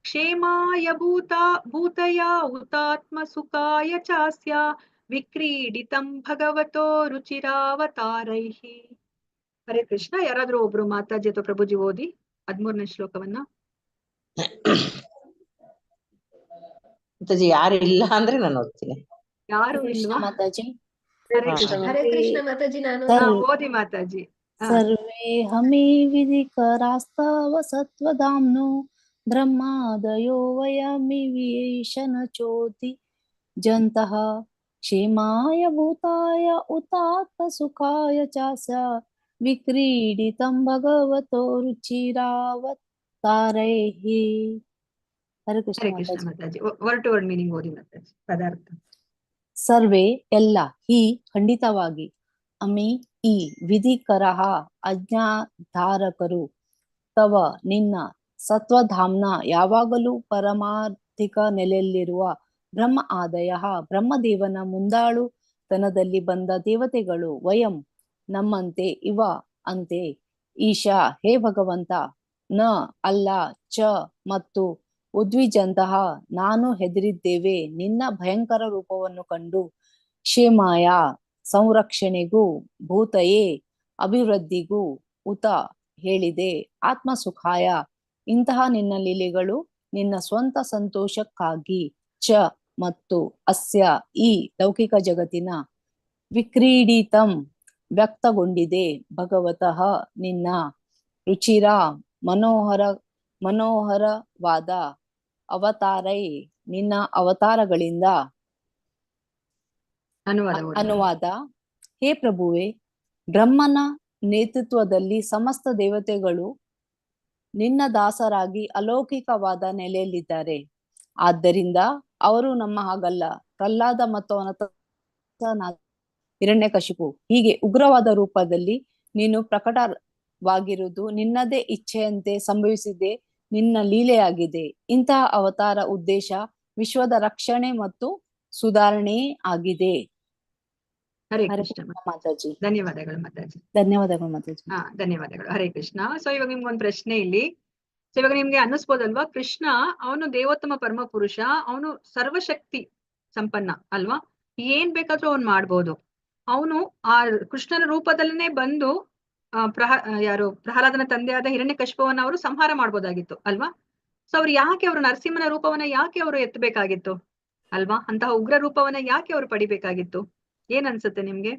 ಕ್ಷೇಮಾಯ ಭೂತಯ ಹುತಾತ್ಮ ಸುಖಾಯ ಚಾಸ್ಯ ವಿಕ್ರೀಡಿತಂ ಭಗವತೋ ರುಚಿರಾವತಾರೈಃ. ಹರೇ ಕೃಷ್ಣ. ಯಾರಾದ್ರೂ ಒಬ್ರು ಮಾತಾಜಿ ಅಥವಾ ಪ್ರಭುಜಿ ಓದಿ 13ನೇ ಶ್ಲೋಕವನ್ನ. ಮಾತಾಜಿ ಯಾರು ಇಲ್ಲ ಅಂದ್ರೆ ನಾನು ಓದ್ತೀನಿ. ಯಾರು ಕೃಷ್ಣ ಇಲ್ವಾ? ಮಾತಾಜಿ. ಹರೇ ಕೃಷ್ಣ. ಹರೇ ಕೃಷ್ಣ ಮಾತಾಜಿ, ನಾನು ಓದಿ ಮಾತಾಜಿ. ಸರ್ವೇ ಹಮಿ ವಿಧಿಕರಾಸ್ತವ ಸತ್ವಧಾಮ್ನೋ ಬ್ರಹ್ಮಾದಯೋ ವಯಮಿವೇಶ ನಚೋತಿ ಜಂತಃ ಕ್ಷೇಮಾಯ ಭೂತಾಯ ಹುತಾತ್ಮ ಸುಖಾಯ ಚಾಸ್ಯ ವಿಕ್ರೀಡಿತಂ ಭಗವತೋ ರುಚಿರಾವತಾರೈಃ. Hare Krishna Hare Krishna Mataji. Mataji. Word to word meaning ಓದಿ ಮಾತಾಜಿ. ಪದಾರ್ಥ. ಸರ್ವೇ ಎಲ್ಲ, ಹಿ ಖಂಡಿತವಾಗಿ, ಅಮಿ ಈ, ವಿಧಿಕರಃ ಆಜ್ಞಾಧಾರಕರು, ತವ ನಿನ್ನ, ಸತ್ವಧಾಮ್ನ ಯಾವಾಗಲೂ ಪರಮಾರ್ಥಿಕ ನೆಲೆಯಲ್ಲಿರುವ, ಬ್ರಹ್ಮ ಆದಯ ಬ್ರಹ್ಮದೇವನ ಮುಂದಾಳುತನದಲ್ಲಿ ಬಂದ ದೇವತೆಗಳು, ವಯಂ ನಮ್ಮಂತೆ, ಇವ ಅಂತೆ, ಈಶಾ ಹೇ ಭಗವಂತ, ನ ಅಲ್ಲ, ಚ ಮತ್ತು ಉದ್ವಿಜಂತಹ ನಾನು ಹೆದರಿದ್ದೇವೆ ನಿನ್ನ ಭಯಂಕರ ರೂಪವನ್ನು ಕಂಡು, ಕ್ಷೇಮಾಯ ಸಂರಕ್ಷಣೆಗೂ, ಭೂತಯೇ ಅಭಿವೃದ್ಧಿಗೂ, ಉತ ಹೇಳಿದೆ, ಆತ್ಮ ಸುಖಾಯ ಇಂತಹ ನಿನ್ನ ಲೀಲೆಗಳು ನಿನ್ನ ಸ್ವಂತ ಸಂತೋಷಕ್ಕಾಗಿ, ಚ ಮತ್ತು ಅಸ್ಯ ಈ ಲೌಕಿಕ ಜಗತ್ತಿನ, ವಿಕ್ರೀಡಿತಂ ವ್ಯಕ್ತಗೊಂಡಿದೆ, ಭಗವತಃ ನಿನ್ನ, ರುಚಿರ ಮನೋಹರವಾದ, ಅವತಾರೈ ನಿನ್ನ ಅವತಾರಗಳಿಂದ. ಅನುವಾದ. ಹೇ ಪ್ರಭುವೆ, ಬ್ರಹ್ಮನ ನೇತೃತ್ವದಲ್ಲಿ ಸಮಸ್ತ ದೇವತೆಗಳು ನಿನ್ನ ದಾಸರಾಗಿ ಅಲೌಕಿಕವಾದ ನೆಲೆಯಲ್ಲಿದ್ದಾರೆ. ಆದ್ದರಿಂದ ಅವರು ನಮ್ಮ ಹಾಗಲ್ಲ. ಪ್ರಹ್ಲಾದ ಮತ್ತು ಅವನ ಹಿರಣ್ಯಕಶಿಪು ಹೀಗೆ ಉಗ್ರವಾದ ರೂಪದಲ್ಲಿ ನೀನು ಪ್ರಕಟವಾಗಿರುವುದು ನಿನ್ನದೇ ಇಚ್ಛೆಯಂತೆ ಸಂಭವಿಸಿದೆ, ನಿನ್ನ ಲೀಲೆಯಾಗಿದೆ. ಇಂತಹ ಅವತಾರ ಉದ್ದೇಶ ವಿಶ್ವದ ರಕ್ಷಣೆ ಮತ್ತು ಸುಧಾರಣೆ ಆಗಿದೆ. ಹರೇ ಹರೇ ಕೃಷ್ಣ ಕೃಷ್ಣ ಮಾತಾಜಿ. ಧನ್ಯವಾದಗಳು ಮಾತಾಜಿ. ಧನ್ಯವಾದಗಳು ಮಾತಾಜಿ. ಧನ್ಯವಾದಗಳು. ಹರೇ ಕೃಷ್ಣ. ಸೊ ಇವಾಗ ನಿಮ್ಗೊಂದು ಪ್ರಶ್ನೆ ಇಲ್ಲಿ. ಸೊ ಇವಾಗ ನಿಮ್ಗೆ ಅನ್ನಿಸ್ಬೋದಲ್ವಾ, ಕೃಷ್ಣ ಅವನು ದೇವೋತ್ತಮ ಪರಮ ಪುರುಷ, ಅವನು ಸರ್ವಶಕ್ತಿ ಸಂಪನ್ನ ಅಲ್ವಾ, ಏನ್ ಬೇಕಾದ್ರೂ ಅವ್ನು ಮಾಡ್ಬೋದು. ಅವನು ಆ ಕೃಷ್ಣನ ರೂಪದಲ್ಲೇ ಬಂದು ಪ್ರಹ್ಲಾದನ ತಂದೆಯಾದ ಹಿರಣ್ಯಕಶಿಪುವನ್ನ ಅವರು ಸಂಹಾರ ಮಾಡ್ಬೋದಾಗಿತ್ತು ಅಲ್ವಾ. ಸೊ ಅವ್ರು ಯಾಕೆ ಅವರು ನರಸಿಂಹನ ರೂಪವನ್ನ ಯಾಕೆ ಅವರು ಎತ್ತಬೇಕಾಗಿತ್ತು ಅಲ್ವಾ, ಅಂತಹ ಉಗ್ರ ರೂಪವನ್ನ ಯಾಕೆ ಅವರು ಪಡಿಬೇಕಾಗಿತ್ತು? ಏನ್ ಅನ್ಸುತ್ತೆ ನಿಮ್ಗೆ?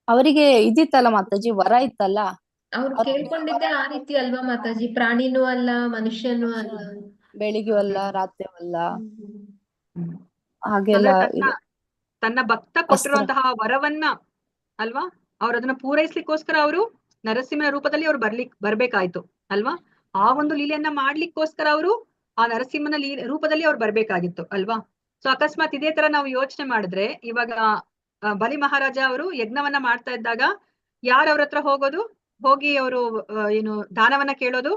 ಅವರಿಗೆ ಇದಿತ್ತಲ್ಲ ಮಾತಾಜಿ, ವರ ಇತ್ತಲ್ಲ. ಅವ್ರು ಕೇಳ್ಕೊಂಡಿದ್ದೆ ಆ ರೀತಿ ಅಲ್ವಾ ಮಾತಾಜಿ, ಪ್ರಾಣಿನೂ ಅಲ್ಲ ಮನುಷ್ಯನೂ ಅಲ್ಲ. ಬೆಳಿಗ್ಗೆ ಅಲ್ಲ ರಾತ್ರಿ ಅಲ್ಲ ಹ್ಮ್. ಹಾಗೆಲ್ಲ ಅಂದ್ರೆ ತನ್ನ ಭಕ್ತ ಕೊಟ್ಟಿರುವಂತಹ ವರವನ್ನ ಅಲ್ವಾ, ಅವ್ರು ಅದನ್ನ ಪೂರೈಸ್ಲಿಕ್ಕೋಸ್ಕರ ಅವರು ನರಸಿಂಹನ ರೂಪದಲ್ಲಿ ಅವ್ರು ಬರ್ಬೇಕಾಯ್ತು ಅಲ್ವಾ. ಆ ಒಂದು ಲೀಲೆಯನ್ನ ಮಾಡ್ಲಿಕ್ಕೋಸ್ಕರ ಅವರು ಆ ನರಸಿಂಹನ ರೂಪದಲ್ಲಿ ಅವ್ರು ಬರ್ಬೇಕಾಗಿತ್ತು ಅಲ್ವಾ. ಸೊ ಅಕಸ್ಮಾತ್ ಇದೇ ತರ ನಾವು ಯೋಚನೆ ಮಾಡಿದ್ರೆ, ಇವಾಗ ಬಲಿ ಮಹಾರಾಜ ಅವರು ಯಜ್ಞವನ್ನ ಮಾಡ್ತಾ ಇದ್ದಾಗ ಯಾರ ಅವ್ರ ಹತ್ರ ಹೋಗೋದು, ಹೋಗಿ ಅವರು ಏನು ದಾನವನ್ನ ಕೇಳೋದು?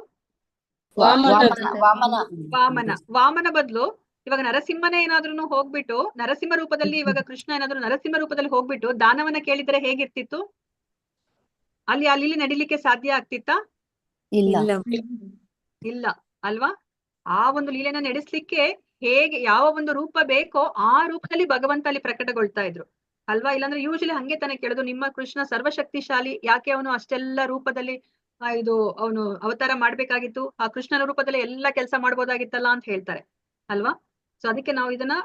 ವಾಮನ ಬದಲು ಇವಾಗ ನರಸಿಂಹನೇ ಏನಾದ್ರೂ ಹೋಗ್ಬಿಟ್ಟು ನರಸಿಂಹ ರೂಪದಲ್ಲಿ, ಇವಾಗ ಕೃಷ್ಣ ಏನಾದ್ರು ನರಸಿಂಹ ರೂಪದಲ್ಲಿ ಹೋಗ್ಬಿಟ್ಟು ದಾನವನ್ನ ಕೇಳಿದ್ರೆ ಹೇಗಿರ್ತಿತ್ತು? ಅಲ್ಲಿ ಅಲ್ಲಿ ನಡಿಲಿಕ್ಕೆ ಸಾಧ್ಯ ಆಗ್ತಿತ್ತಾ? ಇಲ್ಲ ಅಲ್ವಾ. ಆ ಒಂದು ಲೀಲೆನ ನಡೆಸ್ಲಿಕ್ಕೆ ಹೇಗೆ ಯಾವ ಒಂದು ರೂಪ ಬೇಕೋ ಆ ರೂಪದಲ್ಲಿ ಭಗವಂತ ಅಲ್ಲಿ ಪ್ರಕಟಗೊಳ್ತಾ ಇದ್ರು ಅಲ್ವಾ. ಇಲ್ಲಾಂದ್ರೆ ಯೂಶಲಿ ಹಂಗೆ ತಾನೇ ಕೇಳೋದು, ನಿಮ್ಮ ಕೃಷ್ಣ ಸರ್ವಶಕ್ತಿಶಾಲಿ, ಯಾಕೆ ಅವನು ಅಷ್ಟೆಲ್ಲ ರೂಪದಲ್ಲಿ ಅವನು ಅವತಾರ ಮಾಡ್ಬೇಕಾಗಿತ್ತು, ಆ ಕೃಷ್ಣನ ರೂಪದಲ್ಲಿ ಎಲ್ಲಾ ಕೆಲಸ ಮಾಡ್ಬೋದಾಗಿತ್ತಲ್ಲ ಅಂತ ಹೇಳ್ತಾರೆ ಅಲ್ವಾ. ಸೊ ಅದಕ್ಕೆ ನಾವು ಇದನ್ನ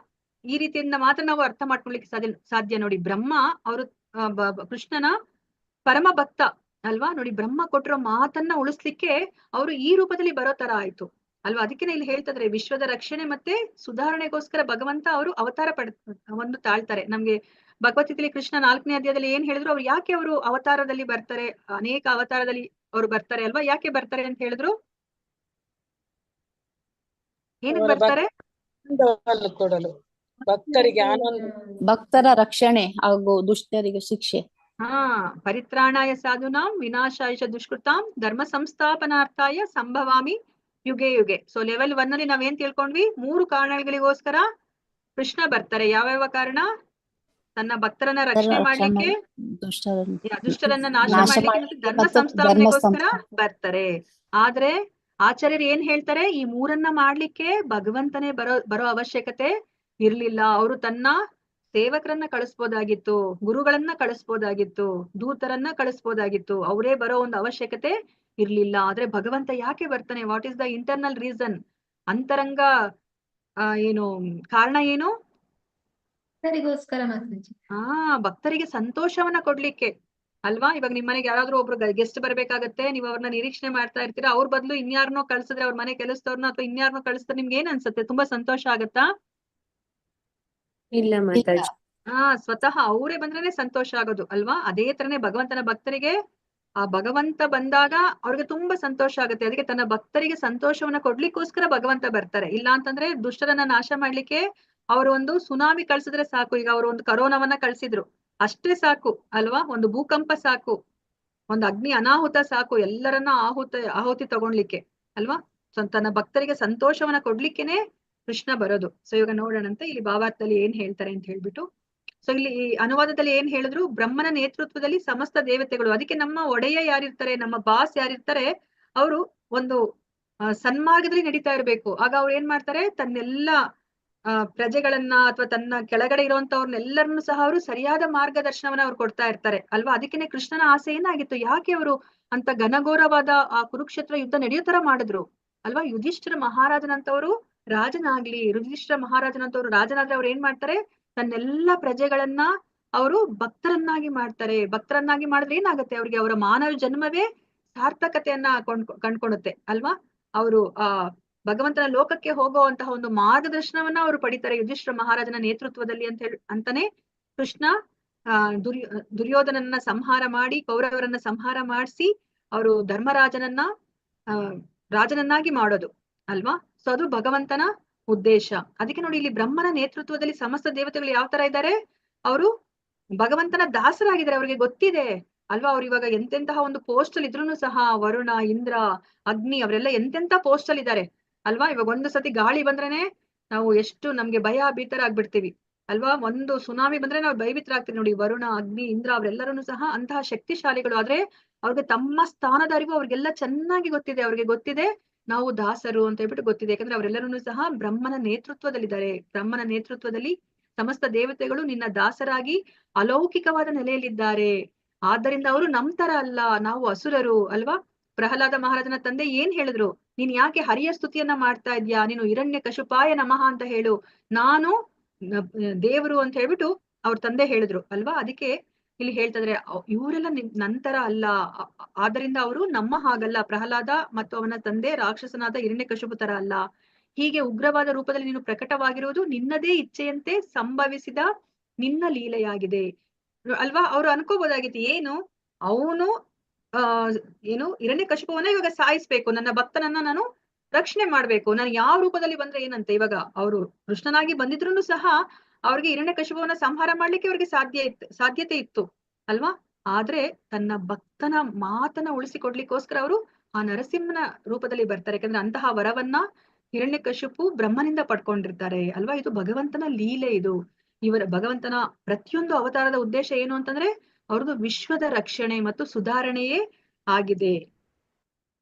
ಈ ರೀತಿಯಿಂದ ಮಾತ್ರ ನಾವು ಅರ್ಥ ಮಾಡ್ಕೊಳ್ಲಿಕ್ಕೆ ಸಾಧ್ಯ. ನೋಡಿ, ಬ್ರಹ್ಮ ಅವರು ಕೃಷ್ಣನ ಪರಮ ಭಕ್ತ ಅಲ್ವಾ. ನೋಡಿ, ಬ್ರಹ್ಮ ಕೊಟ್ಟಿರೋ ಮಾತನ್ನ ಉಳಿಸ್ಲಿಕ್ಕೆ ಅವರು ಈ ರೂಪದಲ್ಲಿ ಬರೋ ತರ ಆಯ್ತು ಅಲ್ವಾ. ಅದಕ್ಕೆ ಇಲ್ಲಿ ಹೇಳ್ತಿದ್ರೆ ವಿಶ್ವದ ರಕ್ಷಣೆ ಮತ್ತೆ ಸುಧಾರಣೆಗೋಸ್ಕರ ಭಗವಂತ ಅವರು ಅವತಾರ ಒಂದು ತಾಳ್ತಾರೆ. ನಮ್ಗೆ ಭಗವದ್ಗೀತೆಯಲ್ಲಿ ಕೃಷ್ಣ 4ನೇ ಅಧ್ಯಾಯದಲ್ಲಿ ಏನ್ ಹೇಳಿದ್ರು, ಅವ್ರು ಯಾಕೆ ಅವರು ಅವತಾರದಲ್ಲಿ ಬರ್ತಾರೆ, ಅನೇಕ ಅವತಾರದಲ್ಲಿ ಅವರು ಬರ್ತಾರೆ ಅಲ್ವಾ. ಯಾಕೆ ಬರ್ತಾರೆ ಅಂತ ಹೇಳಿದ್ರು? ಏನಕ್ಕೆ ಬರ್ತಾರೆ? ಕೊಡಲು, ಭಕ್ತರಿಗೆ ಆನಂದ, ಭಕ್ತರ ರಕ್ಷಣೆ ಹಾಗೂ ದುಷ್ಟರಿಗೆ ಶಿಕ್ಷೆ. ಪರಿತ್ರಾಣಾಯ ಸಾಧುನಾಂ ವಿನಾಶಾಯ ದುಷ್ಕೃತಾಂ ಧರ್ಮ ಸಂಸ್ಥಾಪನಾರ್ಥಾಯ ಸಂಭವಾಮಿ ಯುಗೆ ಯುಗೆ. ಸೊ ಲೆವೆಲ್ 1 ಅಲ್ಲಿ ನಾವೇನ್ ತಿಳ್ಕೊಂಡ್ವಿ? 3 ಕಾರಣಗಳಿಗೋಸ್ಕರ ಕೃಷ್ಣ ಬರ್ತಾರೆ. ಯಾವ್ಯಾವ ಕಾರಣ? ತನ್ನ ಭಕ್ತರನ್ನ ರಕ್ಷಣೆ ಮಾಡ್ಲಿಕ್ಕೆ, ದುಷ್ಟರನ್ನ ನಾಶ ಮಾಡ್ಲಿಕ್ಕೆ ಮತ್ತೆ ಧರ್ಮ ಸಂಸ್ಥಾಪನೆಗೋಸ್ಕರ ಬರ್ತಾರೆ. ಆದ್ರೆ ಆಚಾರ್ಯರು ಏನ್ ಹೇಳ್ತಾರೆ, ಈ 3 ಮಾಡ್ಲಿಕ್ಕೆ ಭಗವಂತನೇ ಬರೋ ಅವಶ್ಯಕತೆ ಇರ್ಲಿಲ್ಲ. ಅವರು ತನ್ನ ಸೇವಕರನ್ನ ಕಳಿಸ್ಬೋದಾಗಿತ್ತು, ಗುರುಗಳನ್ನ ಕಳಿಸ್ಬೋದಾಗಿತ್ತು, ದೂತರನ್ನ ಕಳಿಸ್ಬೋದಾಗಿತ್ತು, ಅವರೇ ಬರೋ ಒಂದು ಅವಶ್ಯಕತೆ ಇರ್ಲಿಲ್ಲ. ಆದ್ರೆ ಭಗವಂತ ಯಾಕೆ ಬರ್ತಾನೆ? What is the internal reason? ಅಂತರಂಗ ಏನು ಕಾರಣ ಏನು? ಭಕ್ತರಿಗೆ ಸಂತೋಷವನ್ನ ಕೊಡ್ಲಿಕ್ಕೆ ಅಲ್ವಾ. ಇವಾಗ ನಿಮ್ ಮನೆಗೆ ಯಾರಾದ್ರೂ ಒಬ್ರು ಗೆಸ್ಟ್ ಬರ್ಬೇಕಾಗತ್ತೆ, ನೀವು ಅವ್ರನ್ನ ನಿರೀಕ್ಷಣೆ ಮಾಡ್ತಾ ಇರ್ತೀರಾ. ಅವ್ರ ಬದಲು ಇನ್ಯಾರನ್ನೋ ಕಳ್ಸಿದ್ರೆ, ಅವ್ರ ಮನೆ ಕೆಲಸದವ್ರನ್ನ ಅಥವಾ ಇನ್ಯಾರನ್ನೋ ಕಳಿಸಿದ್ರೆ ನಿಮ್ಗೆ ಏನ್ ಅನ್ಸುತ್ತೆ? ತುಂಬಾ ಸಂತೋಷ ಆಗತ್ತಾ? ಇಲ್ಲ ಮಾತಾಜಿ. ಸ್ವತಃ ಅವರೇ ಬಂದ್ರೇನೆ ಸಂತೋಷ ಆಗೋದು ಅಲ್ವಾ. ಅದೇ ತರನೇ ಭಗವಂತನ ಭಕ್ತರಿಗೆ ಆ ಭಗವಂತ ಬಂದಾಗ ಅವ್ರಿಗೆ ತುಂಬಾ ಸಂತೋಷ ಆಗುತ್ತೆ. ಅದಕ್ಕೆ ತನ್ನ ಭಕ್ತರಿಗೆ ಸಂತೋಷವನ್ನ ಕೊಡ್ಲಿಕ್ಕೋಸ್ಕರ ಭಗವಂತ ಬರ್ತಾರೆ. ಇಲ್ಲ ಅಂತಂದ್ರೆ ದುಷ್ಟರನ್ನ ನಾಶ ಮಾಡ್ಲಿಕ್ಕೆ ಅವರು ಒಂದು ಸುನಾಮಿ ಕಳ್ಸಿದ್ರೆ ಸಾಕು. ಈಗ ಅವರು ಒಂದು ಕರೋನಾವನ್ನ ಕಳ್ಸಿದ್ರು, ಅಷ್ಟೇ ಸಾಕು ಅಲ್ವಾ. ಒಂದು ಭೂಕಂಪ ಸಾಕು, ಒಂದು ಅಗ್ನಿ ಅನಾಹುತ ಸಾಕು, ಎಲ್ಲರನ್ನ ಆಹುತಿ ತಗೊಳ್ಲಿಕ್ಕೆ ಅಲ್ವಾ. ತನ್ನ ಭಕ್ತರಿಗೆ ಸಂತೋಷವನ್ನ ಕೊಡ್ಲಿಕ್ಕೆನೆ ಕೃಷ್ಣ ಬರೋದು. ಸೊ ಇವಾಗ ನೋಡೋಣಂತೆ ಇಲ್ಲಿ ಭಾವಾರ್ಥದಲ್ಲಿ ಏನ್ ಹೇಳ್ತಾರೆ ಅಂತ ಹೇಳ್ಬಿಟ್ಟು. ಸೊ ಇಲ್ಲಿ ಈ ಅನುವಾದದಲ್ಲಿ ಏನ್ ಹೇಳಿದ್ರು, ಬ್ರಹ್ಮನ ನೇತೃತ್ವದಲ್ಲಿ ಸಮಸ್ತ ದೇವತೆಗಳು. ಅದಕ್ಕೆ ನಮ್ಮ ಒಡೆಯ ಯಾರಿರ್ತಾರೆ, ನಮ್ಮ ಬಾಸ್ ಯಾರಿರ್ತಾರೆ, ಅವರು ಒಂದು ಸನ್ಮಾರ್ಗದಲ್ಲಿ ನಡೀತಾ ಇರ್ಬೇಕು. ಆಗ ಅವ್ರು ಏನ್ ಮಾಡ್ತಾರೆ, ತನ್ನೆಲ್ಲ ಪ್ರಜೆಗಳನ್ನ ಅಥವಾ ತನ್ನ ಕೆಳಗಡೆ ಇರುವಂತವ್ರನ್ನೆಲ್ಲರನ್ನು ಸಹ ಅವರು ಸರಿಯಾದ ಮಾರ್ಗದರ್ಶನವನ್ನ ಅವ್ರು ಕೊಡ್ತಾ ಇರ್ತಾರೆ ಅಲ್ವಾ. ಅದಕ್ಕೇನೆ ಕೃಷ್ಣನ ಆಸೆ ಏನಾಗಿತ್ತು, ಯಾಕೆ ಅವರು ಅಂತ ಘನಘೋರವಾದ ಆ ಕುರುಕ್ಷೇತ್ರ ಯುದ್ಧ ನಡೆಯೋ ತರ ಮಾಡಿದ್ರು ಅಲ್ವಾ. ಯುಧಿಷ್ಠಿರ ಮಹಾರಾಜನಂತವರು ರಾಜನಾಗ್ಲಿ, ಯುಧಿಷ್ಠಿರ ಮಹಾರಾಜನಂತವ್ರು ರಾಜನಾದ್ರೆ ಅವ್ರು ಏನ್ ಮಾಡ್ತಾರೆ, ತನ್ನೆಲ್ಲ ಪ್ರಜೆಗಳನ್ನ ಅವರು ಭಕ್ತರನ್ನಾಗಿ ಮಾಡ್ತಾರೆ. ಭಕ್ತರನ್ನಾಗಿ ಮಾಡಿದ್ರೆ ಏನಾಗುತ್ತೆ, ಅವ್ರಿಗೆ ಅವರ ಮಾನವ ಜನ್ಮವೇ ಸಾರ್ಥಕತೆಯನ್ನ ಕಂಡ್ಕೊಳುತ್ತೆ ಅಲ್ವಾ. ಅವರು ಭಗವಂತನ ಲೋಕಕ್ಕೆ ಹೋಗುವಂತಹ ಒಂದು ಮಾರ್ಗದರ್ಶನವನ್ನ ಅವರು ಪಡಿತಾರೆ ಯುಧಿಷ್ಠಿರ ಮಹಾರಾಜನ ನೇತೃತ್ವದಲ್ಲಿ ಅಂತಾನೆ ಕೃಷ್ಣ ದುರ್ಯೋಧನನ್ನ ಸಂಹಾರ ಮಾಡಿ, ಕೌರವರನ್ನ ಸಂಹಾರ ಮಾಡಿಸಿ, ಅವರು ಧರ್ಮರಾಜನನ್ನ ರಾಜನನ್ನಾಗಿ ಮಾಡೋದು ಅಲ್ವಾ. ಸೊ ಅದು ಭಗವಂತನ ಉದ್ದೇಶ. ಅದಕ್ಕೆ ನೋಡಿ ಇಲ್ಲಿ ಬ್ರಹ್ಮನ ನೇತೃತ್ವದಲ್ಲಿ ಸಮಸ್ತ ದೇವತೆಗಳು ಯಾವ ತರ ಇದ್ದಾರೆ, ಅವರು ಭಗವಂತನ ದಾಸರಾಗಿದ್ದಾರೆ. ಅವ್ರಿಗೆ ಗೊತ್ತಿದೆ ಅಲ್ವಾ, ಅವ್ರು ಇವಾಗ ಎಂತೆಂತಹ ಒಂದು ಪೋಸ್ಟ್ ಅಲ್ಲಿ ಇದ್ರೂನು ಸಹ ವರುಣ, ಇಂದ್ರ, ಅಗ್ನಿ ಅವರೆಲ್ಲ ಎಂತೆಂತ ಪೋಸ್ಟ್ ಅಲ್ಲಿ ಇದ್ದಾರೆ ಅಲ್ವಾ. ಇವಾಗ ಒಂದು ಸತಿ ಗಾಳಿ ಬಂದ್ರೇನೆ ನಾವು ಎಷ್ಟು ನಮ್ಗೆ ಭಯ ಭೀತರಾಗ್ಬಿಡ್ತೀವಿ ಅಲ್ವಾ. ಒಂದು ಸುನಾಮಿ ಬಂದ್ರೆ ನಾವು ಭಯಭೀತರಾಗ್ತೀವಿ. ನೋಡಿ ವರುಣ, ಅಗ್ನಿ, ಇಂದ್ರ ಅವರೆಲ್ಲರೂ ಸಹ ಅಂತಹ ಶಕ್ತಿಶಾಲಿಗಳು. ಆದ್ರೆ ಅವ್ರಿಗೆ ತಮ್ಮ ಸ್ಥಾನದ ಅರಿವು ಅವ್ರಿಗೆಲ್ಲ ಚೆನ್ನಾಗಿ ಗೊತ್ತಿದೆ. ಅವ್ರಿಗೆ ಗೊತ್ತಿದೆ ನಾವು ದಾಸರು ಅಂತ ಹೇಳ್ಬಿಟ್ಟು ಗೊತ್ತಿದೆ. ಯಾಕಂದ್ರೆ ಅವರೆಲ್ಲರೂ ಸಹ ಬ್ರಹ್ಮನ ನೇತೃತ್ವದಲ್ಲಿದ್ದಾರೆ. ಬ್ರಹ್ಮನ ನೇತೃತ್ವದಲ್ಲಿ ಸಮಸ್ತ ದೇವತೆಗಳು ನಿನ್ನ ದಾಸರಾಗಿ ಅಲೌಕಿಕವಾದ ನೆಲೆಯಲ್ಲಿದ್ದಾರೆ. ಆದ್ದರಿಂದ ಅವರು ನಮ್ ತರ ಅಲ್ಲ, ನಾವು ಅಸುರರು ಅಲ್ವಾ. ಪ್ರಹ್ಲಾದ ಮಹಾರಾಜನ ತಂದೆ ಏನ್ ಹೇಳಿದ್ರು, ನೀನ್ ಯಾಕೆ ಹರಿಯ ಸ್ತುತಿಯನ್ನ ಮಾಡ್ತಾ ಇದ್ಯಾ, ನೀನು ಹಿರಣ್ಯ ಕಶುಪಾಯ ನಮಃ ಅಂತ ಹೇಳು, ನಾನು ದೇವರು ಅಂತ ಹೇಳ್ಬಿಟ್ಟು ಅವ್ರ ತಂದೆ ಹೇಳಿದ್ರು ಅಲ್ವಾ. ಅದಕ್ಕೆ ಇಲ್ಲಿ ಹೇಳ್ತಿದ್ರೆ ಇವರೆಲ್ಲ ನಂತರ ಅಲ್ಲ, ಆದ್ದರಿಂದ ಅವರು ನಮ್ಮ ಹಾಗಲ್ಲ. ಪ್ರಹ್ಲಾದ ಮತ್ತು ಅವನ ತಂದೆ ರಾಕ್ಷಸನಾದ ಹಿರಣ್ಯ ಕಶುಪು ತರ ಅಲ್ಲ. ಹೀಗೆ ಉಗ್ರವಾದ ರೂಪದಲ್ಲಿ ನೀನು ಪ್ರಕಟವಾಗಿರುವುದು ನಿನ್ನದೇ ಇಚ್ಛೆಯಂತೆ ಸಂಭವಿಸಿದ ನಿನ್ನ ಲೀಲೆಯಾಗಿದೆ ಅಲ್ವಾ. ಅವ್ರು ಅನ್ಕೋಬಹುದಾಗಿತ್ತು ಏನು, ಅವನು ಏನು ಹಿರಣ್ಯ ಕಶುಪುವನ್ನ ಇವಾಗ ಸಾಯಿಸ್ಬೇಕು, ನನ್ನ ಭಕ್ತನನ್ನ ನಾನು ರಕ್ಷಣೆ ಮಾಡ್ಬೇಕು, ನಾನು ಯಾವ ರೂಪದಲ್ಲಿ ಬಂದ್ರೆ ಏನಂತೆ. ಇವಾಗ ಅವರು ಕೃಷ್ಣನಾಗಿ ಬಂದಿದ್ರು ಸಹ ಅವ್ರಿಗೆ ಹಿರಣ್ಯ ಕಶುಪುವನ್ನ ಸಂಹಾರ ಮಾಡ್ಲಿಕ್ಕೆ ಅವ್ರಿಗೆ ಸಾಧ್ಯತೆ ಇತ್ತು ಅಲ್ವಾ. ಆದ್ರೆ ತನ್ನ ಭಕ್ತನ ಮಾತನ್ನ ಉಳಿಸಿಕೊಡ್ಲಿಕ್ಕೋಸ್ಕರ ಅವರು ಆ ನರಸಿಂಹನ ರೂಪದಲ್ಲಿ ಬರ್ತಾರೆ. ಯಾಕಂದ್ರೆ ಅಂತಹ ವರವನ್ನ ಹಿರಣ್ಯ ಕಶುಪು ಬ್ರಹ್ಮನಿಂದ ಪಡ್ಕೊಂಡಿರ್ತಾರೆ ಅಲ್ವಾ. ಇದು ಭಗವಂತನ ಲೀಲೆ. ಇದು ಇವರ ಭಗವಂತನ ಪ್ರತಿಯೊಂದು ಅವತಾರದ ಉದ್ದೇಶ ಏನು ಅಂತಂದ್ರೆ ಅವ್ರದ್ದು ವಿಶ್ವದ ರಕ್ಷಣೆ ಮತ್ತು ಸುಧಾರಣೆಯೇ ಆಗಿದೆ.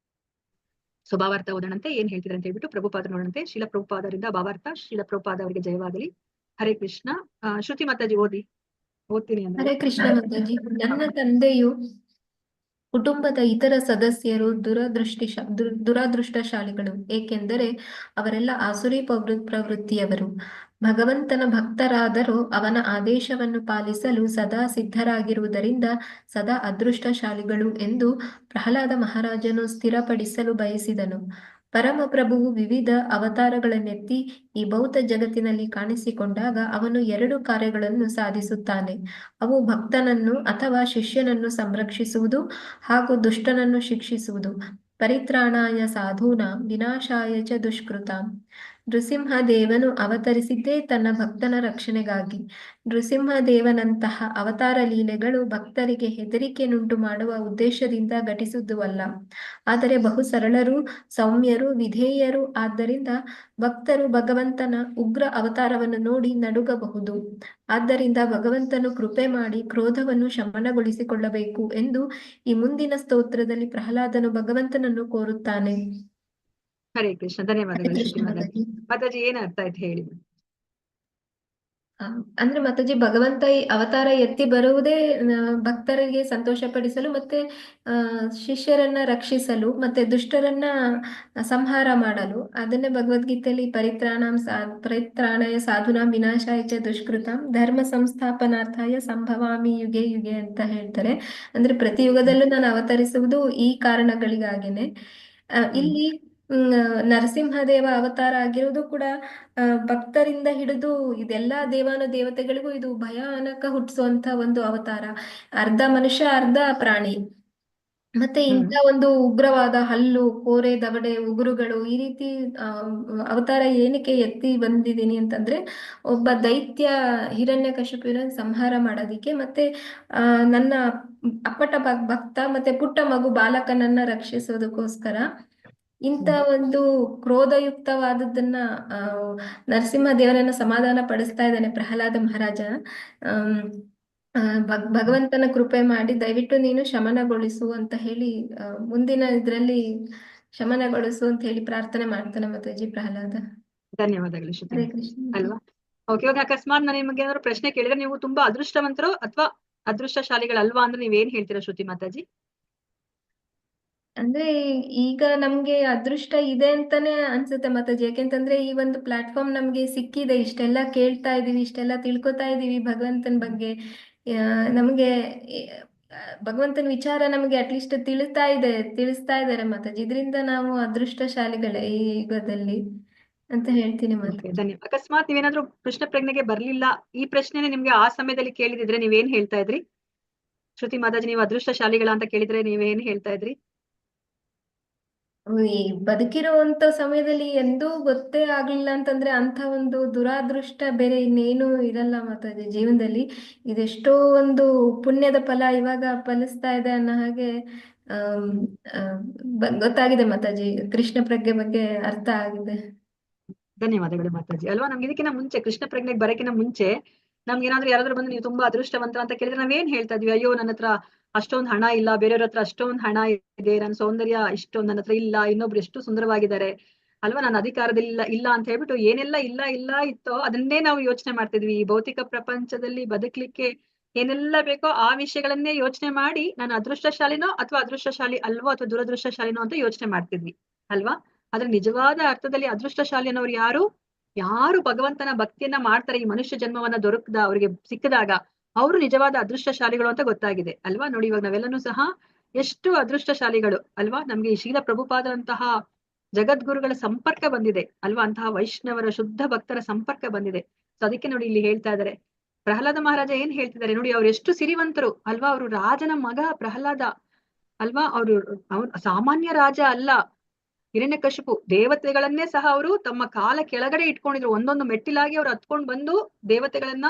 ಸೊ ಭಾವಾರ್ಥ ಓದೋಣಂತೆ ಏನ್ ಹೇಳ್ತಿದ್ರೆ ಅಂತ ಹೇಳ್ಬಿಟ್ಟು ಪ್ರಭುಪಾದ ನೋಡಂತೆ. ಶೀಲ ಪ್ರಭುಪಾದರಿಂದ ಭಾವಾರ್ಥ. ಶೀಲ ಪ್ರಭುಪಾದ ಅವರಿಗೆ ಜಯವಾಗಲಿ. ಹರೇ ಕೃಷ್ಣ. ಶ್ರುತಿ ಮಾತಾಜಿ ಓದ್ತೀನಿ ಅಂದ್ರೆ. ಹರೇ ಕೃಷ್ಣ ಮಾತಾಜಿ. ನನ್ನ ತಂದೆಯು ಕುಟುಂಬದ ಇತರ ಸದಸ್ಯರು ದುರಾದೃಷ್ಟಶಾಲಿಗಳು, ಏಕೆಂದರೆ ಅವರೆಲ್ಲ ಆಸುರಿ ಪ್ರವೃತ್ತಿಯವರು. ಭಗವಂತನ ಭಕ್ತರಾದರೂ ಅವನ ಆದೇಶವನ್ನು ಪಾಲಿಸಲು ಸದಾ ಸಿದ್ಧರಾಗಿರುವುದರಿಂದ ಸದಾ ಅದೃಷ್ಟಶಾಲಿಗಳು ಎಂದು ಪ್ರಹ್ಲಾದ ಮಹಾರಾಜನು ಸ್ಥಿರಪಡಿಸಲು ಬಯಸಿದನು. ಪರಮಪ್ರಭುವು ವಿವಿಧ ಅವತಾರಗಳನ್ನೆತ್ತಿ ಈ ಭೌತ ಜಗತ್ತಿನಲ್ಲಿ ಕಾಣಿಸಿಕೊಂಡಾಗ ಅವನು 2 ಕಾರ್ಯಗಳನ್ನು ಸಾಧಿಸುತ್ತಾನೆ. ಅವು ಭಕ್ತನನ್ನು ಅಥವಾ ಶಿಷ್ಯನನ್ನು ಸಂರಕ್ಷಿಸುವುದು ಹಾಗೂ ದುಷ್ಟನನ್ನು ಶಿಕ್ಷಿಸುವುದು. ಪರಿತ್ರಾಣಾಯ ಸಾಧೂನಾಂ ವಿನಾಶಾಯ ಚ ದುಷ್ಕೃತಾಂ. ನೃಸಿಂಹದೇವನು ಅವತರಿಸಿದ್ದೇ ತನ್ನ ಭಕ್ತನ ರಕ್ಷಣೆಗಾಗಿ. ನೃಸಿಂಹದೇವನಂತಹ ಅವತಾರ ಲೀಲೆಗಳು ಭಕ್ತರಿಗೆ ಹೆದರಿಕೆಯನ್ನುಂಟು ಮಾಡುವ ಉದ್ದೇಶದಿಂದ ಘಟಿಸುವುದಲ್ಲ, ಆದರೆ ಬಹು ಸರಳರು, ಸೌಮ್ಯರು, ವಿಧೇಯರು. ಆದ್ದರಿಂದ ಭಕ್ತರು ಭಗವಂತನ ಉಗ್ರ ಅವತಾರವನ್ನು ನೋಡಿ ನಡುಗಬಹುದು. ಆದ್ದರಿಂದ ಭಗವಂತನು ಕೃಪೆ ಮಾಡಿ ಕ್ರೋಧವನ್ನು ಶಮನಗೊಳಿಸಿಕೊಳ್ಳಬೇಕು ಎಂದು ಈ ಮುಂದಿನ ಸ್ತೋತ್ರದಲ್ಲಿ ಪ್ರಹ್ಲಾದನು ಭಗವಂತನನ್ನು ಕೋರುತ್ತಾನೆ. ಹರೇ ಕೃಷ್ಣ. ಧನ್ಯವಾದಗಳು ಶ್ರುತಿ ಮಾತಾಜಿ. ಮಾತಾಜಿ ಏನ್ ಅರ್ಥ ಆಯ್ತು ಹೇಳಿ. ಅಂದ್ರೆ ಮಾತಾಜಿ, ಭಗವಂತ ಈ ಅವತಾರ ಎತ್ತಿ ಬರುವುದೇ ಭಕ್ತರಿಗೆ ಸಂತೋಷ ಪಡಿಸಲು, ಮತ್ತೆ ಶಿಷ್ಯರನ್ನ ರಕ್ಷಿಸಲು, ಮತ್ತೆ ದುಷ್ಟರನ್ನ ಸಂಹಾರ ಮಾಡಲು. ಅದನ್ನೇ ಭಗವದ್ಗೀತೆಯಲ್ಲಿ ಪರಿತ್ರಾಣಾಯ ಸಾಧುನಾಂ ವಿನಾಶಾಯ ಚ ದುಷ್ಕೃತಾಂ ಧರ್ಮ ಸಂಸ್ಥಾಪನಾರ್ಥಾಯ ಸಂಭವಾಮಿ ಯುಗೆ ಯುಗೆ ಅಂತ ಹೇಳ್ತಾರೆ. ಅಂದ್ರೆ ಪ್ರತಿ ಯುಗದಲ್ಲೂ ನಾನು ಅವತರಿಸುವುದು ಈ ಕಾರಣಗಳಿಗಾಗಿನೇ. ಇಲ್ಲಿ ನರಸಿಂಹದೇವ ಅವತಾರ ಆಗಿರೋದು ಕೂಡ ಭಕ್ತರಿಂದ ಹಿಡಿದು ಇದೆಲ್ಲಾ ದೇವಾನು ದೇವತೆಗಳಿಗೂ ಇದು ಭಯಾನಕ ಹುಟ್ಟಿಸುವಂತ ಒಂದು ಅವತಾರ. ಅರ್ಧ ಮನುಷ್ಯ ಅರ್ಧ ಪ್ರಾಣಿ. ಮತ್ತೆ ಇಂಥ ಒಂದು ಉಗ್ರವಾದ ಹಲ್ಲು, ಕೋರೆ, ದವಡೆ, ಉಗುರುಗಳು ಈ ರೀತಿ ಅವತಾರ ಏನಕ್ಕೆ ಎತ್ತಿ ಬಂದಿದ್ದೀನಿ ಅಂತಂದ್ರೆ ಒಬ್ಬ ದೈತ್ಯ ಹಿರಣ್ಯಕಶಿಪುವಿನ ಸಂಹಾರ ಮಾಡೋದಿಕ್ಕೆ, ಮತ್ತೆ ನನ್ನ ಅಪ್ಪಟ ಭಕ್ತ ಮತ್ತೆ ಪುಟ್ಟ ಮಗು ಬಾಲಕನನ್ನ ರಕ್ಷಿಸೋದಕ್ಕೋಸ್ಕರ ಇಂಥ ಒಂದು ಕ್ರೋಧಯುಕ್ತವಾದದ್ದನ್ನ ನರಸಿಂಹದೇವರನ್ನ ಸಮಾಧಾನ ಪಡಿಸ್ತಾ ಇದ್ದಾನೆ ಪ್ರಹ್ಲಾದ ಮಹಾರಾಜ. ಭಗವಂತನ ಕೃಪೆ ಮಾಡಿ ದಯವಿಟ್ಟು ನೀನು ಶಮನಗೊಳಿಸು ಅಂತ ಹೇಳಿ ಮುಂದಿನ ಇದ್ರಲ್ಲಿ ಶಮನಗೊಳಿಸು ಅಂತ ಹೇಳಿ ಪ್ರಾರ್ಥನೆ ಮಾಡ್ತಾನೆ ಮಾತಾಜಿ ಪ್ರಹ್ಲಾದ. ಧನ್ಯವಾದಗಳು ಶ್ರುತಿ. ಹರೇ ಕೃಷ್ಣ. ಅಲ್ವಾ. ಓಕೆ, ಇವಾಗ ಅಕಸ್ಮಾತ್ ನಾನು ನಿಮ್ಗೆ ಏನಾದ್ರು ಪ್ರಶ್ನೆ ಕೇಳಿದ್ರೆ ನೀವು ತುಂಬಾ ಅದೃಷ್ಟವಂತರು ಅಥವಾ ಅದೃಷ್ಟಶಾಲಿಗಳಲ್ವಾ ಅಂದ್ರೆ ನೀವೇನ್ ಹೇಳ್ತೀರಾ ಶ್ರುತಿ ಮಾತಾಜಿ? ಅಂದ್ರೆ ಈಗ ನಮ್ಗೆ ಅದೃಷ್ಟ ಇದೆ ಅಂತಾನೆ ಅನ್ಸುತ್ತೆ ಮಾತಾಜಿ. ಯಾಕೆಂತಂದ್ರೆ ಈ ಒಂದು ಪ್ಲಾಟ್ಫಾರ್ಮ್ ನಮ್ಗೆ ಸಿಕ್ಕಿದೆ, ಇಷ್ಟೆಲ್ಲ ಕೇಳ್ತಾ ಇದೀವಿ, ಇಷ್ಟೆಲ್ಲ ತಿಳ್ಕೊತಾ ಇದೀವಿ ಭಗವಂತನ ಬಗ್ಗೆ. ನಮ್ಗೆ ಭಗವಂತನ ವಿಚಾರ ನಮ್ಗೆ ಅಟ್ಲೀಸ್ಟ್ ತಿಳಿಸ್ತಾ ಇದ್ದಾರೆ ಮಾತಾಜಿ. ಇದರಿಂದ ನಾವು ಅದೃಷ್ಟಶಾಲಿಗಳೇ ಈ ಯುಗದಲ್ಲಿ ಅಂತ ಹೇಳ್ತೀನಿ ಮಾತಾಜಿ. ಧನ್ಯವಾದ. ಅಕಸ್ಮಾತ್ ನೀವೇನಾದ್ರೂ ಕೃಷ್ಣ ಪ್ರಜ್ಞೆಗೆ ಬರ್ಲಿಲ್ಲ, ಈ ಪ್ರಶ್ನೆನೆ ನಿಮ್ಗೆ ಆ ಸಮಯದಲ್ಲಿ ಕೇಳಿದಿದ್ರೆ ನೀವೇನ್ ಹೇಳ್ತಾ ಇದ್ರಿ ಶ್ರುತಿ ಮಾತಾಜಿ? ನೀವು ಅದೃಷ್ಟಶಾಲಿಗಳ ಅಂತ ಕೇಳಿದ್ರೆ ನೀವೇನ್ ಹೇಳ್ತಾ ಇದ್ರಿ? ಈ ಬದುಕಿರುವಂತ ಸಮಯದಲ್ಲಿ ಎಂದೂ ಗೊತ್ತೇ ಆಗ್ಲಿಲ್ಲ ಅಂತಂದ್ರೆ ಅಂಥ ಒಂದು ದುರಾದೃಷ್ಟ ಬೇರೆ ಇನ್ನೇನು ಇರಲ್ಲ ಮಾತಾಜಿ ಜೀವನದಲ್ಲಿ. ಇದೆಷ್ಟೋ ಒಂದು ಪುಣ್ಯದ ಫಲ ಇವಾಗ ಫಲಿಸ್ತಾ ಇದೆ ಅನ್ನೋ ಹಾಗೆ ಆಮ್, ಆ, ಗೊತ್ತಾಗಿದೆ ಮಾತಾಜಿ. ಕೃಷ್ಣ ಪ್ರಜ್ಞೆ ಬಗ್ಗೆ ಅರ್ಥ ಆಗಿದೆ. ಧನ್ಯವಾದಗಳು ಮಾತಾಜಿ. ಅಲ್ವಾ, ನಮ್ಗೆ ಇದಕ್ಕಿಂತ ಮುಂಚೆ ಕೃಷ್ಣ ಪ್ರಜ್ಞೆಗೆ ಬರಕಿನ ಮುಂಚೆ ನಮ್ಗೆ ಏನಾದ್ರು ಯಾರಾದ್ರೂ ಬಂದು ನೀವು ತುಂಬಾ ಅದೃಷ್ಟವಂತ ಅಂತ ಕೇಳಿದ್ರೆ ನಾವೇನ್ ಹೇಳ್ತಾ ಇದ್ವಿ? ಅಯ್ಯೋ, ನನ್ನ ಹತ್ರ ಅಷ್ಟೊಂದ್ ಹಣ ಇಲ್ಲ, ಬೇರೆಯವ್ರ ಹತ್ರ ಅಷ್ಟೊಂದ್ ಹಣ ಇದೆ, ನನ್ನ ಸೌಂದರ್ಯ ಇಷ್ಟೊಂದ್ ನನ್ನ ಹತ್ರ ಇಲ್ಲ, ಇನ್ನೊಬ್ರು ಎಷ್ಟು ಸುಂದರವಾಗಿದ್ದಾರೆ ಅಲ್ವಾ, ನನ್ನ ಅಧಿಕಾರದಲ್ಲಿ ಇಲ್ಲ ಅಂತ ಹೇಳ್ಬಿಟ್ಟು ಏನೆಲ್ಲ ಇಲ್ಲ ಇತ್ತೋ ಅದನ್ನೇ ನಾವು ಯೋಚನೆ ಮಾಡ್ತಿದ್ವಿ. ಈ ಭೌತಿಕ ಪ್ರಪಂಚದಲ್ಲಿ ಬದುಕ್ಲಿಕ್ಕೆ ಏನೆಲ್ಲ ಬೇಕೋ ಆ ವಿಷಯಗಳನ್ನೇ ಯೋಚನೆ ಮಾಡಿ ನಾನು ಅದೃಷ್ಟಶಾಲಿನೋ ಅಥವಾ ಅದೃಷ್ಟಶಾಲಿ ಅಲ್ವೋ ಅಥವಾ ದುರದೃಷ್ಟಶಾಲಿನೋ ಅಂತ ಯೋಚನೆ ಮಾಡ್ತಿದ್ವಿ ಅಲ್ವಾ. ಆದ್ರೆ ನಿಜವಾದ ಅರ್ಥದಲ್ಲಿ ಅದೃಷ್ಟಶಾಲಿ ಅನ್ನೋರು ಯಾರು? ಯಾರು ಭಗವಂತನ ಭಕ್ತಿಯನ್ನ ಮಾಡ್ತಾರೆ ಈ ಮನುಷ್ಯ ಜನ್ಮವನ್ನ ಅವ್ರಿಗೆ ಸಿಕ್ಕಿದಾಗ ಅವರು ನಿಜವಾದ ಅದೃಷ್ಟಶಾಲಿಗಳು ಅಂತ ಗೊತ್ತಾಗಿದೆ ಅಲ್ವಾ. ನೋಡಿ, ಇವಾಗ ನಾವೆಲ್ಲನೂ ಸಹ ಎಷ್ಟು ಅದೃಷ್ಟಶಾಲಿಗಳು ಅಲ್ವಾ. ನಮ್ಗೆ ಈ ಶೀಲ ಪ್ರಭುಪಾದಂತಹ ಜಗದ್ಗುರುಗಳ ಸಂಪರ್ಕ ಬಂದಿದೆ ಅಲ್ವಾ, ಅಂತಹ ವೈಷ್ಣವರ ಶುದ್ಧ ಭಕ್ತರ ಸಂಪರ್ಕ ಬಂದಿದೆ. ಸೊ ಅದಕ್ಕೆ ನೋಡಿ ಇಲ್ಲಿ ಹೇಳ್ತಾ ಇದ್ದಾರೆ, ಪ್ರಹ್ಲಾದ ಮಹಾರಾಜ ಏನ್ ಹೇಳ್ತಿದ್ದಾರೆ ನೋಡಿ, ಅವ್ರು ಎಷ್ಟು ಸಿರಿವಂತರು ಅಲ್ವಾ. ಅವರು ರಾಜನ ಮಗ ಪ್ರಹ್ಲಾದ ಅಲ್ವಾ. ಅವ್ರು ಸಾಮಾನ್ಯ ರಾಜ ಅಲ್ಲ. ಹಿರಣ್ಯಕಶಿಪು ದೇವತೆಗಳನ್ನೇ ಸಹ ಅವರು ತಮ್ಮ ಕಾಲ ಕೆಳಗಡೆ ಇಟ್ಕೊಂಡಿದ್ರು. ಒಂದೊಂದು ಮೆಟ್ಟಿಲಾಗಿ ಅವ್ರು ಹತ್ಕೊಂಡ್ ಬಂದು ದೇವತೆಗಳನ್ನ,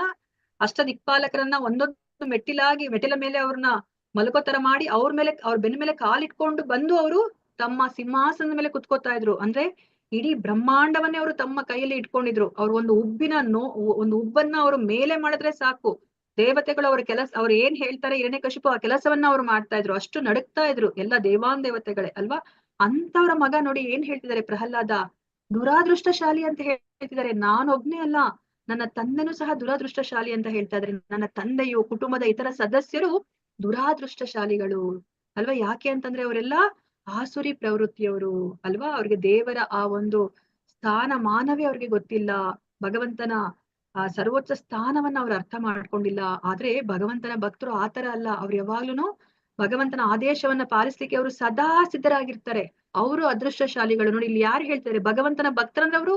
ಅಷ್ಟ ದಿಕ್ಪಾಲಕರನ್ನ ಒಂದೊಂದು ಮೆಟ್ಟಿಲ ಮೇಲೆ ಅವ್ರನ್ನ ಮಲಗೋತರ ಮಾಡಿ ಅವ್ರ ಬೆನ್ನ ಮೇಲೆ ಕಾಲಿಟ್ಕೊಂಡು ಬಂದು ಅವರು ತಮ್ಮ ಸಿಂಹಾಸನದ ಮೇಲೆ ಕುತ್ಕೋತಾ ಇದ್ರು. ಅಂದ್ರೆ ಇಡೀ ಬ್ರಹ್ಮಾಂಡವನ್ನೇ ಅವರು ತಮ್ಮ ಕೈಯಲ್ಲಿ ಇಟ್ಕೊಂಡಿದ್ರು. ಅವ್ರು ಒಂದು ಉಬ್ಬನ್ನ ಅವರು ಮೇಲೆ ಮಾಡಿದ್ರೆ ಸಾಕು, ದೇವತೆಗಳು ಅವ್ರ ಕೆಲಸ, ಅವ್ರು ಏನ್ ಹೇಳ್ತಾರೆ ಹಿರಣ್ಯಕಶಿಪು ಆ ಕೆಲಸವನ್ನ ಅವ್ರು ಮಾಡ್ತಾ ಇದ್ರು. ಅಷ್ಟು ನಡುಕ್ತಾ ಇದ್ರು ಎಲ್ಲ ದೇವಾನ್ ದೇವತೆಗಳೇ ಅಲ್ವಾ. ಅಂತವ್ರ ಮಗ ನೋಡಿ ಏನ್ ಹೇಳ್ತಿದ್ದಾರೆ ಪ್ರಹ್ಲಾದ, ದುರಾದೃಷ್ಟಶಾಲಿ ಅಂತ ಹೇಳ್ತಿದ್ದಾರೆ. ನಾನೊಬ್ನೇ ಅಲ್ಲ, ನನ್ನ ತಂದೆನೂ ಸಹ ದುರಾದೃಷ್ಟಶಾಲಿ ಅಂತ ಹೇಳ್ತಾ ಇದ್ದಾರೆ. ನನ್ನ ತಂದೆಯು ಕುಟುಂಬದ ಇತರ ಸದಸ್ಯರು ದುರಾದೃಷ್ಟಶಾಲಿಗಳು ಅಲ್ವಾ. ಯಾಕೆ ಅಂತಂದ್ರೆ ಅವರೆಲ್ಲ ಆಸುರಿ ಪ್ರವೃತ್ತಿಯವರು ಅಲ್ವಾ. ಅವ್ರಿಗೆ ದೇವರ ಆ ಒಂದು ಸ್ಥಾನ ಮಾನವೇ ಅವ್ರಿಗೆ ಗೊತ್ತಿಲ್ಲ. ಭಗವಂತನ ಆ ಸರ್ವೋಚ್ಚ ಸ್ಥಾನವನ್ನ ಅವ್ರು ಅರ್ಥ ಮಾಡ್ಕೊಂಡಿಲ್ಲ. ಆದ್ರೆ ಭಗವಂತನ ಭಕ್ತರು ಆತರ ಅಲ್ಲ. ಅವ್ರು ಯಾವಾಗ್ಲೂ ಭಗವಂತನ ಆದೇಶವನ್ನ ಪಾಲಿಸ್ಲಿಕ್ಕೆ ಅವರು ಸದಾ ಸಿದ್ಧರಾಗಿರ್ತಾರೆ. ಅವರು ಅದೃಷ್ಟಶಾಲಿಗಳು. ನೋಡಿ ಇಲ್ಲಿ ಯಾರು ಹೇಳ್ತಾರೆ, ಭಗವಂತನ ಭಕ್ತರಂದ್ರೆ ಅವರು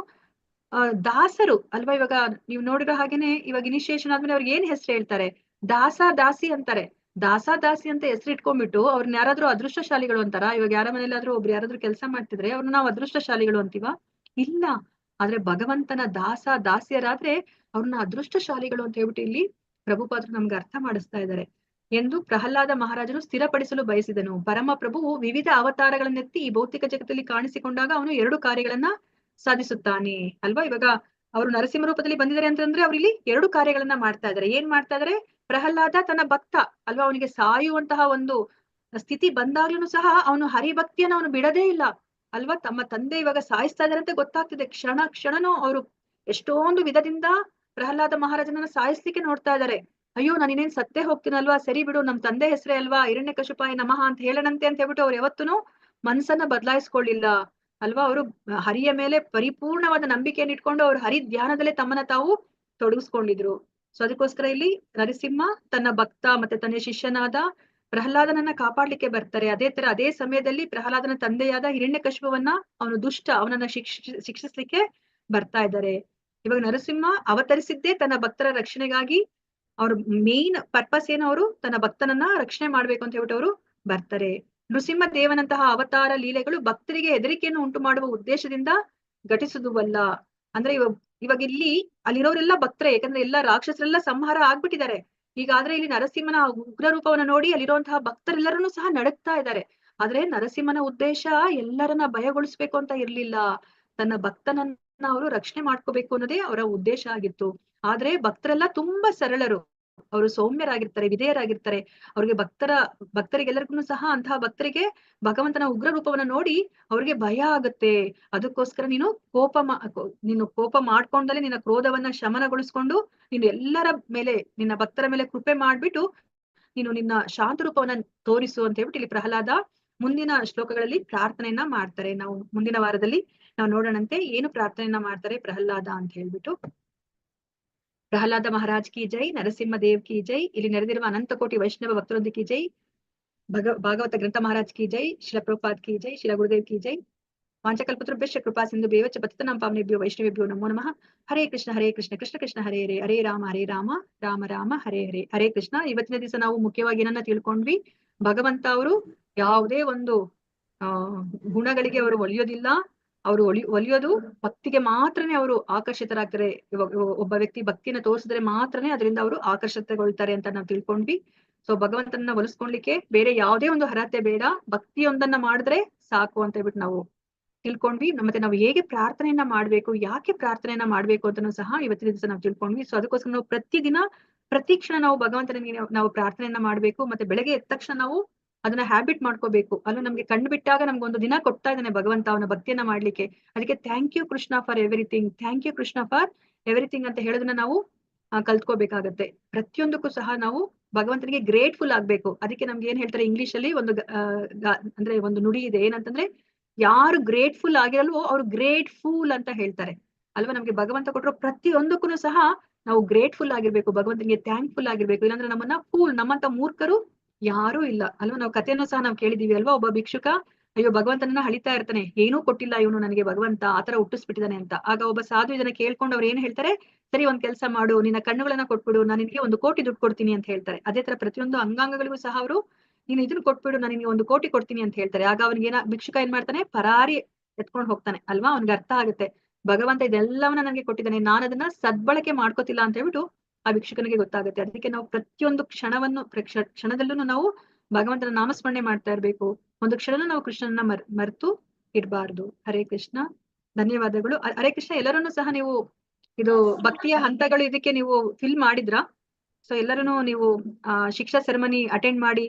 ದಾಸರು ಅಲ್ವಾ. ಇವಾಗ ನೀವು ನೋಡಿರೋ ಹಾಗೇನೆ ಇವಾಗ ಇನಿಷಿಯೇಷನ್ ಆದ್ಮೇಲೆ ಅವ್ರಿಗೆ ಏನ್ ಹೆಸರು ಹೇಳ್ತಾರೆ? ದಾಸ ದಾಸಿ ಅಂತಾರೆ. ದಾಸ ದಾಸಿ ಅಂತ ಹೆಸರು ಇಟ್ಕೊಂಡ್ಬಿಟ್ಟು ಅವ್ರನ್ನ ಯಾರಾದ್ರೂ ಅದೃಷ್ಟಶಾಲಿಗಳು ಅಂತಾರ? ಇವಾಗ ಯಾರ ಮನೇಲಾದ್ರೂ ಒಬ್ರು ಯಾರಾದ್ರೂ ಕೆಲಸ ಮಾಡ್ತಿದ್ರೆ ಅವ್ರನ್ನ ನಾವು ಅದೃಷ್ಟಶಾಲಿಗಳು ಅಂತೀವ? ಇಲ್ಲ. ಆದ್ರೆ ಭಗವಂತನ ದಾಸ ದಾಸಿಯರಾದ್ರೆ ಅವ್ರನ್ನ ಅದೃಷ್ಟಶಾಲಿಗಳು ಅಂತ ಹೇಳ್ಬಿಟ್ಟು ಇಲ್ಲಿ ಪ್ರಭುಪಾದರು ನಮ್ಗೆ ಅರ್ಥ ಮಾಡಿಸ್ತಾ ಇದ್ದಾರೆ ಎಂದು ಪ್ರಹ್ಲಾದ ಮಹಾರಾಜನು ಸ್ಥಿರಪಡಿಸಲು ಬಯಸಿದನು. ಪರಮ ಪ್ರಭುವು ವಿವಿಧ ಅವತಾರಗಳನ್ನೆತ್ತಿ ಈ ಭೌತಿಕ ಜಗತ್ತಲ್ಲಿ ಕಾಣಿಸಿಕೊಂಡಾಗ ಅವನು 2 ಕಾರ್ಯಗಳನ್ನ ಸಾಧಿಸುತ್ತಾನೆ ಅಲ್ವಾ. ಇವಾಗ ಅವರು ನರಸಿಂಹ ರೂಪದಲ್ಲಿ ಬಂದಿದ್ದಾರೆ ಅಂತಂದ್ರೆ ಅವ್ರು ಇಲ್ಲಿ 2 ಕಾರ್ಯಗಳನ್ನ ಮಾಡ್ತಾ ಇದ್ದಾರೆ. ಏನ್ ಮಾಡ್ತಾ ಇದಾರೆ? ಪ್ರಹ್ಲಾದ ತನ್ನ ಭಕ್ತ ಅಲ್ವಾ, ಅವನಿಗೆ ಸಾಯುವಂತಹ ಒಂದು ಸ್ಥಿತಿ ಬಂದಾಗ್ಲೂ ಸಹ ಅವನು ಹರಿಭಕ್ತಿಯನ್ನ ಅವನು ಬಿಡದೇ ಇಲ್ಲ ಅಲ್ವಾ. ತಮ್ಮ ತಂದೆ ಇವಾಗ ಸಾಯಿಸ್ತಾ ಇದಾರೆ ಅಂತ ಗೊತ್ತಾಗ್ತಿದೆ, ಕ್ಷಣ ಕ್ಷಣನೂ ಅವರು ಎಷ್ಟೊಂದು ವಿಧದಿಂದ ಪ್ರಹ್ಲಾದ ಮಹಾರಾಜನನ್ನ ಸಾಯಿಸ್ಲಿಕ್ಕೆ ನೋಡ್ತಾ ಇದ್ದಾರೆ. ಅಯ್ಯೋ, ನಾನಿನ್ನೇನ್ ಸತ್ತೇ ಹೋಗ್ತೀನಲ್ವಾ, ಸರಿ ಬಿಡು, ನಮ್ ತಂದೆ ಹೆಸರೇ ಅಲ್ವಾ, ಹಿರಣ್ಯಕಶಿಪಾಯ ನಮಃ ಅಂತ ಹೇಳಣಂತೆ ಅಂತ ಹೇಳ್ಬಿಟ್ಟು ಅವ್ರು ಯಾವತ್ತೂ ಮನ್ಸನ್ನ ಬದಲಾಯಿಸ್ಕೊಳ್ಳಿಲ್ಲ ಅಲ್ವಾ. ಅವರು ಹರಿಯ ಮೇಲೆ ಪರಿಪೂರ್ಣವಾದ ನಂಬಿಕೆಯನ್ನು ಇಟ್ಕೊಂಡು ಅವ್ರು ಹರಿ ಧ್ಯಾನದಲ್ಲೇ ತಮ್ಮನ್ನ ತಾವು ತೊಡಗಿಸ್ಕೊಂಡಿದ್ರು. ಸೊ ಅದಕ್ಕೋಸ್ಕರ ಇಲ್ಲಿ ನರಸಿಂಹ ತನ್ನ ಭಕ್ತ ಮತ್ತೆ ತನ್ನ ಶಿಷ್ಯನಾದ ಪ್ರಹ್ಲಾದನನ್ನ ಕಾಪಾಡ್ಲಿಕ್ಕೆ ಬರ್ತಾರೆ. ಅದೇ ಸಮಯದಲ್ಲಿ ಪ್ರಹ್ಲಾದನ ತಂದೆಯಾದ ಹಿರಣ್ಯಕಶಿಪುವನ್ನ ಅವನು ದುಷ್ಟ, ಅವನನ್ನ ಶಿಕ್ಷಿಸ್ಲಿಕ್ಕೆ ಬರ್ತಾ ಇದ್ದಾರೆ. ಇವಾಗ ನರಸಿಂಹ ಅವತರಿಸಿದ್ದೇ ತನ್ನ ಭಕ್ತರ ರಕ್ಷಣೆಗಾಗಿ. ಅವ್ರ ಮೇನ್ ಪರ್ಪಸ್ ಏನು? ಅವರು ತನ್ನ ಭಕ್ತನನ್ನ ರಕ್ಷಣೆ ಮಾಡ್ಬೇಕು ಅಂತ ಹೇಳ್ಬಿಟ್ಟು ಅವರು ಬರ್ತಾರೆ. ನೃಸಿಂಹ ದೇವನಂತಹ ಅವತಾರ ಲೀಲೆಗಳು ಭಕ್ತರಿಗೆ ಹೆದರಿಕೆಯನ್ನು ಉಂಟು ಮಾಡುವ ಉದ್ದೇಶದಿಂದ ಘಟಿಸುದುವಲ್ಲ. ಅಂದ್ರೆ ಇವಾಗ ಇಲ್ಲಿ ಅಲ್ಲಿರೋರೆಲ್ಲ ಭಕ್ತರೆ, ಯಾಕಂದ್ರೆ ಎಲ್ಲ ರಾಕ್ಷಸರೆಲ್ಲ ಸಂಹಾರ ಆಗ್ಬಿಟ್ಟಿದ್ದಾರೆ. ಹೀಗಾದ್ರೆ ಇಲ್ಲಿ ನರಸಿಂಹನ ಉಗ್ರ ರೂಪವನ್ನ ನೋಡಿ ಅಲ್ಲಿರುವಂತಹ ಭಕ್ತರೆಲ್ಲರನ್ನೂ ಸಹ ನಡುಕ್ತಾ ಇದ್ದಾರೆ. ಆದ್ರೆ ನರಸಿಂಹನ ಉದ್ದೇಶ ಎಲ್ಲರನ್ನ ಭಯಗೊಳಿಸ್ಬೇಕು ಅಂತ ಇರ್ಲಿಲ್ಲ, ತನ್ನ ಭಕ್ತನನ್ನ ಅವರು ರಕ್ಷಣೆ ಮಾಡ್ಕೋಬೇಕು ಅನ್ನೋದೇ ಅವರ ಉದ್ದೇಶ ಆಗಿತ್ತು. ಆದ್ರೆ ಭಕ್ತರೆಲ್ಲ ತುಂಬಾ ಸರಳರು, ಅವರು ಸೌಮ್ಯರಾಗಿರ್ತಾರೆ, ವಿಧೇಯರಾಗಿರ್ತಾರೆ. ಅವ್ರಿಗೆ ಭಕ್ತರಿಗೆಲ್ಲರಿಗೂ ಸಹ ಅಂತಹ ಭಕ್ತರಿಗೆ ಭಗವಂತನ ಉಗ್ರ ರೂಪವನ್ನ ನೋಡಿ ಅವ್ರಿಗೆ ಭಯ ಆಗುತ್ತೆ. ಅದಕ್ಕೋಸ್ಕರ ನೀನು ಕೋಪ ಮಾಡ್ಕೊಂಡಲ್ಲಿ ನಿನ್ನ ಕ್ರೋಧವನ್ನ ಶಮನಗೊಳಿಸ್ಕೊಂಡು ನೀನು ಎಲ್ಲರ ಮೇಲೆ, ನಿನ್ನ ಭಕ್ತರ ಮೇಲೆ ಕೃಪೆ ಮಾಡ್ಬಿಟ್ಟು ನೀನು ನಿನ್ನ ಶಾಂತ ರೂಪವನ್ನ ತೋರಿಸು ಅಂತ ಹೇಳ್ಬಿಟ್ಟು ಇಲ್ಲಿ ಪ್ರಹ್ಲಾದ ಮುಂದಿನ ಶ್ಲೋಕಗಳಲ್ಲಿ ಪ್ರಾರ್ಥನೆಯನ್ನ ಮಾಡ್ತಾರೆ. ನಾವು ಮುಂದಿನ ವಾರದಲ್ಲಿ ನಾವು ನೋಡೋಣಂತೆ ಏನು ಪ್ರಾರ್ಥನೆಯನ್ನ ಮಾಡ್ತಾರೆ ಪ್ರಹ್ಲಾದ ಅಂತ ಹೇಳ್ಬಿಟ್ಟು. ಪ್ರಹ್ಲಾದ ಮಹಾರಾಜ್ ಕಿ ಜೈ, ನರಸಿಂಹ ದೇವ್ ಕಿ ಜೈ, ಇಲ್ಲಿ ನೆರೆದಿರುವ ಅನಂತ ಕೋಟಿ ವೈಷ್ಣವ ಭಕ್ತರೊಂದಿಗೆ ಕಿ ಜೈ, ಭಾಗವತ ಗ್ರಂಥ ಮಹಾರಾಜ್ ಕಿ ಜೈ, ಶಿಲ ಪ್ರಭುಪಾದ್ ಕಿ ಜೈ, ಶಿಲ ಗುರುದೇವ್ ಕಿ ಜೈ. ವಾಂಚಕಲ್ಪತೃಭ್ಯಶ್ಚ ಕೃಪಾ ಸಿಂಧು ಬೇವಚ ಪತಿತನಾಂ ಪಾವನೇಭ್ಯೋ ವೈಷ್ಣವೇಭ್ಯೋ ನಮೋ ನಮಃ. ಹರೇ ಕೃಷ್ಣ ಕೃಷ್ಣ ಕೃಷ್ಣ ಹರೇ ಹರೇ, ಹರೇ ರಾಮ ರಾಮ ರಾಮ ಹರೇ ಹರೇ. ಹರೇ ಕೃಷ್ಣ. ಇವತ್ತಿನ ದಿವಸ ನಾವು ಮುಖ್ಯವಾಗಿ ಏನನ್ನ ತಿಳ್ಕೊಂಡ್ವಿ? ಭಗವಂತ ಅವರು ಯಾವುದೇ ಒಂದು ಆ ಗುಣಗಳಿಗೆ ಅವರು ಒಲಿಯೋದಿಲ್ಲ. ಅವರು ಒಲಿಯೋದು ಭಕ್ತಿಗೆ ಮಾತ್ರನೇ ಅವರು ಆಕರ್ಷಿತರಾಗ್ತಾರೆ. ಇವಾಗ ಒಬ್ಬ ವ್ಯಕ್ತಿ ಭಕ್ತಿನ ತೋರಿಸಿದ್ರೆ ಮಾತ್ರನೇ ಅದರಿಂದ ಅವರು ಆಕರ್ಷಿತಗೊಳ್ತಾರೆ ಅಂತ ನಾವು ತಿಳ್ಕೊಂಡ್ವಿ. ಸೊ ಭಗವಂತನ ಒಲಿಸ್ಕೊಳ್ಲಿಕ್ಕೆ ಬೇರೆ ಯಾವುದೇ ಒಂದು ಅರ್ಹತೆ ಬೇಡ, ಭಕ್ತಿಯೊಂದನ್ನ ಮಾಡಿದ್ರೆ ಸಾಕು ಅಂತ ಹೇಳ್ಬಿಟ್ಟು ನಾವು ತಿಳ್ಕೊಂಡ್ವಿ. ಮತ್ತೆ ನಾವು ಹೇಗೆ ಪ್ರಾರ್ಥನೆಯನ್ನ ಮಾಡ್ಬೇಕು, ಯಾಕೆ ಪ್ರಾರ್ಥನೆಯನ್ನ ಮಾಡ್ಬೇಕು ಅಂತನೂ ಸಹ ಇವತ್ತಿನ ದಿವಸ ನಾವು ತಿಳ್ಕೊಂಡ್ವಿ. ಸೊ ಅದಕ್ಕೋಸ್ಕರ ನಾವು ಪ್ರತಿದಿನ ಪ್ರತಿ ಕ್ಷಣ ನಾವು ಭಗವಂತನಿಗೆ ನಾವು ಪ್ರಾರ್ಥನೆಯನ್ನ ಮಾಡ್ಬೇಕು. ಮತ್ತೆ ಬೆಳಗ್ಗೆ ಎದ್ದ ತಕ್ಷಣ ನಾವು ಅದನ್ನ ಹ್ಯಾಬಿಟ್ ಮಾಡ್ಕೋಬೇಕು. ಅಲ್ಲ ನಮ್ಗೆ ಕಂಡು ಬಿಟ್ಟಾಗ ನಮ್ಗೆ ಒಂದು ದಿನ ಕೊಡ್ತಾ ಇದ್ದಾನೆ ಭಗವಂತ ಅವನ ಭಕ್ತಿಯನ್ನ ಮಾಡ್ಲಿಕ್ಕೆ. ಅದಕ್ಕೆ thank you Krishna for everything, thank you Krishna for everything ಅಂತ ಹೇಳೋದನ್ನ ನಾವು ಕಲ್ತ್ಕೋಬೇಕಾಗತ್ತೆ. ಪ್ರತಿಯೊಂದಕ್ಕೂ ಸಹ ನಾವು ಭಗವಂತನಿಗೆ ಗ್ರೇಟ್ಫುಲ್ ಆಗ್ಬೇಕು. ಅದಕ್ಕೆ ನಮ್ಗೆ ಏನ್ ಹೇಳ್ತಾರೆ ಇಂಗ್ಲಿಷ್ ಅಲ್ಲಿ ಒಂದು ಅಂದ್ರೆ ಒಂದು ನುಡಿ ಇದೆ, ಏನಂತಂದ್ರೆ ಯಾರು ಗ್ರೇಟ್ಫುಲ್ ಆಗಿರಲ್ವೋ ಅವ್ರು ಗ್ರೇಟ್ ಫೂಲ್ ಅಂತ ಹೇಳ್ತಾರೆ ಅಲ್ವಾ. ನಮ್ಗೆ ಭಗವಂತ ಕೊಟ್ಟಿರೋ ಪ್ರತಿಯೊಂದಕ್ಕೂ ಸಹ ನಾವು ಗ್ರೇಟ್ಫುಲ್ ಆಗಿರ್ಬೇಕು, ಭಗವಂತನಿಗೆ ಥ್ಯಾಂಕ್ಫುಲ್ ಆಗಿರ್ಬೇಕು. ಇಲ್ಲಾಂದ್ರೆ ನಮ್ಮನ್ನ ಫೂಲ್, ನಮ್ಮಂತ ಮೂರ್ಖರು ಯಾರೂ ಇಲ್ಲ ಅಲ್ವಾ. ನಾವು ಕಥೆನೂ ಸಹ ನಾವು ಕೇಳಿದೀವಿ ಅಲ್ವಾ. ಒಬ್ಬ ಭಿಕ್ಷುಕ ಅಯ್ಯೋ ಭಗವಂತನನ್ನ ಹಳಿತಾ ಇರ್ತಾನೆ, ಏನೂ ಕೊಟ್ಟಿಲ್ಲ ಇವನು ನನಗೆ ಭಗವಂತ, ಆತರ ಹುಟ್ಟಿಸ್ಬಿಟ್ಟಿದಾನೆ ಅಂತ. ಆಗ ಒಬ್ಬ ಸಾಧು ಇದನ್ನ ಕೇಳ್ಕೊಂಡು ಅವ್ರು ಏನ್ ಹೇಳ್ತಾರೆ, ಸರಿ ಒಂದ್ ಕೆಲಸ ಮಾಡು, ನಿನ್ನ ಕಣ್ಣುಗಳನ್ನ ಕೊಟ್ಬಿಡು, ನಾನು ನಿನಗೆ 1 ಕೋಟಿ ದುಡ್ಡು ಕೊಡ್ತೀನಿ ಅಂತ ಹೇಳ್ತಾರೆ. ಅದೇ ತರ ಪ್ರತಿಯೊಂದು ಅಂಗಾಂಗಗಳಿಗೂ ಸಹ ಅವರು ನೀನು ಇದನ್ನ ಕೊಟ್ಬಿಡು, ನಾನು ನಿನ್ಗೆ 1 ಕೋಟಿ ಕೊಡ್ತೀನಿ ಅಂತ ಹೇಳ್ತಾರೆ. ಆಗ ಅವನಿಗೆ ಭಿಕ್ಷುಕ ಏನ್ ಮಾಡ್ತಾನೆ, ಪರಾರಿ ಎತ್ಕೊಂಡು ಹೋಗ್ತಾನೆ ಅಲ್ವಾ. ಅವ್ನಿಗೆ ಅರ್ಥ ಆಗುತ್ತೆ ಭಗವಂತ ಇದೆಲ್ಲವನ್ನ ನನಗೆ ಕೊಟ್ಟಿದ್ದಾನೆ, ನಾನು ಅದನ್ನ ಸದ್ಬಳಕೆ ಮಾಡ್ಕೋತಿಲ್ಲ ಅಂತ ಹೇಳ್ಬಿಟ್ಟು ಆ ಭಿಕ್ಷುಕನಿಗೆ ಗೊತ್ತಾಗುತ್ತೆ. ಅದಕ್ಕೆ ನಾವು ಪ್ರತಿಯೊಂದು ಕ್ಷಣದಲ್ಲೂ ನಾವು ಭಗವಂತನ ನಾಮಸ್ಮರಣೆ ಮಾಡ್ತಾ ಇರ್ಬೇಕು. ಒಂದು ಕ್ಷಣನೂ ನಾವು ಕೃಷ್ಣನ ಮರೆತು ಇರಬಾರ್ದು. ಹರೇ ಕೃಷ್ಣ, ಧನ್ಯವಾದಗಳು. ಹರೇ ಕೃಷ್ಣ. ಎಲ್ಲರನ್ನೂ ಸಹ ನೀವು ಇದು ಭಕ್ತಿಯ ಹಂತಗಳು ಇದಕ್ಕೆ ನೀವು ಫಿಲ್ ಮಾಡಿದ್ರಾ? ಸೊ ಎಲ್ಲರೂ ನೀವು ಶಿಕ್ಷಾ ಸೆರೆಮನಿ ಅಟೆಂಡ್ ಮಾಡಿ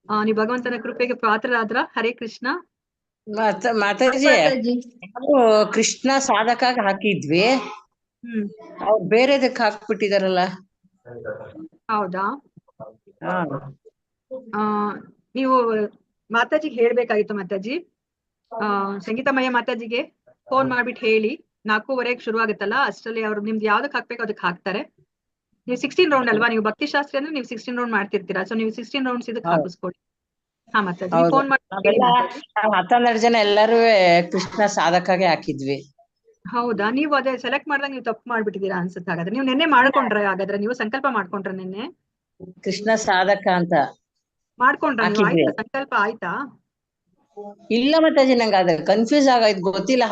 ನೀವು ಭಗವಂತನ ಕೃಪೆಗೆ ಪಾತ್ರರಾದ್ರ? ಹರೇ ಕೃಷ್ಣ. ಮಾತಾಜಿ, ಮಾತಾಜಿ. ನಾವು ಕೃಷ್ಣ ಸಾಧಕಾಗಿ ಹಾಕಿದ್ವಿ, ಅವ್ರು ಬೇರೆದಕ್ಕೆ ಹಾಕ್ಬಿಟ್ಟಿದಾರಲ್ಲ. ಹೌದಾ? ಹಾ, ನೀವು ಮಾತಾಜಿಗೆ ಹೇಳ್ಬೇಕಾಗಿತ್ತು ಮಾತಾಜಿ. ಸಂಗೀತಮಯ ಮಾತಾಜಿಗೆ ಫೋನ್ ಮಾಡ್ಬಿಟ್ಟು ಹೇಳಿ, 4:15 ಶುರು ಆಗುತ್ತಲ್ಲ ಅಷ್ಟರಲ್ಲಿ ಅವ್ರು ನಿಮ್ದು ಯಾವ್ದಕ್ ಹಾಕ್ಬೇಕು ಅದಕ್ಕೆ ಹಾಕ್ತಾರೆ. ನೀವು 16 ರೌಂಡ್ ಅಲ್ವಾ, ನೀವು ಭಕ್ತಿ ಶಾಸ್ತ್ರಿ ಅಂದ್ರೆ ನೀವು 16 ರೌಂಡ್ ಮಾಡ್ತಿರ್ತೀರಾ. ಸೊ ನೀವು 16 ರೌಂಡ್ಸ್ ಇದಕ್ಕೆ ಹಾಕಿಸ್ಕೊಡಿ. ಹಾ ಮಾತಾಜಿ, ನೀವು ಫೋನ್ ಮಾಡಿ ಹೇಳಿ ಮಾತಾಜಿ. 12 ಜನ ಎಲ್ಲರೂ ಕೃಷ್ಣ ಸಾಧಕಾಗೆ ಹಾಕಿದ್ವಿ. ಹೌದಾ? ನೀವು ಅದೇ ಸೆಲೆಕ್ಟ್ ಮಾಡಿದಾಗ ನೀವು ತಪ್ಪು ಮಾಡ್ಬಿಟ್ಟಿದೀರಾ ಅನ್ಸುತ್ತೆ. ಹಾಗಾದ್ರೆ ನೀವು ನೆನ್ನೆ ಮಾಡ್ಕೊಂಡ್ರ? ಹಾಗಾದ್ರೆ ನೀವು ಸಂಕಲ್ಪ ಮಾಡ್ಕೊಂಡ್ರ ನಿನ್ನೆ? ಕೃಷ್ಣ ಸಾಧಕ ಅಂತ ಮಾಡ್ಕೊಂಡ್ರ ನೀವು? ಹಾಕಿದ್ವಿ. ಆಯ್ತಾ ಸಂಕಲ್ಪ ಆಯ್ತಾ? ಇಲ್ಲ ಮಾತಾಜಿ, ನಂಗೆ ಅದು ಕನ್ಫ್ಯೂಸ್ ಆಗೋಯ್ತು, ಗೊತ್ತಿಲ್ಲ.